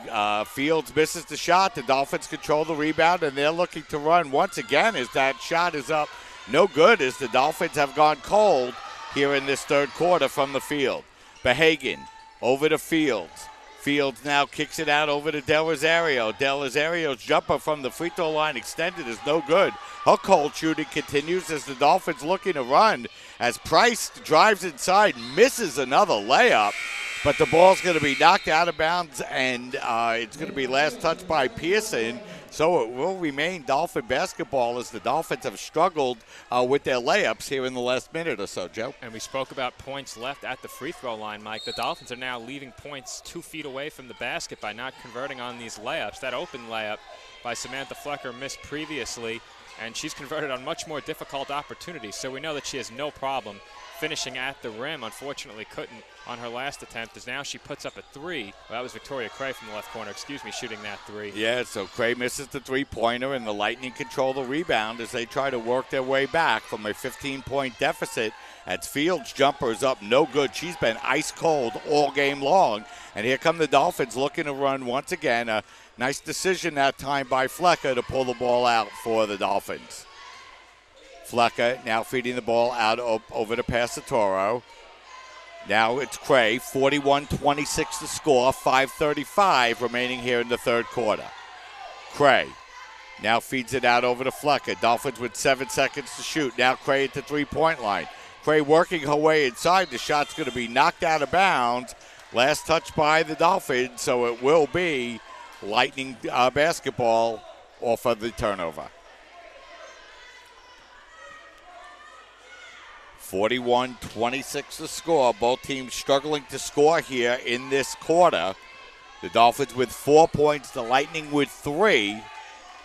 Fields misses the shot. The Dolphins control the rebound, and they're looking to run once again as that shot is up. No good, as the Dolphins have gone cold here in this third quarter from the field. Behagan over to Fields. Fields now kicks it out over to Del Rosario. Del Rosario's jumper from the free throw line extended is no good. Her cold shooting continues as the Dolphins looking to run. As Price drives inside, misses another layup, but the ball's going to be knocked out of bounds, and it's going to be last touched by Pearson. So it will remain Dolphin basketball as the Dolphins have struggled with their layups here in the last minute or so, Joe. And we spoke about points left at the free throw line, Mike. The Dolphins are now leaving points 2 feet away from the basket by not converting on these layups. That open layup by Samantha Flecker missed previously, and she's converted on much more difficult opportunities. So we know that she has no problem finishing at the rim. Unfortunately couldn't on her last attempt, as now she puts up a 3. Well, that was Victoria Cray from the left corner, shooting that 3. Yeah, so Cray misses the three-pointer, and the Lightning control the rebound as they try to work their way back from a 15-point deficit. As Fields' jumper is up, no good. She's been ice cold all game long. And here come the Dolphins looking to run once again. A nice decision that time by Flecker to pull the ball out for the Dolphins. Flecker now feeding the ball out over to Passatoro. Now it's Cray, 41-26 to score, 5:35 remaining here in the third quarter. Cray now feeds it out over to Flecker. Dolphins with 7 seconds to shoot. Now Cray at the three-point line. Cray working her way inside. The shot's going to be knocked out of bounds. Last touch by the Dolphins, so it will be Lightning basketball off of the turnover. 41-26 to score. Both teams struggling to score here in this quarter. The Dolphins with 4 points, the Lightning with 3.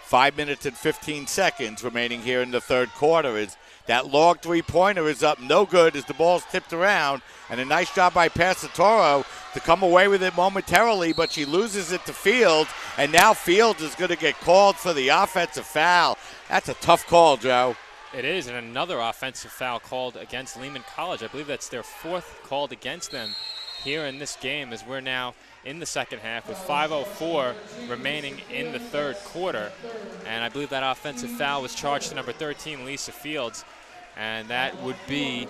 5 minutes and 15 seconds remaining here in the third quarter. Is that long three-pointer is up, no good as the ball's tipped around. And a nice job by Passatoro to come away with it momentarily, but she loses it to Fields. And now Fields is going to get called for the offensive foul. That's a tough call, Joe. It is, and another offensive foul called against Lehman College. I believe that's their 4th called against them here in this game, as we're now in the second half with 5:04 remaining in the third quarter. And I believe that offensive foul was charged to number 13, Lisa Fields, and that would be...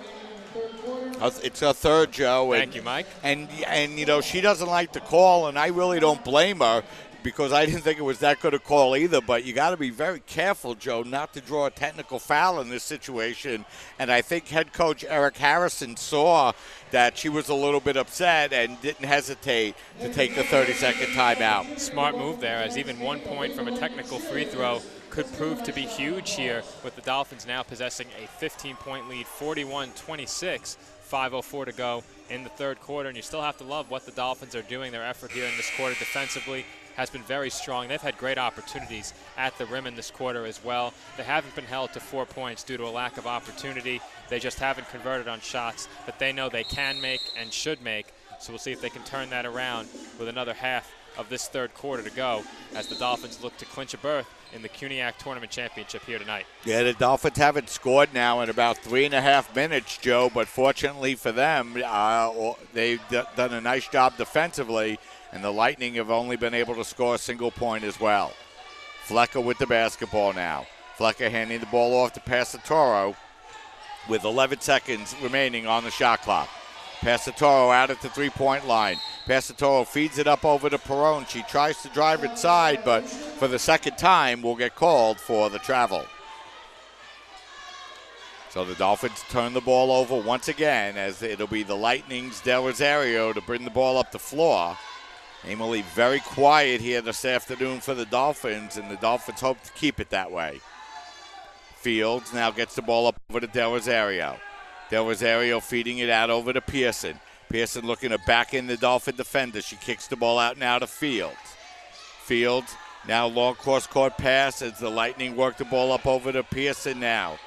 It's her third, Joe. Thank you, Mike. And you know, she doesn't like to call, and I really don't blame her, because I didn't think it was that good a call either. But you got to be very careful, Joe, not to draw a technical foul in this situation. And I think head coach Eric Harrison saw that she was a little bit upset and didn't hesitate to take the 30-second timeout. Smart move there, as even 1 point from a technical free throw could prove to be huge here, with the Dolphins now possessing a 15-point lead, 41-26. 5:04 to go in the third quarter, and you still have to love what the Dolphins are doing. Their effort here in this quarter defensively has been very strong. They've had great opportunities at the rim in this quarter as well. They haven't been held to 4 points due to a lack of opportunity. They just haven't converted on shots that they know they can make and should make. So we'll see if they can turn that around with another half of this third quarter to go, as the Dolphins look to clinch a berth in the CUNYAC Tournament Championship here tonight. Yeah, the Dolphins haven't scored now in about 3.5 minutes, Joe, but fortunately for them, they've done a nice job defensively, and the Lightning have only been able to score a single point as well. Flecker with the basketball now. Flecker handing the ball off to Passatoro with 11 seconds remaining on the shot clock. Passatoro out at the three-point line. Passatoro feeds it up over to Perone. She tries to drive inside, but for the second time will get called for the travel. So the Dolphins turn the ball over once again, as it'll be the Lightning's Del Rosario to bring the ball up the floor. Emily very quiet here this afternoon for the Dolphins, and the Dolphins hope to keep it that way. Fields now gets the ball up over to Del Rosario. Del Rosario feeding it out over to Pearson. Pearson looking to back in the Dolphin defender. She kicks the ball out now to Fields. Fields now long cross-court pass as the Lightning work the ball up over to Pearson now.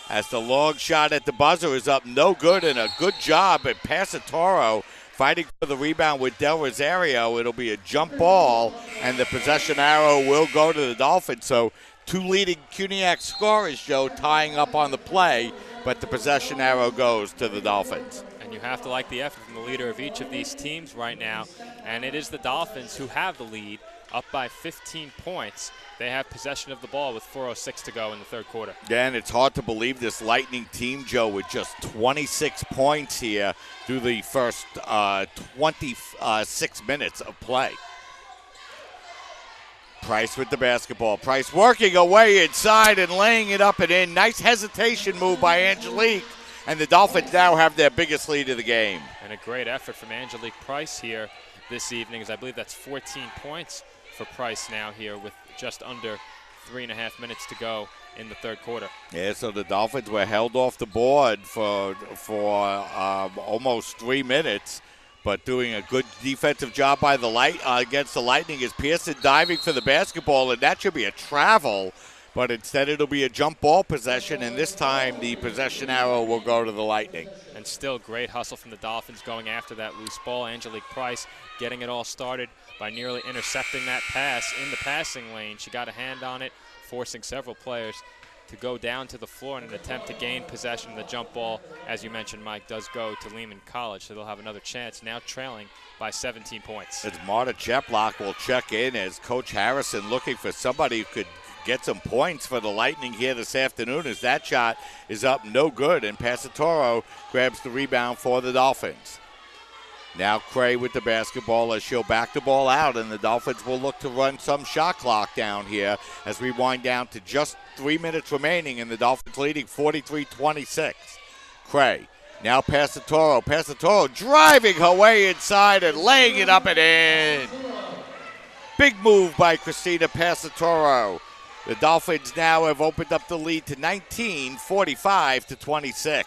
As the long shot at the buzzer is up, no good, and a good job at Passatoro fighting for the rebound with Del Rosario. It'll be a jump ball, and the possession arrow will go to the Dolphins. So two leading CUNYAC scorers, Joe, tying up on the play, but the possession arrow goes to the Dolphins. And you have to like the effort from the leader of each of these teams right now, and it is the Dolphins who have the lead, up by 15 points. They have possession of the ball with 4:06 to go in the third quarter. Yeah, and it's hard to believe this Lightning team, Joe, with just 26 points here through the first 26 minutes of play. Price with the basketball. Price working away inside and laying it up and in. Nice hesitation move by Angelique. And the Dolphins now have their biggest lead of the game. And a great effort from Angelique Price here this evening, as I believe that's 14 points for Price now here with just under 3.5 minutes to go in the third quarter. Yeah, so the Dolphins were held off the board for almost 3 minutes. But doing a good defensive job by the against the Lightning is Pearson diving for the basketball, and that should be a travel. But instead it'll be a jump ball possession, and this time the possession arrow will go to the Lightning. And still great hustle from the Dolphins going after that loose ball. Angelique Price getting it all started by nearly intercepting that pass in the passing lane. She got a hand on it, forcing several players to go down to the floor in an attempt to gain possession. The jump ball, as you mentioned, Mike, does go to Lehman College, so they'll have another chance, now trailing by 17 points. As Marta Cheplock will check in as Coach Harrison looking for somebody who could get some points for the Lightning here this afternoon, as that shot is up no good, and Passatoro grabs the rebound for the Dolphins. Now Cray with the basketball as she'll back the ball out, and the Dolphins will look to run some shot clock down here as we wind down to just 3 minutes remaining, and the Dolphins leading 43-26. Cray, now Passatoro. Passatoro driving her way inside and laying it up and in. Big move by Christina Passatoro. The Dolphins now have opened up the lead to 19, 45-26.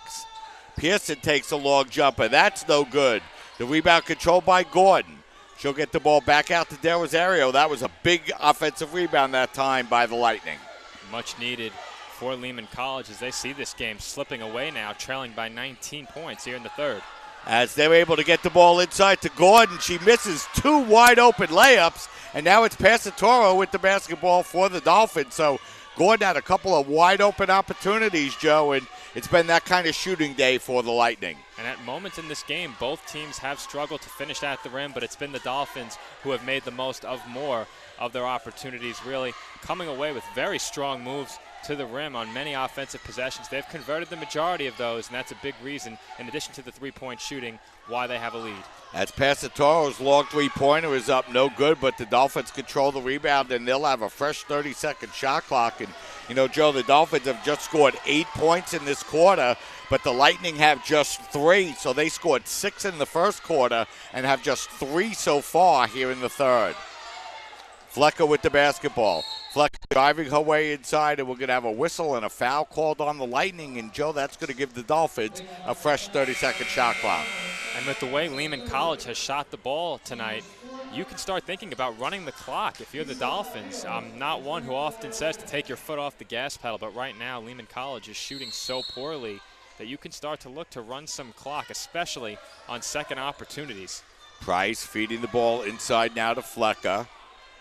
Pearson takes a long jumper. That's no good. The rebound controlled by Gordon. She'll get the ball back out to Del Rosario. That was a big offensive rebound that time by the Lightning. Much needed for Lehman College as they see this game slipping away now, trailing by 19 points here in the third. As they're able to get the ball inside to Gordon, she misses two wide open layups, and now it's Passatoro with the basketball for the Dolphins. So Gordon had a couple of wide open opportunities, Joe, and it's been that kind of shooting day for the Lightning. And at moments in this game, both teams have struggled to finish at the rim, but it's been the Dolphins who have made the most of more of their opportunities, really coming away with very strong moves to the rim on many offensive possessions. They've converted the majority of those, and that's a big reason, in addition to the three-point shooting, why they have a lead. As Passatoro's long three-pointer is up no good, but the Dolphins control the rebound, and they'll have a fresh 30-second shot clock. And, you know, Joe, the Dolphins have just scored 8 points in this quarter, but the Lightning have just 3, so they scored 6 in the first quarter and have just 3 so far here in the third. Flecker with the basketball. Flecker driving her way inside, and we're going to have a whistle and a foul called on the Lightning. And, Joe, that's going to give the Dolphins a fresh 30-second shot clock. And with the way Lehman College has shot the ball tonight, you can start thinking about running the clock if you're the Dolphins. I'm not one who often says to take your foot off the gas pedal, but right now Lehman College is shooting so poorly that you can start to look to run some clock, especially on second opportunities. Price feeding the ball inside now to Flecker.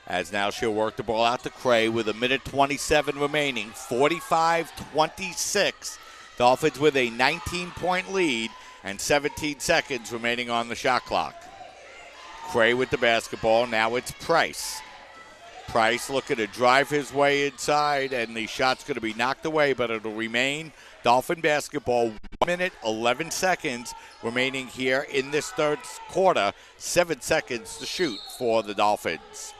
As now she'll work the ball out to Cray with 1:27 remaining, 45-26. Dolphins with a 19-point lead and 17 seconds remaining on the shot clock. Cray with the basketball. Now it's Price. Price looking to drive his way inside, and the shot's going to be knocked away, but it'll remain Dolphin basketball. 1:11 remaining here in this third quarter. 7 seconds to shoot for the Dolphins.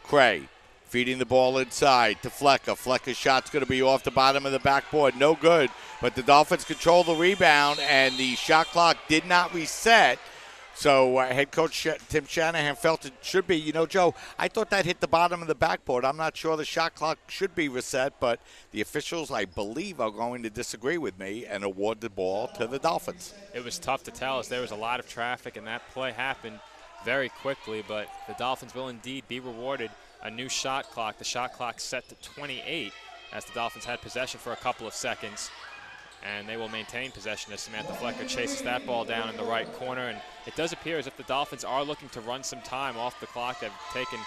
Cray feeding the ball inside to Flecker. Flecker's shot's going to be off the bottom of the backboard. No good, but the Dolphins control the rebound, and the shot clock did not reset. So head coach Tim Shanahan felt it should be. You know, Joe, I thought that hit the bottom of the backboard. I'm not sure the shot clock should be reset, but the officials, I believe, are going to disagree with me and award the ball to the Dolphins. It was tough to tell as there was a lot of traffic, and that play happened very quickly, but the Dolphins will indeed be rewarded a new shot clock. The shot clock set to 28 as the Dolphins had possession for a couple of seconds. And they will maintain possession as Samantha Flecker chases that ball down in the right corner. And it does appear as if the Dolphins are looking to run some time off the clock. They've taken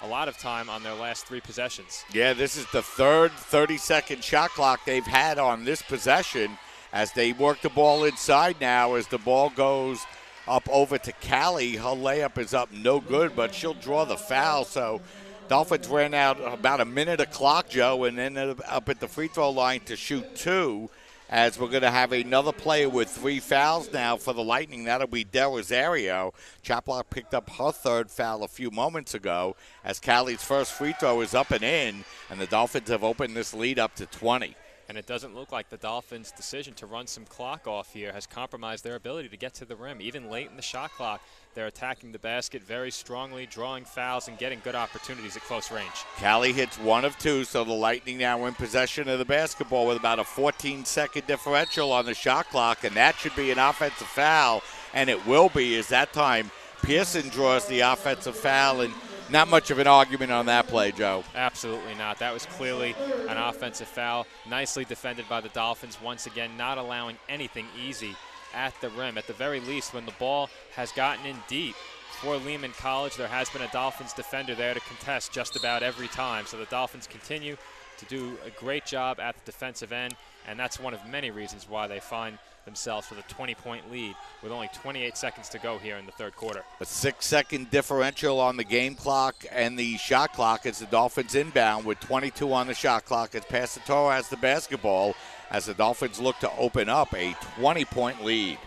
a lot of time on their last 3 possessions. Yeah, this is the third 30-second shot clock they've had on this possession as they work the ball inside now as the ball goes up over to Callie. Her layup is up no good, but she'll draw the foul. So Dolphins ran out about a minute of clock, Joe, and ended up at the free throw line to shoot 2. As we're going to have another player with 3 fouls now for the Lightning. That'll be Del Rosario. Chaplock picked up her 3rd foul a few moments ago as Callie's first free throw is up and in, and the Dolphins have opened this lead up to 20. And it doesn't look like the Dolphins' decision to run some clock off here has compromised their ability to get to the rim. Even late in the shot clock, they're attacking the basket very strongly, drawing fouls and getting good opportunities at close range. Callie hits 1 of 2, so the Lightning now in possession of the basketball with about a 14-second differential on the shot clock, and that should be an offensive foul, and it will be as that time Pearson draws the offensive foul, and not much of an argument on that play, Joe. Absolutely not. That was clearly an offensive foul. Nicely defended by the Dolphins. Once again, not allowing anything easy at the rim. At the very least, when the ball has gotten in deep for Lehman College, there has been a Dolphins defender there to contest just about every time. So the Dolphins continue to do a great job at the defensive end, and that's one of many reasons why they find themselves with a 20-point lead with only 28 seconds to go here in the third quarter. A 6-second differential on the game clock and the shot clock as the Dolphins inbound with 22 on the shot clock as Passatore has the basketball as the Dolphins look to open up a 20-point lead.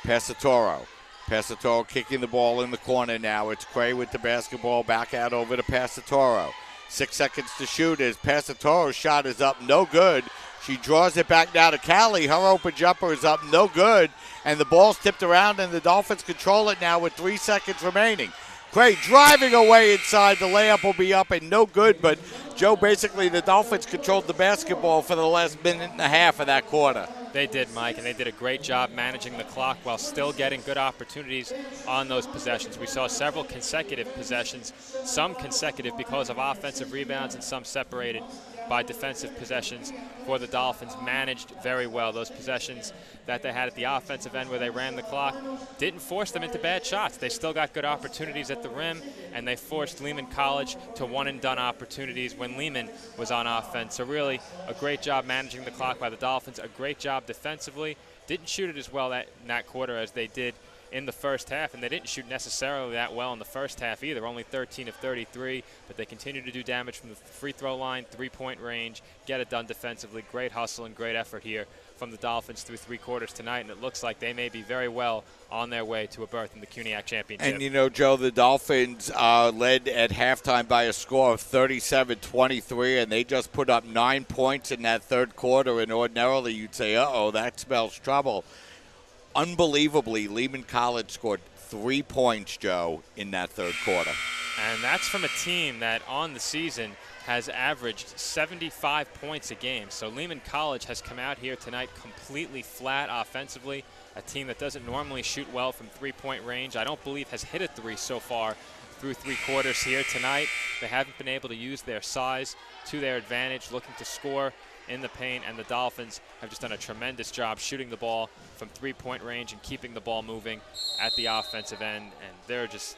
Passatore kicking the ball in the corner now. It's Cray with the basketball back out over to Passatore. 6 seconds to shoot as Passatore's shot is up, no good. She draws it back now to Callie. Her open jumper is up, no good. And the ball's tipped around, and the Dolphins control it now with 3 seconds remaining. Cray driving away inside. The layup will be up and no good. But, Joe, basically the Dolphins controlled the basketball for the last minute and a half of that quarter. They did, Mike, and they did a great job managing the clock while still getting good opportunities on those possessions. We saw several consecutive possessions, some consecutive because of offensive rebounds and some separated by defensive possessions for the Dolphins. Managed very well. Those possessions that they had at the offensive end where they ran the clock didn't force them into bad shots. They still got good opportunities at the rim, and they forced Lehman College to one-and-done opportunities when Lehman was on offense. So really a great job managing the clock by the Dolphins, a great job defensively. Didn't shoot it as well in that quarter as they did in the first half, and they didn't shoot necessarily that well in the first half either, only 13 of 33, but they continue to do damage from the free throw line, 3-point range, get it done defensively. Great hustle and great effort here from the Dolphins through 3 quarters tonight, and it looks like they may be very well on their way to a berth in the CUNYAC Championship. And, you know, Joe, the Dolphins led at halftime by a score of 37-23, and they just put up 9 points in that third quarter, and ordinarily you'd say, uh-oh, that spells trouble. Unbelievably, Lehman College scored 3 points, Joe, in that third quarter. And that's from a team that on the season has averaged 75 points a game. So Lehman College has come out here tonight completely flat offensively, a team that doesn't normally shoot well from 3-point range. I don't believe has hit a 3 so far through 3 quarters here tonight. They haven't been able to use their size to their advantage, looking to score in the paint, and the Dolphins have just done a tremendous job shooting the ball from 3-point range and keeping the ball moving at the offensive end, and they're just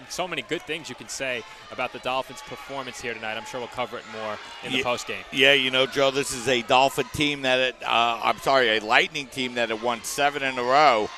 so many good things you can say about the Dolphins' performance here tonight. I'm sure we'll cover it more in the postgame. Yeah, you know, Joe, this is a Dolphin team a Lightning team that had won 7 in a row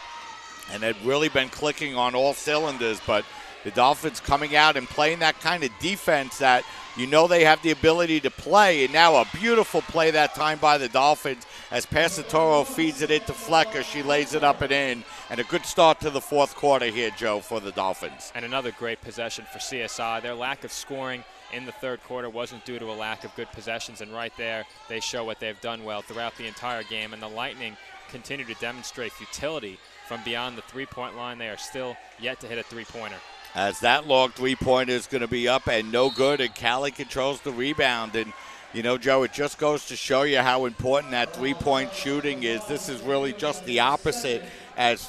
and had really been clicking on all cylinders. But the Dolphins coming out and playing that kind of defense that you know they have the ability to play. And now a beautiful play that time by the Dolphins as Passatoro feeds it into Flecker. She lays it up and in. And a good start to the fourth quarter here, Joe, for the Dolphins. And another great possession for CSI. Their lack of scoring in the third quarter wasn't due to a lack of good possessions. And right there, they show what they've done well throughout the entire game. And the Lightning continue to demonstrate futility from beyond the three-point line. They are still yet to hit a three-pointer. As that long three-pointer is going to be up and no good, and Callie controls the rebound. And, you know, Joe, it just goes to show you how important that three-point shooting is. This is really just the opposite as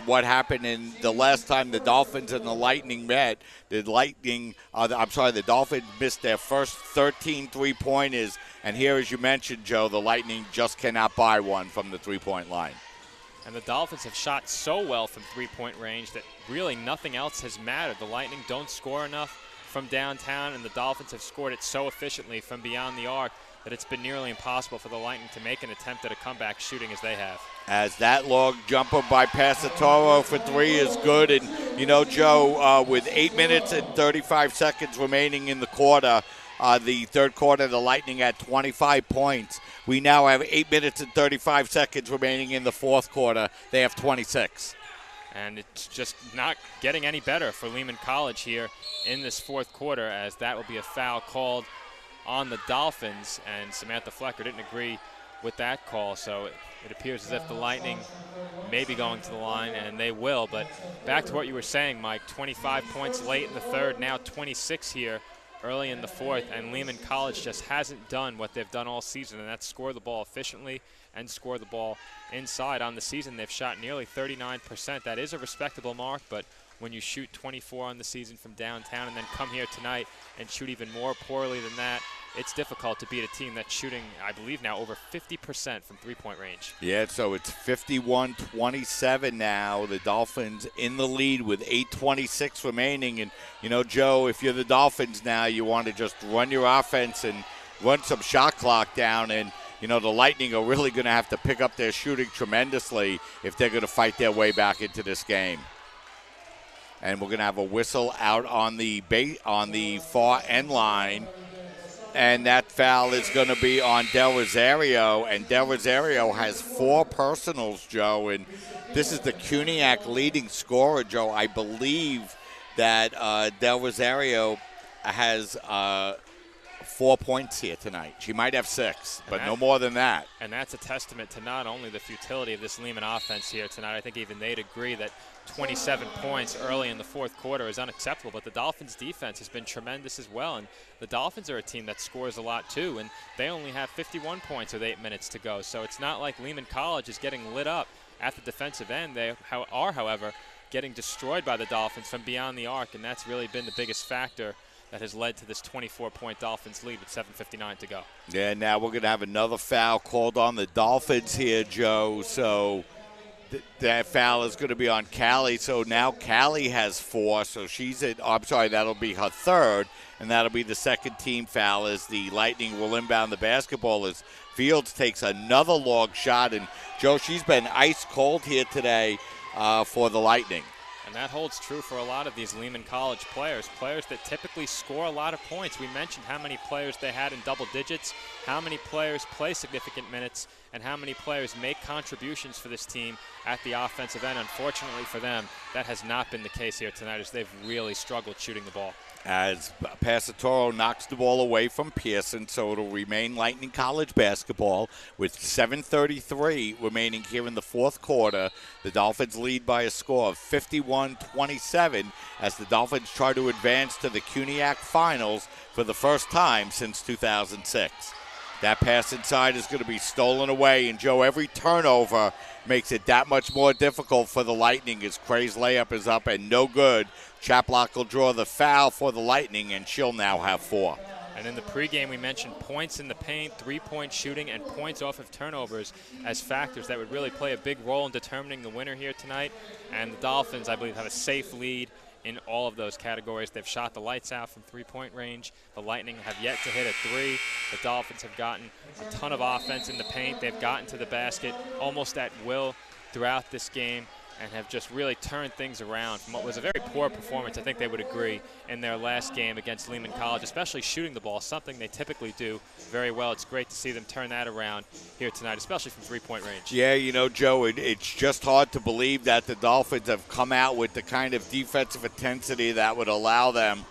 what happened in the last time the Dolphins and the Lightning met. The Dolphins missed their first 13 three-pointers. And here, as you mentioned, Joe, the Lightning just cannot buy one from the three-point line. And the Dolphins have shot so well from three-point range that really nothing else has mattered. The Lightning don't score enough from downtown, and the Dolphins have scored it so efficiently from beyond the arc that it's been nearly impossible for the Lightning to make an attempt at a comeback shooting as they have. As that long jumper by Passatoro for three is good. And, you know, Joe, with 8 minutes and 35 seconds remaining in the quarter, the third quarter, the Lightning had 25 points. We now have 8 minutes and 35 seconds remaining in the fourth quarter. They have 26. And it's just not getting any better for Lehman College here in this fourth quarter, as that will be a foul called on the Dolphins. And Samantha Flecker didn't agree with that call, so it appears as if the Lightning may be going to the line, and they will. But back to what you were saying, Mike, 25 points late in the third, now 26 here early in the fourth, and Lehman College just hasn't done what they've done all season, and that's score the ball efficiently and score the ball inside. On the season, they've shot nearly 39%. That is a respectable mark, but when you shoot 24 on the season from downtown and then come here tonight and shoot even more poorly than that, it's difficult to beat a team that's shooting, I believe now, over 50% from three-point range. Yeah, so it's 51-27 now. The Dolphins in the lead with 8:26 remaining. And, you know, Joe, if you're the Dolphins now, you want to just run your offense and run some shot clock down. And, you know, the Lightning are really going to have to pick up their shooting tremendously if they're going to fight their way back into this game. And we're going to have a whistle out on the far end line. And that foul is going to be on Del Rosario. And Del Rosario has 4 personals, Joe. And this is the CUNYAC leading scorer, Joe. I believe that Del Rosario has 4 points here tonight. She might have 6, but no more than that. And that's a testament to not only the futility of this Lehman offense here tonight. I think even they'd agree that 27 points early in the fourth quarter is unacceptable, but the Dolphins' defense has been tremendous as well. And the Dolphins are a team that scores a lot too, and they only have 51 points with 8 minutes to go. So it's not like Lehman College is getting lit up at the defensive end. They are, however, getting destroyed by the Dolphins from beyond the arc, and that's really been the biggest factor that has led to this 24-point Dolphins lead with 7:59 to go. Yeah, now we're going to have another foul called on the Dolphins here, Joe. So that foul is going to be on Callie. So now Callie has 4. So she's that'll be her third, and that'll be the second team foul as the Lightning will inbound the basketball as Fields takes another long shot. And, Joe, she's been ice cold here today for the Lightning. And that holds true for a lot of these Lehman College players that typically score a lot of points. We mentioned how many players they had in double digits, how many players play significant minutes, and how many players make contributions for this team at the offensive end. Unfortunately for them, that has not been the case here tonight, as they've really struggled shooting the ball. As Passatoro knocks the ball away from Pearson, so it'll remain Lightning College basketball with 7:33 remaining here in the fourth quarter. The Dolphins lead by a score of 51-27 as the Dolphins try to advance to the CUNYAC Finals for the first time since 2006. That pass inside is going to be stolen away, and, Joe, every turnover makes it that much more difficult for the Lightning as Cray's layup is up and no good. Chaplock will draw the foul for the Lightning, and she'll now have 4. And in the pregame, we mentioned points in the paint, three-point shooting, and points off of turnovers as factors that would really play a big role in determining the winner here tonight. And the Dolphins, I believe, have a safe lead in all of those categories. They've shot the lights out from three-point range. The Lightning have yet to hit a three. The Dolphins have gotten a ton of offense in the paint. They've gotten to the basket almost at will throughout this game and have just really turned things around from what was a very poor performance, I think they would agree, in their last game against Lehman College, especially shooting the ball, something they typically do very well. It's great to see them turn that around here tonight, especially from three-point range. Yeah, you know, Joe, it's just hard to believe that the Dolphins have come out with the kind of defensive intensity that would allow them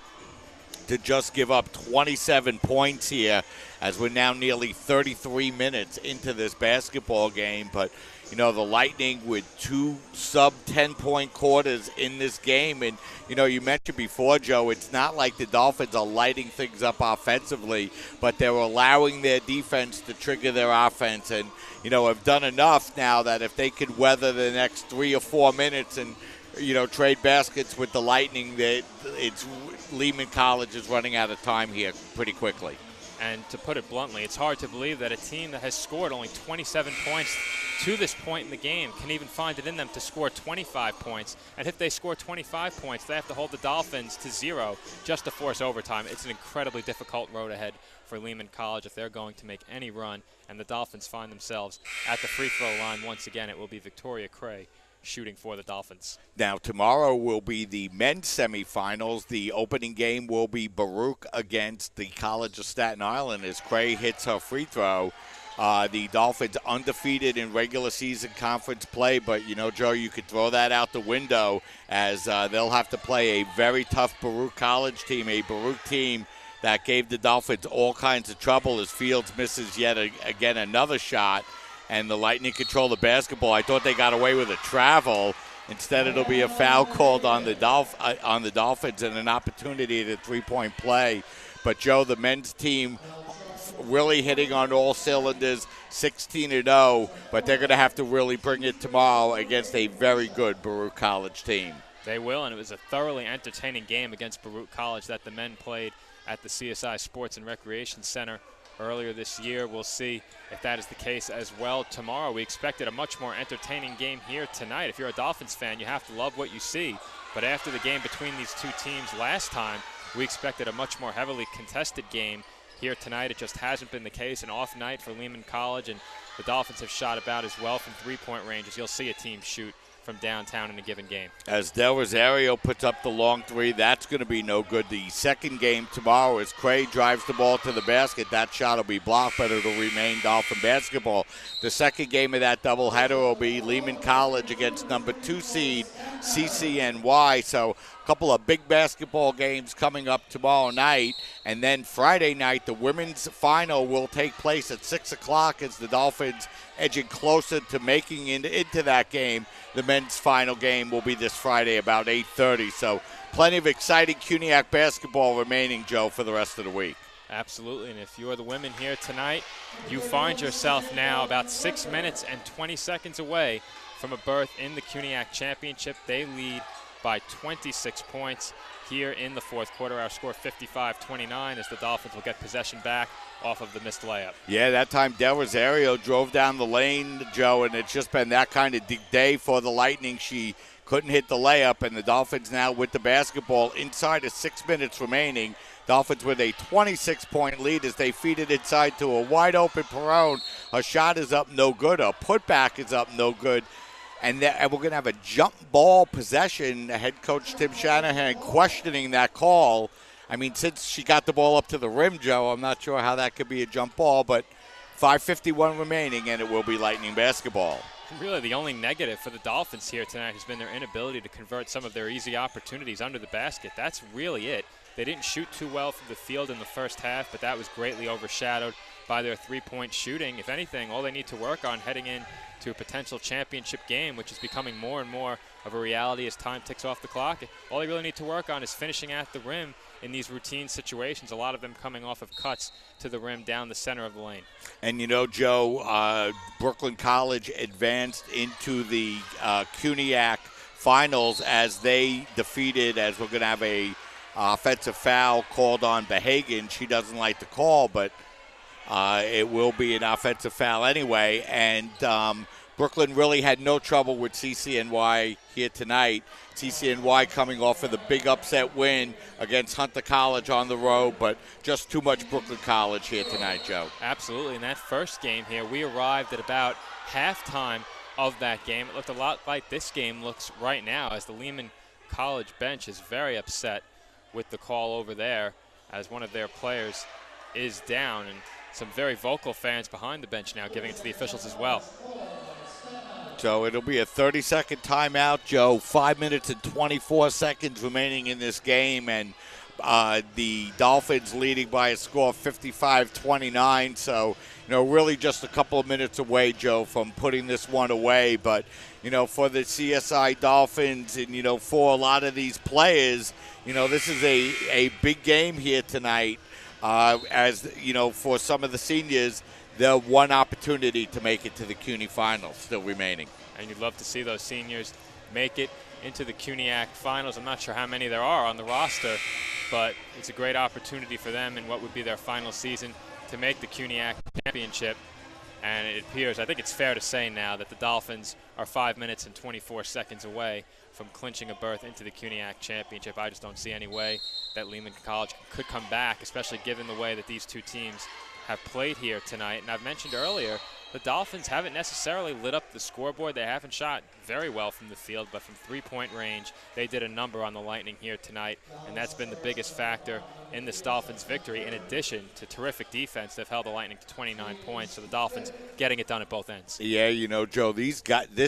to just give up 27 points here, as we're now nearly 33 minutes into this basketball game. But you know, the Lightning with two sub-10-point quarters in this game. And, you know, you mentioned before, Joe, it's not like the Dolphins are lighting things up offensively, but they're allowing their defense to trigger their offense. And, you know, have done enough now that if they could weather the next 3 or 4 minutes and, you know, trade baskets with the Lightning, that it's Lehman College is running out of time here pretty quickly. And to put it bluntly, it's hard to believe that a team that has scored only 27 points to this point in the game can even find it in them to score 25 points. And if they score 25 points, they have to hold the Dolphins to 0 just to force overtime. It's an incredibly difficult road ahead for Lehman College if they're going to make any run. And the Dolphins find themselves at the free throw line once again. It will be Victoria Cray shooting for the Dolphins. Now, tomorrow will be the men's semifinals. The opening game will be Baruch against the College of Staten Island as Cray hits her free throw. The Dolphins undefeated in regular season conference play, but, you know, Joe, you could throw that out the window as they'll have to play a very tough Baruch College team, a Baruch team that gave the Dolphins all kinds of trouble as Fields misses yet again another shot. And the Lightning control the basketball. I thought they got away with a travel. Instead, it'll be a foul called on the Dolphins and an opportunity to three-point play. But, Joe, the men's team really hitting on all cylinders, 16-0, but they're going to have to really bring it tomorrow against a very good Baruch College team. They will, and it was a thoroughly entertaining game against Baruch College that the men played at the CSI Sports and Recreation Center earlier this year. We'll see if that is the case as well tomorrow. We expected a much more entertaining game here tonight. If you're a Dolphins fan, you have to love what you see. But after the game between these two teams last time, we expected a much more heavily contested game here tonight. It just hasn't been the case. An off night for Lehman College, and the Dolphins have shot about as well from three-point range as you'll see a team shoot from downtown in a given game. As Del Rosario puts up the long three, that's going to be no good. The second game tomorrow as Cray drives the ball to the basket. That shot will be blocked, but it'll remain Dolphin basketball. The second game of that doubleheader will be Lehman College against number 2 seed CCNY. So a couple of big basketball games coming up tomorrow night. And then Friday night, the women's final will take place at 6 o'clock as the Dolphins edging closer to making into that game. The men's final game will be this Friday about 8:30. So plenty of exciting CUNYAC basketball remaining, Joe, for the rest of the week. Absolutely, and if you're the women here tonight, you find yourself now about 6 minutes and 20 seconds away from a berth in the CUNYAC Championship. They lead by 26 points here in the fourth quarter. Our score 55-29 as the Dolphins will get possession back off of the missed layup. Yeah, that time Del Rosario drove down the lane, Joe, and it's just been that kind of day for the Lightning. She couldn't hit the layup, and the Dolphins now with the basketball inside of 6 minutes remaining. Dolphins with a 26-point lead as they feed it inside to a wide-open Perrone. A shot is up, no good. A putback is up, no good. And we're going to have a jump ball possession. Head coach Tim Shanahan questioning that call. I mean, since she got the ball up to the rim, Joe, I'm not sure how that could be a jump ball, but 5:51 remaining, and it will be Lightning basketball. Really, the only negative for the Dolphins here tonight has been their inability to convert some of their easy opportunities under the basket. That's really it. They didn't shoot too well from the field in the first half, but that was greatly overshadowed by their three-point shooting. If anything, all they need to work on heading in to a potential championship game, which is becoming more and more of a reality as time ticks off the clock, all they really need to work on is finishing at the rim in these routine situations, a lot of them coming off of cuts to the rim down the center of the lane. And, you know, Joe, Brooklyn College advanced into the CUNYAC finals as they defeated, as we're going to have a offensive foul called on Behagan. She doesn't like the call, but it will be an offensive foul anyway. And Brooklyn really had no trouble with CCNY here tonight. CCNY coming off of the big upset win against Hunter College on the road, but just too much Brooklyn College here tonight, Joe. Absolutely. In that first game here, we arrived at about halftime of that game. It looked a lot like this game looks right now, as the Lehman College bench is very upset with the call over there, as one of their players is down, and some very vocal fans behind the bench now giving it to the officials as well. So it'll be a 30-second timeout, Joe. 5 minutes and 24 seconds remaining in this game, and the Dolphins leading by a score of 55-29. So, really just a couple of minutes away, Joe, from putting this one away. But, for the CSI Dolphins and, for a lot of these players, this is a big game here tonight. As, for some of the seniors, the one opportunity to make it to the CUNY Finals still remaining. And you'd love to see those seniors make it into the CUNYAC Finals. I'm not sure how many there are on the roster, but it's a great opportunity for them in what would be their final season to make the CUNYAC Championship. And it appears, I think it's fair to say now, that the Dolphins are 5 minutes and 24 seconds away from clinching a berth into the CUNYAC Championship. I just don't see any way that Lehman College could come back, especially given the way that these two teams have played here tonight. And I've mentioned earlier, the Dolphins haven't necessarily lit up the scoreboard. They haven't shot very well from the field, but from three-point range, they did a number on the Lightning here tonight, and that's been the biggest factor in this Dolphins victory, in addition to terrific defense. They've held the Lightning to 29 points, so the Dolphins getting it done at both ends. Yeah, Joe, this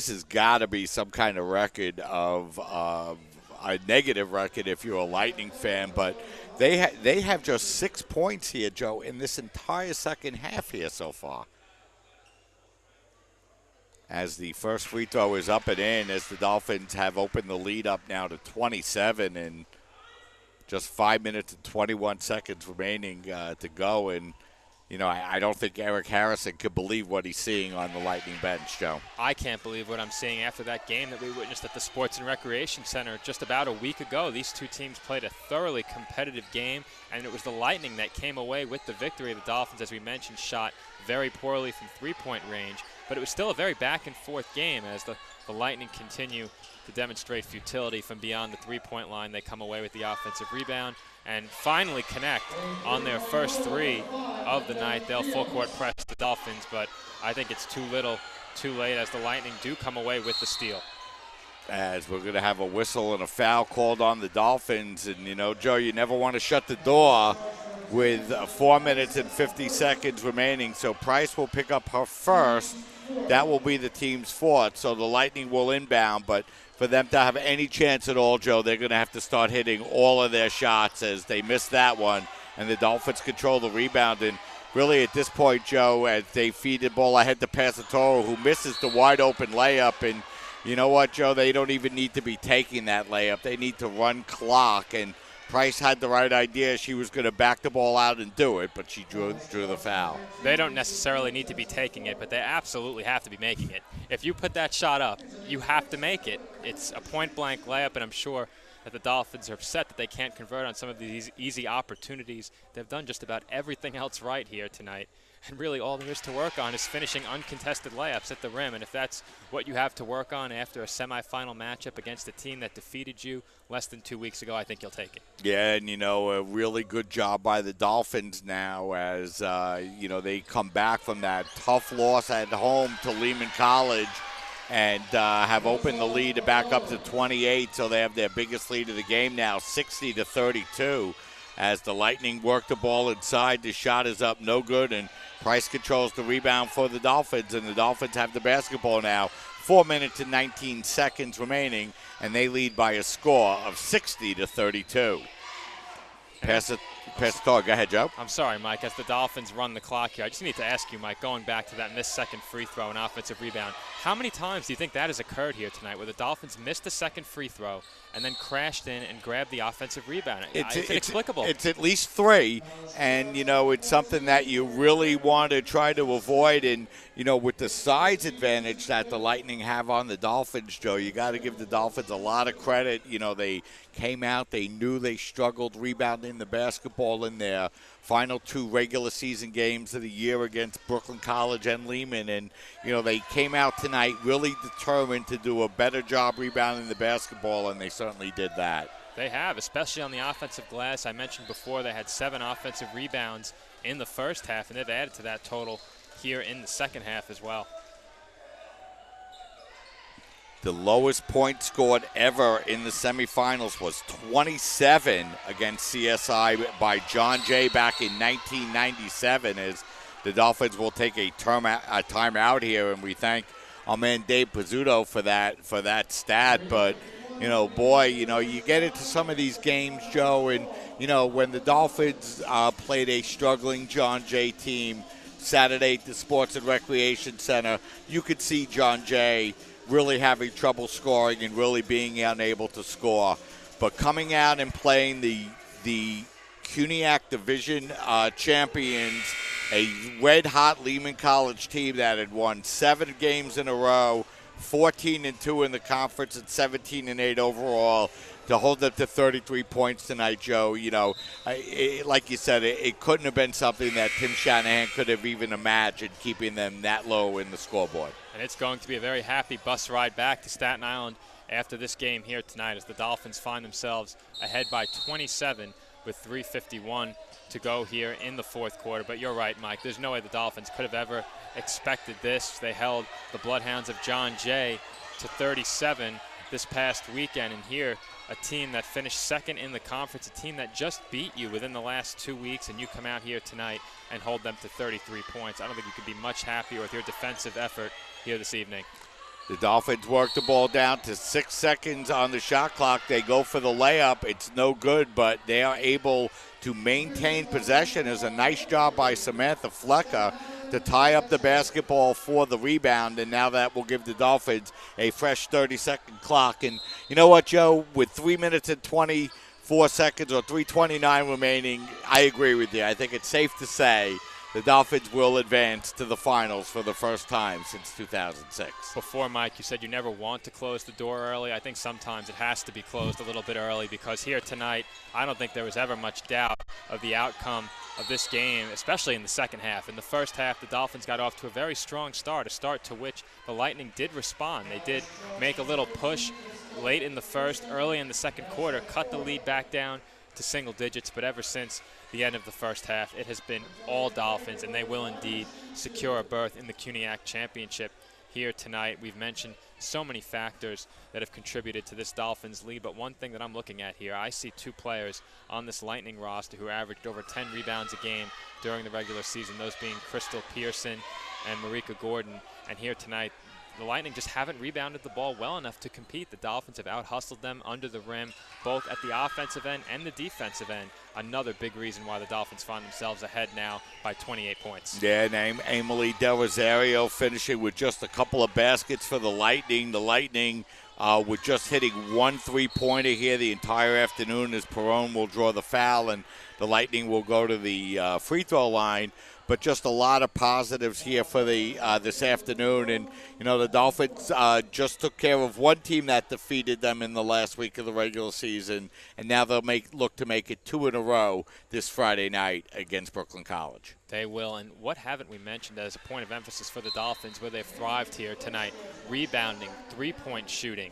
has got to be some kind of record of a negative record if you're a Lightning fan, but they have just 6 points here, Joe, in this entire second half here so far. As the first free throw is up and in, as the Dolphins have opened the lead up now to 27, and just 5 minutes and 21 seconds remaining to go. And, I don't think Eric Harrison could believe what he's seeing on the Lightning bench, Joe. I can't believe what I'm seeing after that game that we witnessed at the Sports and Recreation Center just about a week ago. These two teams played a thoroughly competitive game, and it was the Lightning that came away with the victory. The Dolphins, as we mentioned, shot very poorly from three-point range, but it was still a very back-and-forth game as the Lightning continue to demonstrate futility from beyond the three-point line. They come away with the offensive rebound and finally connect on their first three of the night. They'll full-court press the Dolphins, but I think it's too little, too late, as the Lightning do come away with the steal. As we're going to have a whistle and a foul called on the Dolphins. And, Joe, you never want to shut the door with 4 minutes and 50 seconds remaining. So Price will pick up her first. That will be the team's fourth. So the Lightning will inbound. But for them to have any chance at all, Joe, they're going to have to start hitting all of their shots, as they missed that one. And the Dolphins control the rebound. And really at this point, Joe, as they feed the ball ahead to Passatoro, who misses the wide-open layup. And you know what, Joe? They don't even need to be taking that layup. They need to run clock. And Price had the right idea. She was going to back the ball out and do it, but she drew the foul. They don't necessarily need to be taking it, but they absolutely have to be making it. If you put that shot up, you have to make it. It's a point-blank layup, and I'm sure that the Dolphins are upset that they can't convert on some of these easy opportunities. They've done just about everything else right here tonight. And really all there is to work on is finishing uncontested layups at the rim. And if that's what you have to work on after a semifinal matchup against a team that defeated you less than 2 weeks ago, I think you'll take it. Yeah, and, a really good job by the Dolphins now as, they come back from that tough loss at home to Lehman College and have opened the lead back up to 28. So they have their biggest lead of the game now, 60-32. As the Lightning work the ball inside, the shot is up, no good, and Price controls the rebound for the Dolphins, and the Dolphins have the basketball now. 4 minutes and 19 seconds remaining, and they lead by a score of 60-32. Pass it, go ahead, Joe. I'm sorry, Mike. As the Dolphins run the clock here, I just need to ask you, Mike, going back to that missed second free throw and offensive rebound, how many times do you think that has occurred here tonight where the Dolphins missed the second free throw and then crashed in and grabbed the offensive rebound? It's inexplicable. It's at least three, and, it's something that you really want to try to avoid. And, with the size advantage that the Lightning have on the Dolphins, Joe, you got to give the Dolphins a lot of credit. They came out, they knew they struggled rebounding the basketball. basketball in their final 2 regular season games of the year against Brooklyn College and Lehman. And, they came out tonight really determined to do a better job rebounding the basketball, and they certainly did that. They have, especially on the offensive glass. I mentioned before they had 7 offensive rebounds in the first half, and they've added to that total here in the second half as well. The lowest point scored ever in the semifinals was 27 against CSI by John Jay back in 1997, as the Dolphins will take a timeout here, and we thank our man Dave Pizzuto for that stat. But, you get into some of these games, Joe, and, when the Dolphins played a struggling John Jay team Saturday at the Sports and Recreation Center, you could see John Jay really having trouble scoring and really being unable to score. But coming out and playing the CUNYAC Division champions, a red-hot Lehman College team that had won 7 games in a row, 14-2 in the conference and 17-8 overall, to hold up to 33 points tonight, Joe. Like you said, it couldn't have been something that Tim Shanahan could have even imagined, keeping them that low in the scoreboard. And it's going to be a very happy bus ride back to Staten Island after this game here tonight, as the Dolphins find themselves ahead by 27 with 3:51 to go here in the fourth quarter. But you're right, Mike. There's no way the Dolphins could have ever expected this. They held the Bloodhounds of John Jay to 37 this past weekend, and here a team that finished second in the conference, a team that just beat you within the last 2 weeks, and you come out here tonight and hold them to 33 points. I don't think you could be much happier with your defensive effort here this evening. The Dolphins work the ball down to 6 seconds on the shot clock. They go for the layup. It's no good, but they are able to maintain possession. There's a nice job by Samantha Flecker to tie up the basketball for the rebound, and now that will give the Dolphins a fresh 30-second clock. And you know what, Joe? With 3 minutes and 24 seconds or 3:29 remaining, I agree with you. I think it's safe to say the Dolphins will advance to the finals for the first time since 2006. Before, Mike, you said you never want to close the door early. I think sometimes it has to be closed a little bit early, because here tonight, I don't think there was ever much doubt of the outcome of this game, especially in the second half. In the first half, the Dolphins got off to a very strong start, a start to which the Lightning did respond. They did make a little push late in the first, early in the second quarter, cut the lead back down to single digits, but ever since the end of the first half, it has been all Dolphins, and they will indeed secure a berth in the CUNYAC Championship here tonight. We've mentioned so many factors that have contributed to this Dolphins lead, but one thing that I'm looking at here, I see 2 players on this Lightning roster who averaged over 10 rebounds a game during the regular season, those being Crystal Pearson and Marika Gordon. And here tonight, the Lightning just haven't rebounded the ball well enough to compete. The Dolphins have out-hustled them under the rim, both at the offensive end and the defensive end. Another big reason why the Dolphins find themselves ahead now by 28 points. Yeah, and Emily Del Rosario finishing with just a couple of baskets for the Lightning. The Lightning were just hitting 1 3-pointer here the entire afternoon, as Perone will draw the foul, and the Lightning will go to the free throw line. But just a lot of positives here for the this afternoon. And, the Dolphins just took care of one team that defeated them in the last week of the regular season, and now they'll look to make it 2 in a row this Friday night against Brooklyn College. They will, and what haven't we mentioned as a point of emphasis for the Dolphins, where they've thrived here tonight? Rebounding, 3-point shooting.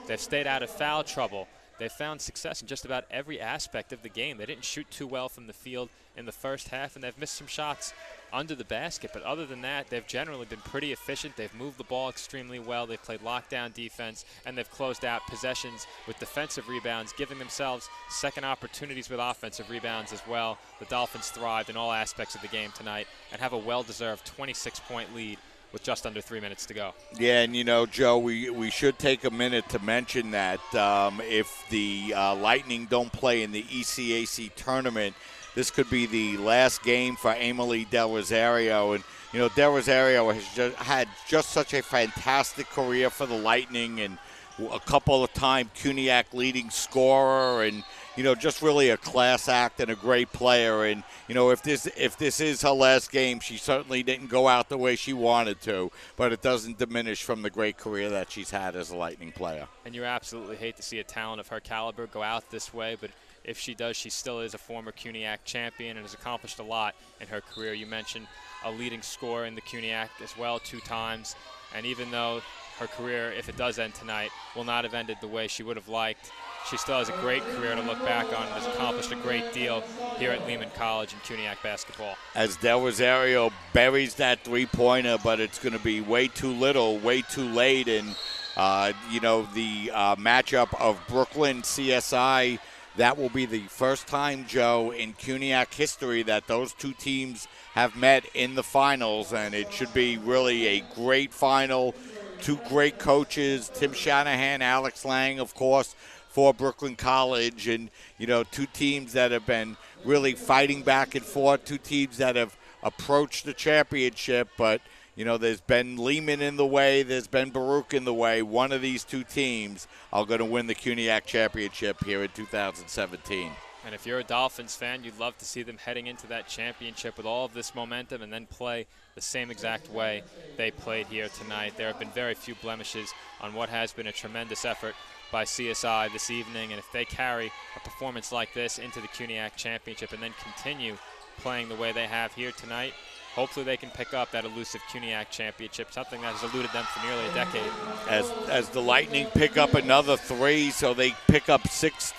They've stayed out of foul trouble. They found success in just about every aspect of the game. They didn't shoot too well from the field in the first half, and they've missed some shots under the basket. But other than that, they've generally been pretty efficient. They've moved the ball extremely well. They've played lockdown defense, and they've closed out possessions with defensive rebounds, giving themselves second opportunities with offensive rebounds as well. The Dolphins thrived in all aspects of the game tonight and have a well-deserved 26-point lead with just under 3 minutes to go. Yeah, and Joe, we should take a minute to mention that if the Lightning don't play in the ECAC tournament, this could be the last game for Emily Del Rosario. And, Del Rosario has had just such a fantastic career for the Lightning, and a couple of time CUNYAC leading scorer, and just really a class act and a great player. And if this is her last game, she certainly didn't go out the way she wanted to, but it doesn't diminish from the great career that she's had as a Lightning player. And you absolutely hate to see a talent of her caliber go out this way, but if she does, she still is a former CUNYAC champion and has accomplished a lot in her career. You mentioned a leading scorer in the CUNYAC as well 2 times. And even though her career, if it does end tonight, will not have ended the way she would have liked, she still has a great career to look back on and has accomplished a great deal here at Lehman College in CUNYAC basketball. As Del Rosario buries that three-pointer, but it's going to be way too little, way too late. And, the matchup of Brooklyn CSI, that will be the first time, Joe, in CUNYAC history that those 2 teams have met in the finals. And it should be really a great final. 2 great coaches, Tim Shanahan, Alex Lang, of course, for Brooklyn College, and 2 teams that have been really fighting back and forth, 2 teams that have approached the championship, but there's been Lehman in the way, there's been Baruch in the way. One of these 2 teams are going to win the CUNYAC championship here in 2017. And if you're a Dolphins fan, you'd love to see them heading into that championship with all of this momentum and then play the same exact way they played here tonight. There have been very few blemishes on what has been a tremendous effort by CSI this evening, and if they carry a performance like this into the CUNYAC championship and then continue playing the way they have here tonight, hopefully they can pick up that elusive CUNYAC championship, something that has eluded them for nearly a decade. As the Lightning pick up another 3, so they pick up 6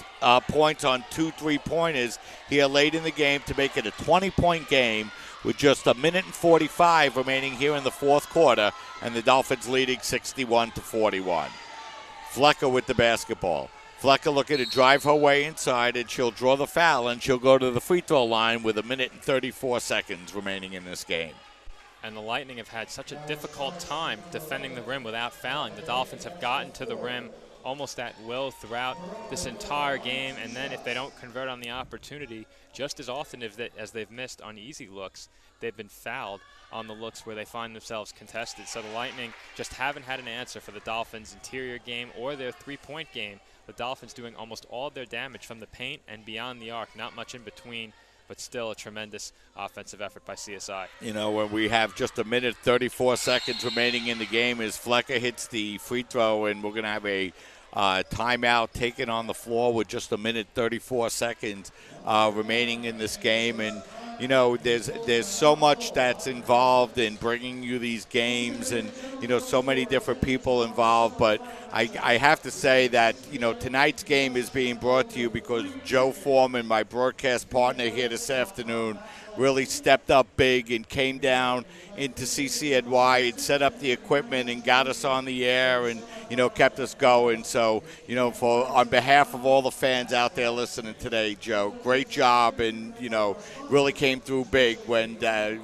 points on 2 3-pointers here late in the game to make it a 20-point game with just 1 minute and 45 remaining here in the 4th quarter, and the Dolphins leading 61-41. Flecker with the basketball. Flecker looking to drive her way inside, and she'll draw the foul, and she'll go to the free throw line with 1 minute and 34 seconds remaining in this game. And the Lightning have had such a difficult time defending the rim without fouling. The Dolphins have gotten to the rim almost at will throughout this entire game, and then if they don't convert on the opportunity, just as often as they've missed on easy looks, they've been fouled on the looks where they find themselves contested. So the Lightning just haven't had an answer for the Dolphins' interior game or their 3-point game. The Dolphins doing almost all of their damage from the paint and beyond the arc, not much in between, but still a tremendous offensive effort by CSI. When we have just 1 minute 34 seconds remaining in the game as Flecker hits the free throw, and we're going to have a timeout taken on the floor with just 1 minute 34 seconds remaining in this game. And there's so much that's involved in bringing you these games, and so many different people involved. But I have to say that tonight's game is being brought to you because Joe Foreman, my broadcast partner here this afternoon, really stepped up big and came down into CCNY and set up the equipment and got us on the air and kept us going. So on behalf of all the fans out there listening today, Joe, great job, and really came through big when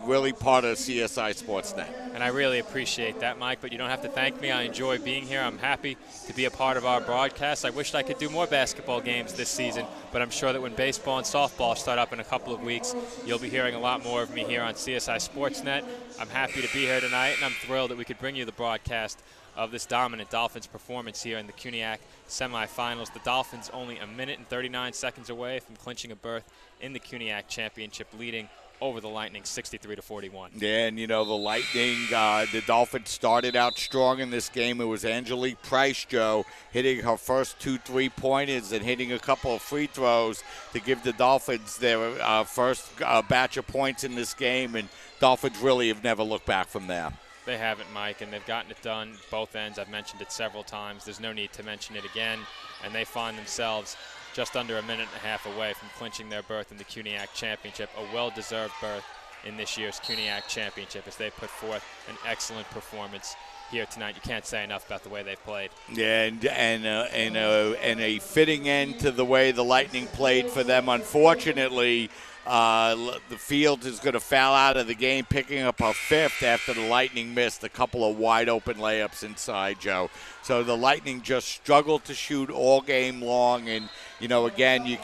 really part of CSI Sportsnet. And I really appreciate that, Mike, but you don't have to thank me. I enjoy being here. I'm happy to be a part of our broadcast. I wish I could do more basketball games this season, but I'm sure that when baseball and softball start up in a couple of weeks, you'll be hearing a lot more of me here on CSI Sportsnet. I'm happy to be here tonight, and I'm thrilled that we could bring you the broadcast of this dominant Dolphins performance here in the CUNYAC Semifinals. The Dolphins only 1 minute and 39 seconds away from clinching a berth in the CUNYAC Championship, leading over the Lightning 63-41. Yeah, and the Lightning, the Dolphins started out strong in this game. It was Angelique Price, Joe, hitting her first 2 3-pointers and hitting a couple of free throws to give the Dolphins their first batch of points in this game, and Dolphins really have never looked back from there. They haven't, Mike, and they've gotten it done both ends. I've mentioned it several times. There's no need to mention it again, and they find themselves just under 1.5 minutes away from clinching their berth in the CUNYAC Championship, a well-deserved berth in this year's CUNYAC Championship as they put forth an excellent performance here tonight. You can't say enough about the way they've played. Yeah, and a fitting end to the way the Lightning played for them. Unfortunately, the Fields is going to foul out of the game, picking up her 5th after the Lightning missed a couple of wide-open layups inside, Joe. So the Lightning just struggled to shoot all game long, and, again, you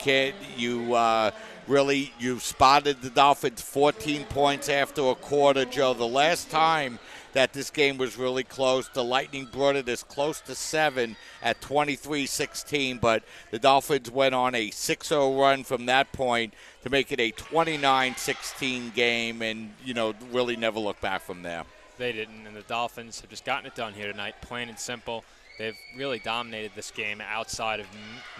spotted the Dolphins 14 points after a quarter, Joe. The last time that this game was really close, the Lightning brought it as close to 7 at 23-16, but the Dolphins went on a 6-0 run from that point to make it a 29-16 game, and, really never look back from there. They didn't, and the Dolphins have just gotten it done here tonight, plain and simple. They've really dominated this game outside of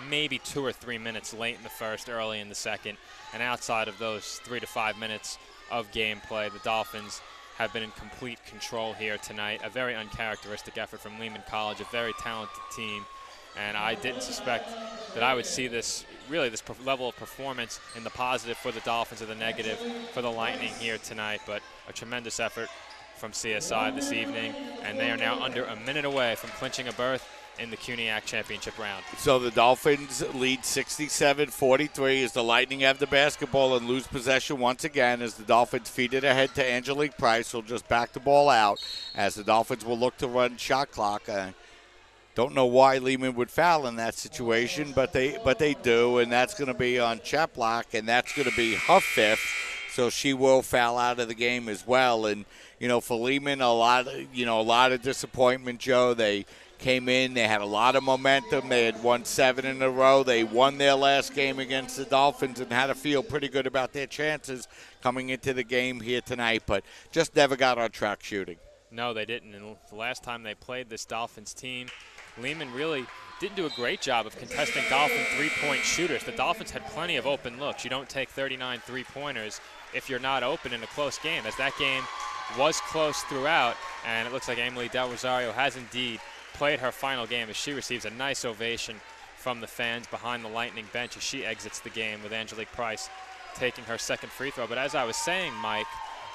maybe 2 or 3 minutes late in the first, early in the second, and outside of those 3 to 5 minutes of gameplay, the Dolphins have been in complete control here tonight. A very uncharacteristic effort from Lehman College, a very talented team, and I didn't suspect that I would see this level of performance in the positive for the Dolphins or the negative for the Lightning here tonight, but a tremendous effort from CSI this evening, and they are now under a minute away from clinching a berth in the CUNYAC championship round. So the Dolphins lead 67-43 as the Lightning have the basketball and lose possession once again as the Dolphins feed it ahead to Angelique Price. Will just back the ball out as the Dolphins will look to run shot clock. Don't know why Lehman would foul in that situation, but they do, and that's going to be on Chaplock, and that's going to be her fifth. So she will foul out of the game as well. And for Lehman, a lot of disappointment, Joe. They came in, they had a lot of momentum. They had won 7 in a row. They won their last game against the Dolphins and had to feel pretty good about their chances coming into the game here tonight, but just never got on track shooting. No, they didn't. And the last time they played this Dolphins team, Lehman really didn't do a great job of contesting Dolphin three-point shooters. The Dolphins had plenty of open looks. You don't take 39 three-pointers if you're not open in a close game, as that game was close throughout, and it looks like Emily Del Rosario has indeed played her final game as she receives a nice ovation from the fans behind the Lightning bench as she exits the game with Angelique Price taking her second free throw. But as I was saying, Mike,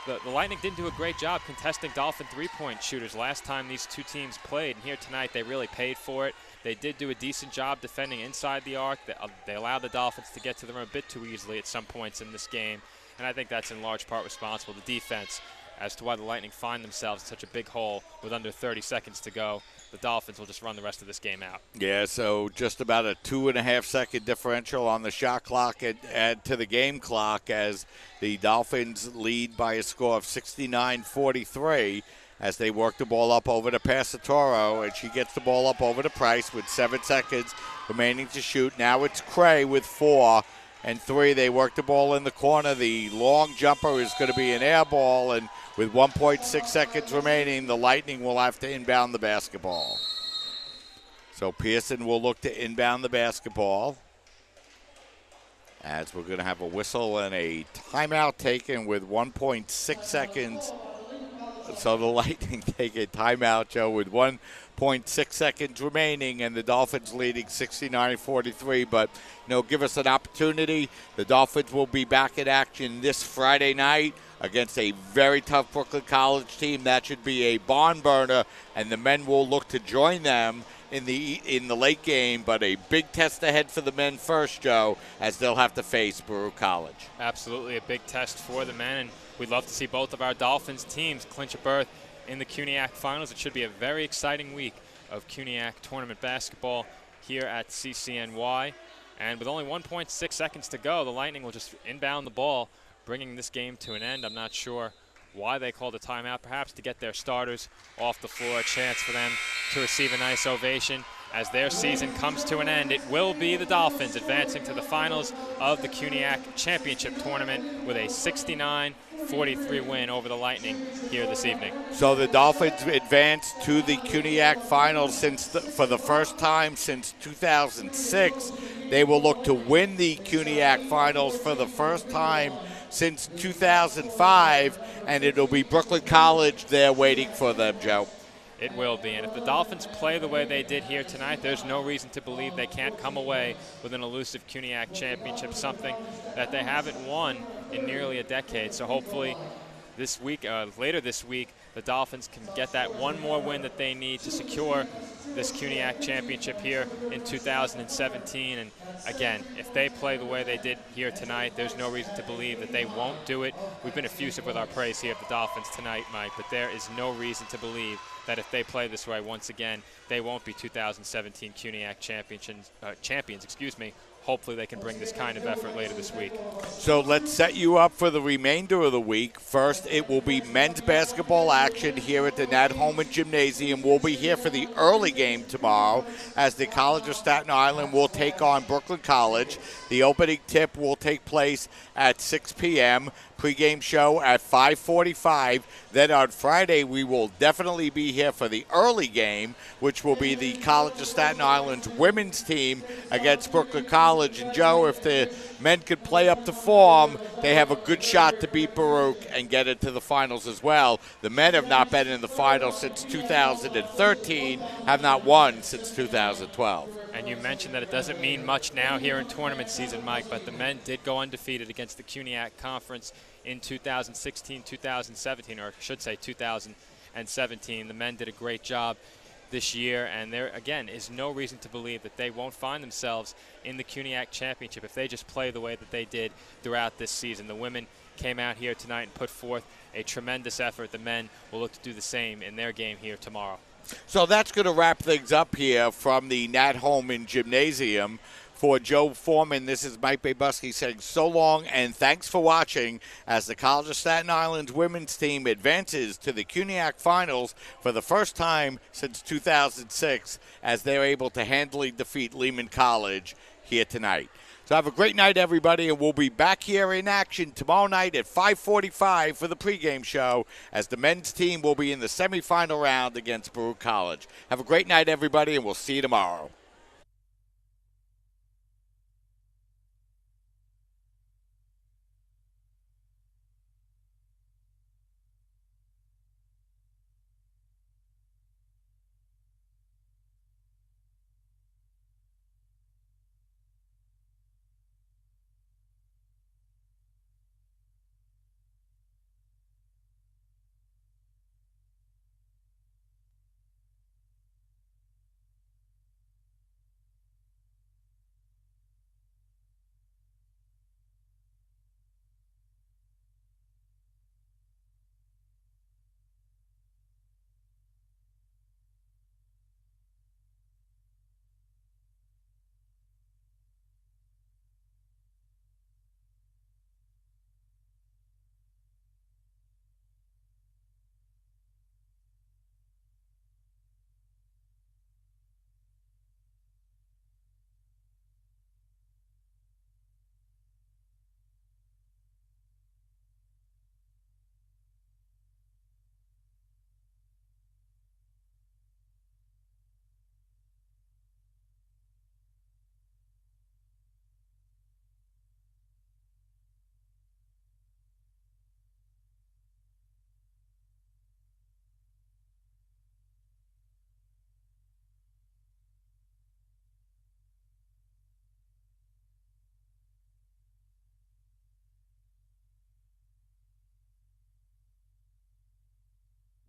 the Lightning didn't do a great job contesting Dolphin three-point shooters last time these two teams played, and here tonight they really paid for it. They did do a decent job defending inside the arc. They allowed the Dolphins to get to the rim a bit too easily at some points in this game, and I think that's in large part responsible to defense as to why the Lightning find themselves in such a big hole with under 30 seconds to go. The Dolphins will just run the rest of this game out. Yeah, so just about a 2.5-second differential on the shot clock add to the game clock as the Dolphins lead by a score of 69-43 as they work the ball up over to Passatoro, and she gets the ball up over to Price with 7 seconds remaining to shoot. Now it's Cray with 4 and 3. They work the ball in the corner. The long jumper is going to be an air ball, and with 1.6 seconds remaining, the Lightning will have to inbound the basketball. So Pearson will look to inbound the basketball as we're going to have a whistle and a timeout taken with 1.6 seconds. So the Lightning take a timeout, Joe, with 1.6 seconds remaining, and the Dolphins leading 69-43. But, give us an opportunity. The Dolphins will be back in action this Friday night against a very tough Brooklyn College team. That should be a barn burner, and the men will look to join them in the late game. But a big test ahead for the men first, Joe, as they'll have to face Baruch College. Absolutely a big test for the men, and we'd love to see both of our Dolphins teams clinch a berth in the CUNYAC Finals. It should be a very exciting week of CUNYAC tournament basketball here at CCNY. And with only 1.6 seconds to go, the Lightning will just inbound the ball, bringing this game to an end. I'm not sure why they called a timeout, perhaps to get their starters off the floor, a chance for them to receive a nice ovation as their season comes to an end. It will be the Dolphins advancing to the finals of the CUNYAC Championship Tournament with a 69-43 win over the Lightning here this evening. So the Dolphins advance to the CUNYAC Finals for the first time since 2006. They will look to win the CUNYAC Finals for the first time since 2005, and it'll be Brooklyn College there waiting for them, Joe. It will be, and if the Dolphins play the way they did here tonight, there's no reason to believe they can't come away with an elusive CUNYAC championship, something that they haven't won in nearly a decade. So hopefully this week, later this week, the Dolphins can get that one more win that they need to secure this CUNYAC championship here in 2017. And again, if they play the way they did here tonight, there's no reason to believe that they won't do it. We've been effusive with our praise here of the Dolphins tonight, Mike, but there is no reason to believe that if they play this way once again, they won't be 2017 CUNYAC champions. Hopefully they can bring this kind of effort later this week. So let's set you up for the remainder of the week. First, it will be men's basketball action here at the Nat Holman Gymnasium. We'll be here for the early game tomorrow as the College of Staten Island will take on Brooklyn College. The opening tip will take place at 6 p.m. pregame show at 5:45. Then on Friday, we will definitely be here for the early game, which will be the College of Staten Island's women's team against Brooklyn College. And, Joe, if the men could play up to form, they have a good shot to beat Baruch and get into the finals as well. The men have not been in the finals since 2013, have not won since 2012. And you mentioned that it doesn't mean much now here in tournament season, Mike, but the men did go undefeated against the CUNYAC Conference in 2016, 2017, or I should say 2017. The men did a great job this year, and there, again, is no reason to believe that they won't find themselves in the CUNYAC Championship if they just play the way that they did throughout this season. The women came out here tonight and put forth a tremendous effort. The men will look to do the same in their game here tomorrow. So that's going to wrap things up here from the Nat Holman Gymnasium. For Joe Foreman, this is Mike Babusky saying so long and thanks for watching as the College of Staten Island's women's team advances to the CUNYAC Finals for the first time since 2006 as they're able to handily defeat Lehman College here tonight. So have a great night, everybody, and we'll be back here in action tomorrow night at 5:45 for the pregame show as the men's team will be in the semifinal round against Baruch College. Have a great night, everybody, and we'll see you tomorrow.